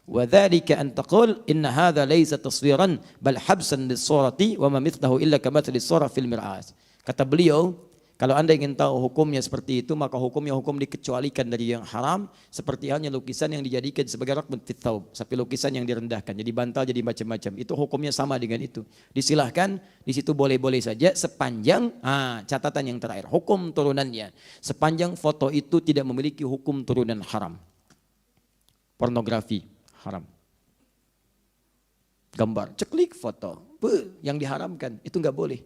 Wa dhalika an taqul inna hadha laysa taswiran bal habsan lis-surati wa ma mithlahu illa kamathali as-sura fil mir'at. Kata beliau, kalau Anda ingin tahu hukumnya seperti itu, maka hukumnya hukum dikecualikan dari yang haram, seperti halnya lukisan yang dijadikan sebagai raqmun fit thawb, sampai lukisan yang direndahkan, jadi bantal, jadi macam-macam. Itu hukumnya sama dengan itu. Disilahkan, di situ boleh-boleh saja sepanjang, catatan yang terakhir, hukum turunannya. Sepanjang foto itu tidak memiliki hukum turunan haram. Pornografi, haram. Gambar, ceklik foto, yang diharamkan, itu enggak boleh.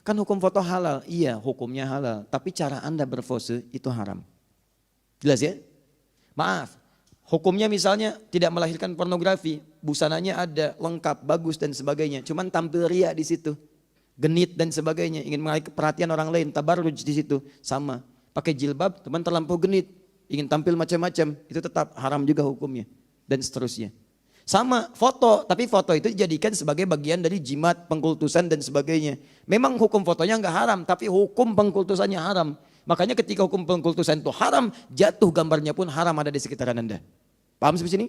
Kan hukum foto halal, iya hukumnya halal. Tapi cara Anda berpose itu haram. Jelas ya? Maaf, hukumnya misalnya tidak melahirkan pornografi. Busananya ada, lengkap, bagus dan sebagainya. Cuman tampil ria di situ. Genit dan sebagainya. Ingin menarik perhatian orang lain, tabarruj di situ. Sama, pakai jilbab, teman terlampau genit. Ingin tampil macam-macam, itu tetap haram juga hukumnya. Dan seterusnya. Sama foto, tapi foto itu dijadikan sebagai bagian dari jimat, pengkultusan dan sebagainya. Memang hukum fotonya enggak haram, tapi hukum pengkultusannya haram. Makanya ketika hukum pengkultusan itu haram, jatuh gambarnya pun haram ada di sekitaran Anda. Paham sampai sini?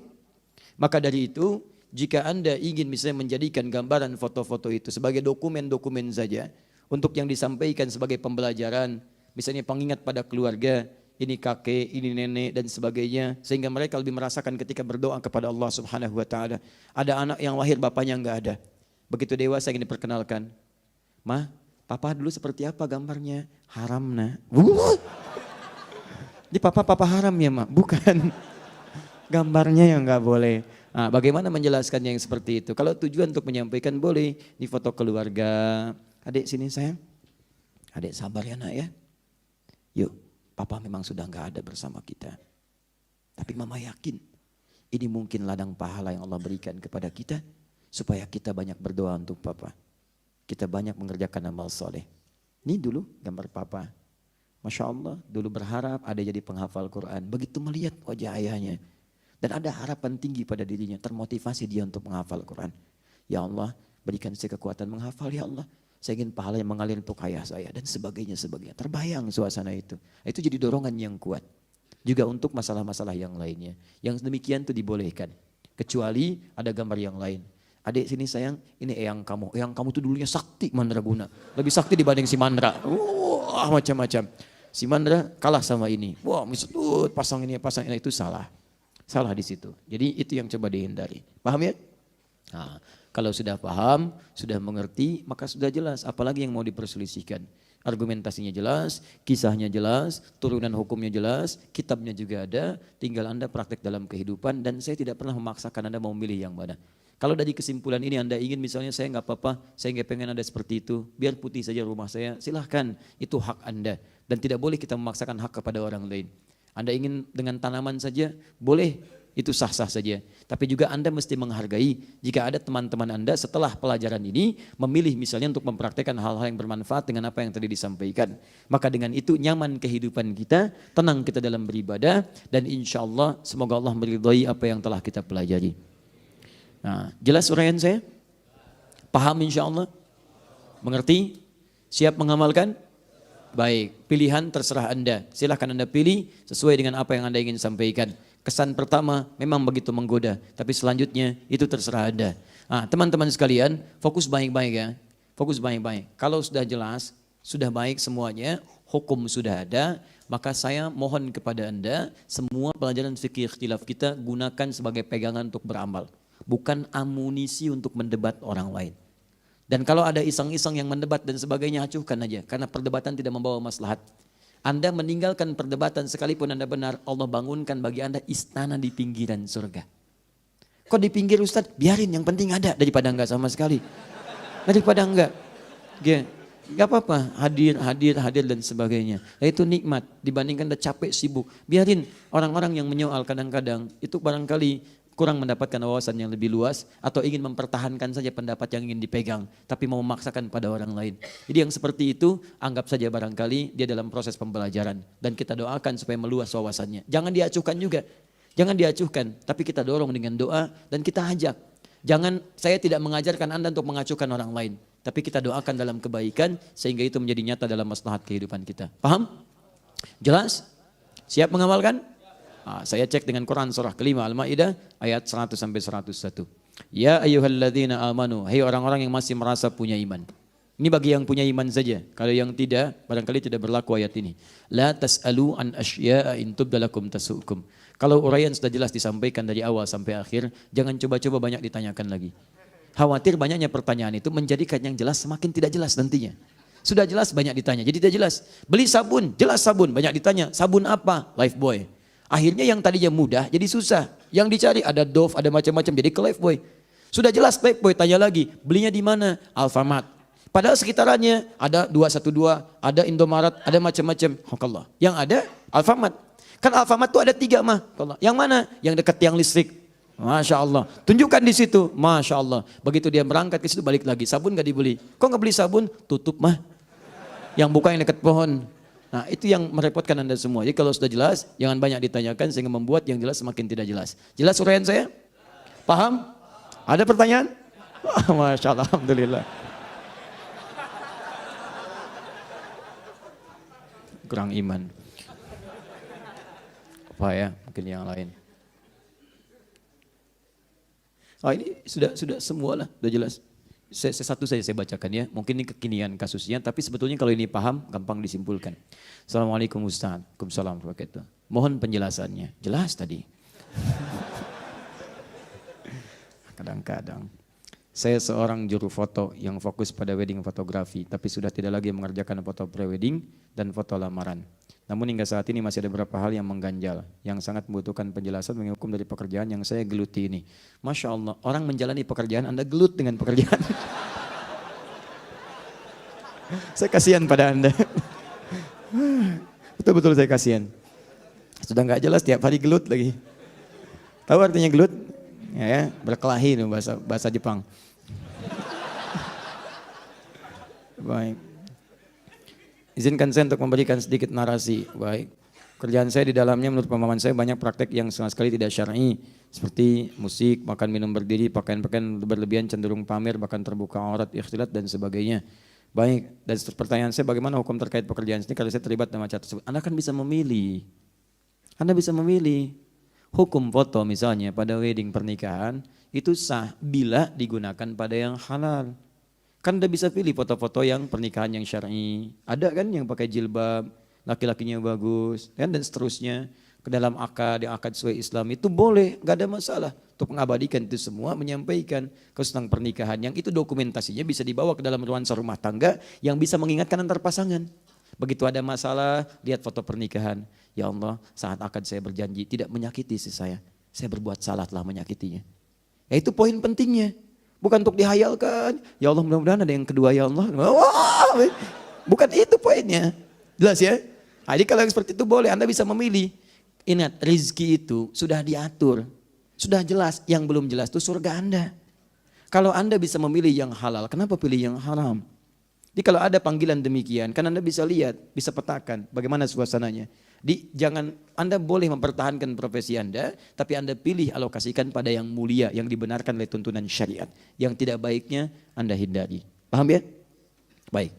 Maka dari itu, jika Anda ingin misalnya menjadikan gambaran foto-foto itu sebagai dokumen-dokumen saja, untuk yang disampaikan sebagai pembelajaran, misalnya pengingat pada keluarga, ini kakek, ini nenek dan sebagainya, sehingga mereka lebih merasakan ketika berdoa kepada Allah Subhanahu wa taala. Ada anak yang lahir bapaknya enggak ada. Begitu dewasa ingin diperkenalkan. "Mah, papa dulu seperti apa gambarnya?" "Haram, Nak." Di papa haram ya, Mak? Bukan. Gambarnya yang enggak boleh. Nah, bagaimana menjelaskannya yang seperti itu? Kalau tujuan untuk menyampaikan boleh di foto keluarga. Adik sini sayang. Adik sabar ya Nak ya. Yuk. Papa memang sudah enggak ada bersama kita. Tapi mama yakin ini mungkin ladang pahala yang Allah berikan kepada kita supaya kita banyak berdoa untuk papa. Kita banyak mengerjakan amal soleh. Ini dulu gambar papa. Masya Allah dulu berharap ada jadi penghafal Quran. Begitu melihat wajah ayahnya. Dan ada harapan tinggi pada dirinya, termotivasi dia untuk menghafal Quran. Ya Allah, berikan saya kekuatan menghafal ya Allah. Saya ingin pahala yang mengalir untuk ayah saya dan sebagainya. Terbayang suasana itu. Itu jadi dorongan yang kuat. Juga untuk masalah-masalah yang lainnya. Yang demikian itu dibolehkan. Kecuali ada gambar yang lain. Adik sini sayang, ini eyang kamu. Eyang kamu tuh dulunya sakti mandraguna. Lebih sakti dibanding si Mandra. Wah macam-macam. Si Mandra kalah sama ini. Wah misut pasang ini itu salah. Salah di situ. Jadi itu yang coba dihindari. Paham ya? Nah, kalau sudah paham, sudah mengerti, maka sudah jelas. Apalagi yang mau diperselisihkan. Argumentasinya jelas, kisahnya jelas, turunan hukumnya jelas, kitabnya juga ada. Tinggal Anda praktek dalam kehidupan dan saya tidak pernah memaksakan Anda mau memilih yang mana. Kalau dari kesimpulan ini Anda ingin misalnya saya nggak apa-apa, saya nggak pengen ada seperti itu, biar putih saja rumah saya, silahkan. Itu hak Anda. Dan tidak boleh kita memaksakan hak kepada orang lain. Anda ingin dengan tanaman saja, boleh, itu sah-sah saja. Tapi juga Anda mesti menghargai jika ada teman-teman Anda setelah pelajaran ini memilih misalnya untuk mempraktekkan hal-hal yang bermanfaat dengan apa yang tadi disampaikan. Maka dengan itu nyaman kehidupan kita, tenang kita dalam beribadah, dan insya Allah semoga Allah meridhai apa yang telah kita pelajari. Nah, jelas uraian saya? Paham insya Allah? Mengerti? Siap mengamalkan? Baik, pilihan terserah Anda. Silahkan Anda pilih sesuai dengan apa yang Anda ingin sampaikan. Kesan pertama memang begitu menggoda, tapi selanjutnya itu terserah Anda. Nah, teman-teman sekalian, fokus baik-baik ya. Fokus baik-baik. Kalau sudah jelas, sudah baik semuanya, hukum sudah ada, maka saya mohon kepada Anda, semua pelajaran fikih ikhtilaf kita gunakan sebagai pegangan untuk beramal. Bukan amunisi untuk mendebat orang lain. Dan kalau ada iseng-iseng yang mendebat dan sebagainya, acuhkan aja. Karena perdebatan tidak membawa maslahat. Anda meninggalkan perdebatan sekalipun Anda benar, Allah bangunkan bagi Anda istana di pinggiran surga. Kok di pinggir Ustadz? Biarin, yang penting ada daripada enggak sama sekali. Daripada enggak. Enggak apa-apa, hadir dan sebagainya. Nah, itu nikmat dibandingkan Anda capek sibuk. Biarin orang-orang yang menyoal kadang-kadang itu barangkali kurang mendapatkan wawasan yang lebih luas atau ingin mempertahankan saja pendapat yang ingin dipegang tapi mau memaksakan pada orang lain. Jadi yang seperti itu anggap saja barangkali dia dalam proses pembelajaran dan kita doakan supaya meluas wawasannya. Jangan diacuhkan juga. Jangan diacuhkan, tapi kita dorong dengan doa dan kita ajak. Jangan, saya tidak mengajarkan Anda untuk mengacuhkan orang lain, tapi kita doakan dalam kebaikan sehingga itu menjadi nyata dalam maslahat kehidupan kita. Paham? Jelas? Siap mengamalkan? Saya cek dengan Quran surah kelima Al-Ma'idah ayat 100 sampai 101. Ya ayyuhalladzina amanu, hai orang-orang yang masih merasa punya iman. Ini bagi yang punya iman saja. Kalau yang tidak, barangkali tidak berlaku ayat ini. La tas'alu an asya'a in tubdalakum tasu'kum. Kalau uraian sudah jelas disampaikan dari awal sampai akhir, jangan coba-coba banyak ditanyakan lagi. Khawatir banyaknya pertanyaan itu menjadikan yang jelas semakin tidak jelas nantinya. Sudah jelas banyak ditanya, jadi tidak jelas. Beli sabun, jelas sabun, banyak ditanya. Sabun apa? Lifebuoy. Akhirnya yang tadinya mudah jadi susah. Yang dicari ada Dove, ada macam-macam, jadi ke Lifebuoy. Sudah jelas Lifebuoy, tanya lagi, belinya di mana? Alfamart. Padahal sekitarannya ada 212, ada Indomaret, ada macam-macam. Allah. Yang ada Alfamart. Kan Alfamart itu ada 3 mah. Yang mana? Yang dekat tiang listrik. Masya Allah. Tunjukkan di situ. Masya Allah. Begitu dia berangkat ke situ balik lagi. Sabun gak dibeli. Kok gak beli sabun? Tutup mah. Yang buka yang dekat pohon. Nah itu yang merepotkan Anda semua. Jadi kalau sudah jelas, jangan banyak ditanyakan sehingga membuat yang jelas semakin tidak jelas. Jelas uraian saya? Paham? Ada pertanyaan? Masya Allah, Alhamdulillah. Kurang iman. Apa ya? Mungkin yang lain. Ini sudah semua lah, sudah jelas. Satu saja saya bacakan ya, mungkin ini kekinian kasusnya, tapi sebetulnya kalau ini paham, gampang disimpulkan. Assalamualaikum Ustaz, Waalaikumsalam warahmatullahi wabarakatuh. Mohon penjelasannya, jelas tadi. Kadang-kadang, saya seorang juru foto yang fokus pada wedding fotografi, tapi sudah tidak lagi mengerjakan foto pre-wedding dan foto lamaran. Namun hingga saat ini masih ada beberapa hal yang mengganjal, yang sangat membutuhkan penjelasan mengenai hukum dari pekerjaan yang saya geluti ini. Masya Allah, orang menjalani pekerjaan, Anda gelut dengan pekerjaan. Saya kasihan pada Anda. Betul-betul saya kasihan. Sudah nggak jelas tiap hari gelut lagi. Tahu artinya gelut? Ya, berkelahi itu bahasa Jepang. Baik. Izinkan saya untuk memberikan sedikit narasi. Baik. Kerjaan saya di dalamnya menurut pemahaman saya banyak praktek yang sama sekali tidak syar'i, seperti musik, makan minum berdiri, pakaian-pakaian berlebihan, cenderung pamer, bahkan terbuka aurat, ikhtilat dan sebagainya. Baik, dan pertanyaan saya bagaimana hukum terkait pekerjaan ini kalau saya terlibat dalam acara tersebut? Anda kan bisa memilih. Anda bisa memilih. Hukum foto misalnya pada wedding pernikahan itu sah bila digunakan pada yang halal. Kan Anda bisa pilih foto-foto yang pernikahan yang syar'i. Ada kan yang pakai jilbab, laki-lakinya bagus, kan, dan seterusnya. Ke dalam akad, yang akad sesuai Islam itu boleh, gak ada masalah. Untuk mengabadikan itu semua, menyampaikan tentang pernikahan yang itu dokumentasinya bisa dibawa ke dalam nuansa rumah tangga yang bisa mengingatkan antar pasangan. Begitu ada masalah, lihat foto pernikahan. Ya Allah, saat akad saya berjanji tidak menyakiti istri saya. Saya berbuat salah telah menyakitinya. Ya itu poin pentingnya. Bukan untuk dihayalkan. Ya Allah, mudah-mudahan ada yang kedua ya Allah. Wah, bukan itu poinnya. Jelas ya? Jadi kalau yang seperti itu boleh, Anda bisa memilih. Ingat, rezeki itu sudah diatur. Sudah jelas, yang belum jelas itu surga Anda. Kalau Anda bisa memilih yang halal, kenapa pilih yang haram? Jadi kalau ada panggilan demikian, kan Anda bisa lihat, bisa petakan bagaimana suasananya. Jangan, Anda boleh mempertahankan profesi Anda, tapi Anda pilih alokasikan pada yang mulia, yang dibenarkan oleh tuntunan syariat. Yang tidak baiknya Anda hindari. Paham ya? Baik.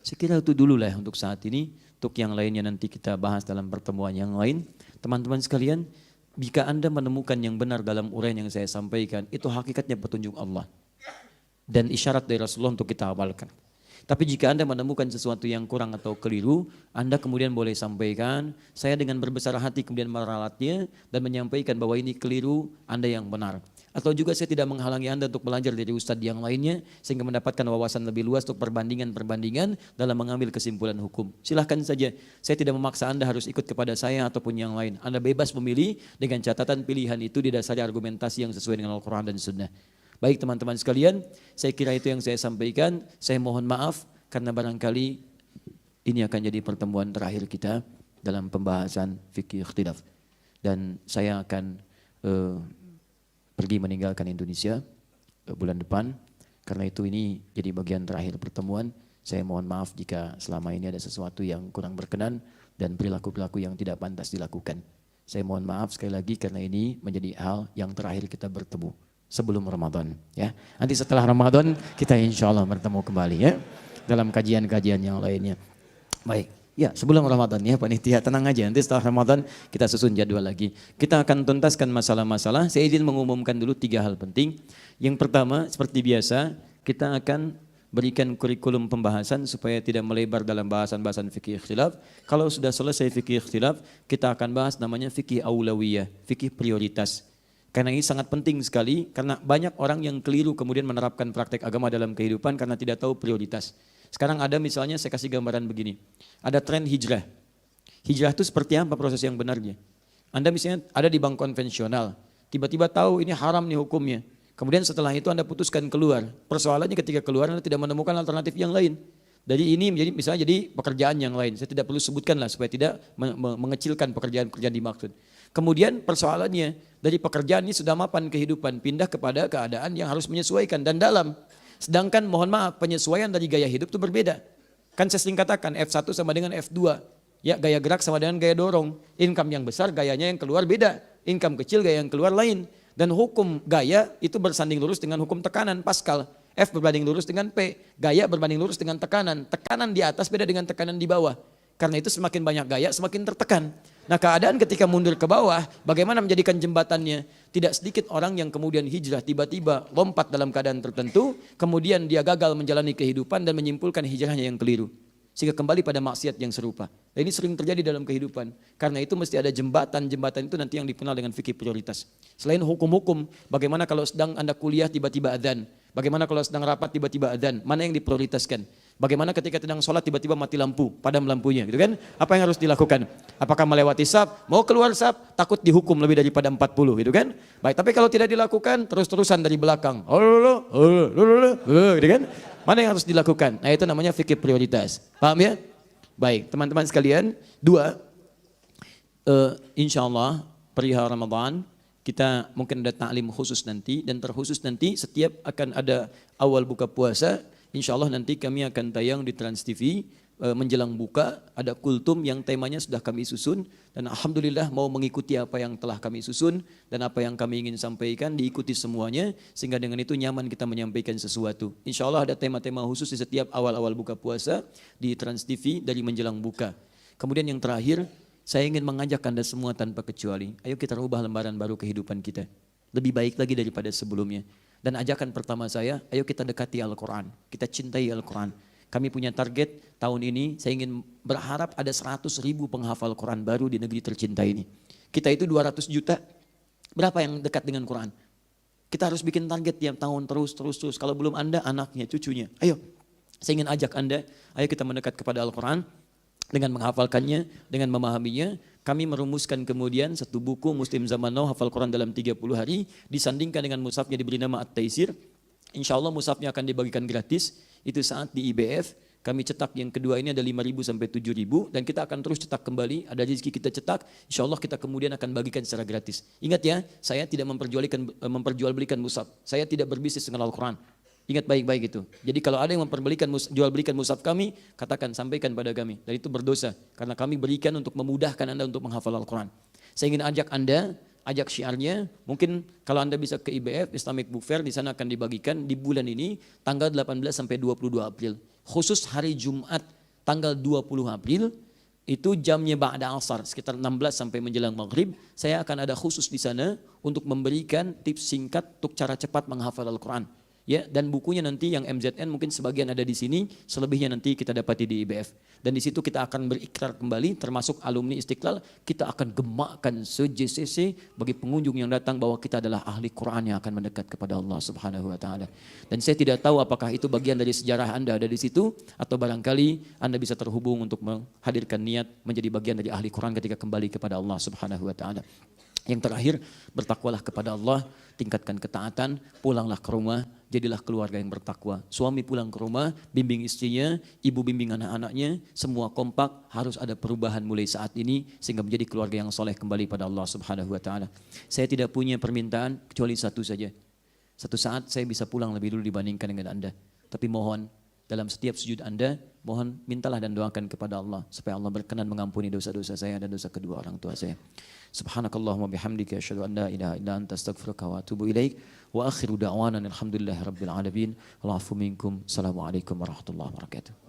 Saya kira itu dulu lah untuk saat ini. Untuk yang lainnya nanti kita bahas dalam pertemuan yang lain. Teman-teman sekalian, jika Anda menemukan yang benar dalam uraian yang saya sampaikan, itu hakikatnya petunjuk Allah. Dan isyarat dari Rasulullah untuk kita amalkan. Tapi jika Anda menemukan sesuatu yang kurang atau keliru, Anda kemudian boleh sampaikan, saya dengan berbesar hati kemudian meralatnya dan menyampaikan bahwa ini keliru, Anda yang benar. Atau juga saya tidak menghalangi Anda untuk belajar dari ustadz yang lainnya sehingga mendapatkan wawasan lebih luas untuk perbandingan-perbandingan dalam mengambil kesimpulan hukum. Silahkan saja, saya tidak memaksa Anda harus ikut kepada saya ataupun yang lain. Anda bebas memilih dengan catatan pilihan itu didasari argumentasi yang sesuai dengan Al-Quran dan Sunnah. Baik teman-teman sekalian, saya kira itu yang saya sampaikan. Saya mohon maaf karena barangkali ini akan jadi pertemuan terakhir kita dalam pembahasan fikih ikhtilaf. Dan saya akan pergi meninggalkan Indonesia bulan depan. Karena itu ini jadi bagian terakhir pertemuan. Saya mohon maaf jika selama ini ada sesuatu yang kurang berkenan dan perilaku-perilaku yang tidak pantas dilakukan. Saya mohon maaf sekali lagi karena ini menjadi hal yang terakhir kita bertemu sebelum Ramadan. Ya, nanti setelah Ramadan kita insya Allah bertemu kembali ya dalam kajian-kajian yang lainnya. Baik. Ya, sebelum Ramadan ya panitia, tenang aja, nanti setelah Ramadan kita susun jadwal lagi. Kita akan tuntaskan masalah-masalah. Saya izin mengumumkan dulu 3 hal penting. Yang pertama, seperti biasa, kita akan berikan kurikulum pembahasan supaya tidak melebar dalam bahasan-bahasan fikih ikhtilaf. Kalau sudah selesai fikih ikhtilaf, kita akan bahas namanya fikih aulawiyah, fikih prioritas. Karena ini sangat penting sekali, karena banyak orang yang keliru kemudian menerapkan praktek agama dalam kehidupan karena tidak tahu prioritas. Sekarang ada misalnya, saya kasih gambaran begini. Ada tren hijrah. Hijrah itu seperti apa proses yang benarnya? Anda misalnya ada di bank konvensional, tiba-tiba tahu ini haram nih hukumnya. Kemudian setelah itu Anda putuskan keluar. Persoalannya ketika keluar Anda tidak menemukan alternatif yang lain. Dari ini menjadi misalnya jadi pekerjaan yang lain. Saya tidak perlu sebutkan lah supaya tidak mengecilkan pekerjaan-pekerjaan dimaksud. Kemudian persoalannya dari pekerjaan ini sudah mapan kehidupan, pindah kepada keadaan yang harus menyesuaikan dan dalam. Sedangkan mohon maaf penyesuaian dari gaya hidup itu berbeda. Kan saya sering katakan F1 sama dengan F2. Ya, gaya gerak sama dengan gaya dorong. Income yang besar gayanya yang keluar beda. Income kecil gaya yang keluar lain. Dan hukum gaya itu bersanding lurus dengan hukum tekanan Pascal. F berbanding lurus dengan P. Gaya berbanding lurus dengan tekanan. Tekanan di atas beda dengan tekanan di bawah. Karena itu semakin banyak gaya semakin tertekan. Nah keadaan ketika mundur ke bawah, bagaimana menjadikan jembatannya? Tidak sedikit orang yang kemudian hijrah tiba-tiba lompat dalam keadaan tertentu, kemudian dia gagal menjalani kehidupan dan menyimpulkan hijrahnya yang keliru. Sehingga kembali pada maksiat yang serupa. Dan ini sering terjadi dalam kehidupan. Karena itu mesti ada jembatan-jembatan itu nanti yang dikenal dengan fikih prioritas. Selain hukum-hukum, bagaimana kalau sedang Anda kuliah tiba-tiba adzan? Bagaimana kalau sedang rapat tiba-tiba adzan? Mana yang diprioritaskan? Bagaimana ketika sedang sholat tiba-tiba mati lampu, padam lampunya, gitu kan? Apa yang harus dilakukan? Apakah melewati saf? Mau keluar saf? Takut dihukum lebih daripada 40, gitu kan? Baik, tapi kalau tidak dilakukan, terus-terusan dari belakang, gitu kan? Mana yang harus dilakukan? Nah itu namanya fikih prioritas. Paham ya? Baik, teman-teman sekalian. 2, insya Allah perihal Ramadan kita mungkin ada ta'lim khusus nanti dan terkhusus nanti setiap akan ada awal buka puasa. Insya Allah nanti kami akan tayang di Trans TV menjelang buka, ada kultum yang temanya sudah kami susun, dan alhamdulillah mau mengikuti apa yang telah kami susun dan apa yang kami ingin sampaikan diikuti semuanya, sehingga dengan itu nyaman kita menyampaikan sesuatu. Insya Allah ada tema-tema khusus di setiap awal-awal buka puasa di Trans TV dari menjelang buka. Kemudian yang terakhir, saya ingin mengajak Anda semua tanpa kecuali, ayo kita rubah lembaran baru kehidupan kita, lebih baik lagi daripada sebelumnya. Dan ajakan pertama saya, ayo kita dekati Al-Quran, kita cintai Al-Quran. Kami punya target tahun ini, saya ingin berharap ada 100.000 penghafal Quran baru di negeri tercinta ini. Kita itu 200 juta, berapa yang dekat dengan Quran? Kita harus bikin target tiap tahun terus. Kalau belum Anda, anaknya, cucunya. Ayo, saya ingin ajak Anda, ayo kita mendekat kepada Al-Quran dengan menghafalkannya, dengan memahaminya. Kami merumuskan kemudian satu buku Muslim Zaman Now hafal Quran dalam 30 hari, disandingkan dengan mushafnya diberi nama At-Taisir. Insya Allah mushafnya akan dibagikan gratis. Itu saat di IBF, kami cetak yang kedua ini ada 5.000 sampai 7.000 dan kita akan terus cetak kembali, ada rezeki kita cetak, insya Allah kita kemudian akan bagikan secara gratis. Ingat ya, saya tidak memperjualbelikan mushaf, saya tidak berbisnis dengan Al-Quran. Ingat baik-baik itu. Jadi kalau ada yang jual belikan mushaf kami, katakan, sampaikan pada kami. Dan itu berdosa, karena kami berikan untuk memudahkan Anda untuk menghafal Al-Quran. Saya ingin ajak Anda, ajak syiarnya, mungkin kalau Anda bisa ke IBF, Islamic Book Fair, di sana akan dibagikan di bulan ini, tanggal 18 sampai 22 April. Khusus hari Jumat, tanggal 20 April, itu jamnya ba'da asar, sekitar 16 sampai menjelang maghrib, saya akan ada khusus di sana untuk memberikan tips singkat untuk cara cepat menghafal Al-Quran. Ya, dan bukunya nanti yang MZN mungkin sebagian ada di sini, selebihnya nanti kita dapati di IBF. Dan di situ kita akan berikrar kembali, termasuk alumni Istiqlal, kita akan gemakkan se-JCC bagi pengunjung yang datang bahwa kita adalah ahli Quran yang akan mendekat kepada Allah Subhanahu wa taala. Dan saya tidak tahu apakah itu bagian dari sejarah Anda ada di situ, atau barangkali Anda bisa terhubung untuk menghadirkan niat menjadi bagian dari ahli Quran ketika kembali kepada Allah Subhanahu wa taala. Yang terakhir, bertakwalah kepada Allah, tingkatkan ketaatan, pulanglah ke rumah, jadilah keluarga yang bertakwa. Suami pulang ke rumah, bimbing istrinya, ibu bimbing anak-anaknya, semua kompak, harus ada perubahan mulai saat ini, sehingga menjadi keluarga yang soleh kembali pada Allah Subhanahu wa taala. Saya tidak punya permintaan, kecuali satu saja. Satu saat saya bisa pulang lebih dulu dibandingkan dengan Anda. Tapi mohon, dalam setiap sujud Anda, mohon mintalah dan doakan kepada Allah, supaya Allah berkenan mengampuni dosa-dosa saya dan dosa kedua orang tua saya. Subhanakallahumma bihamdika asyhadu an la ilaha illa anta astaghfiruka wa atubu ilaik wa akhiru da'wana alhamdulillahi rabbil alamin. Wal afu minkum. Assalamualaikum warahmatullahi wabarakatuh.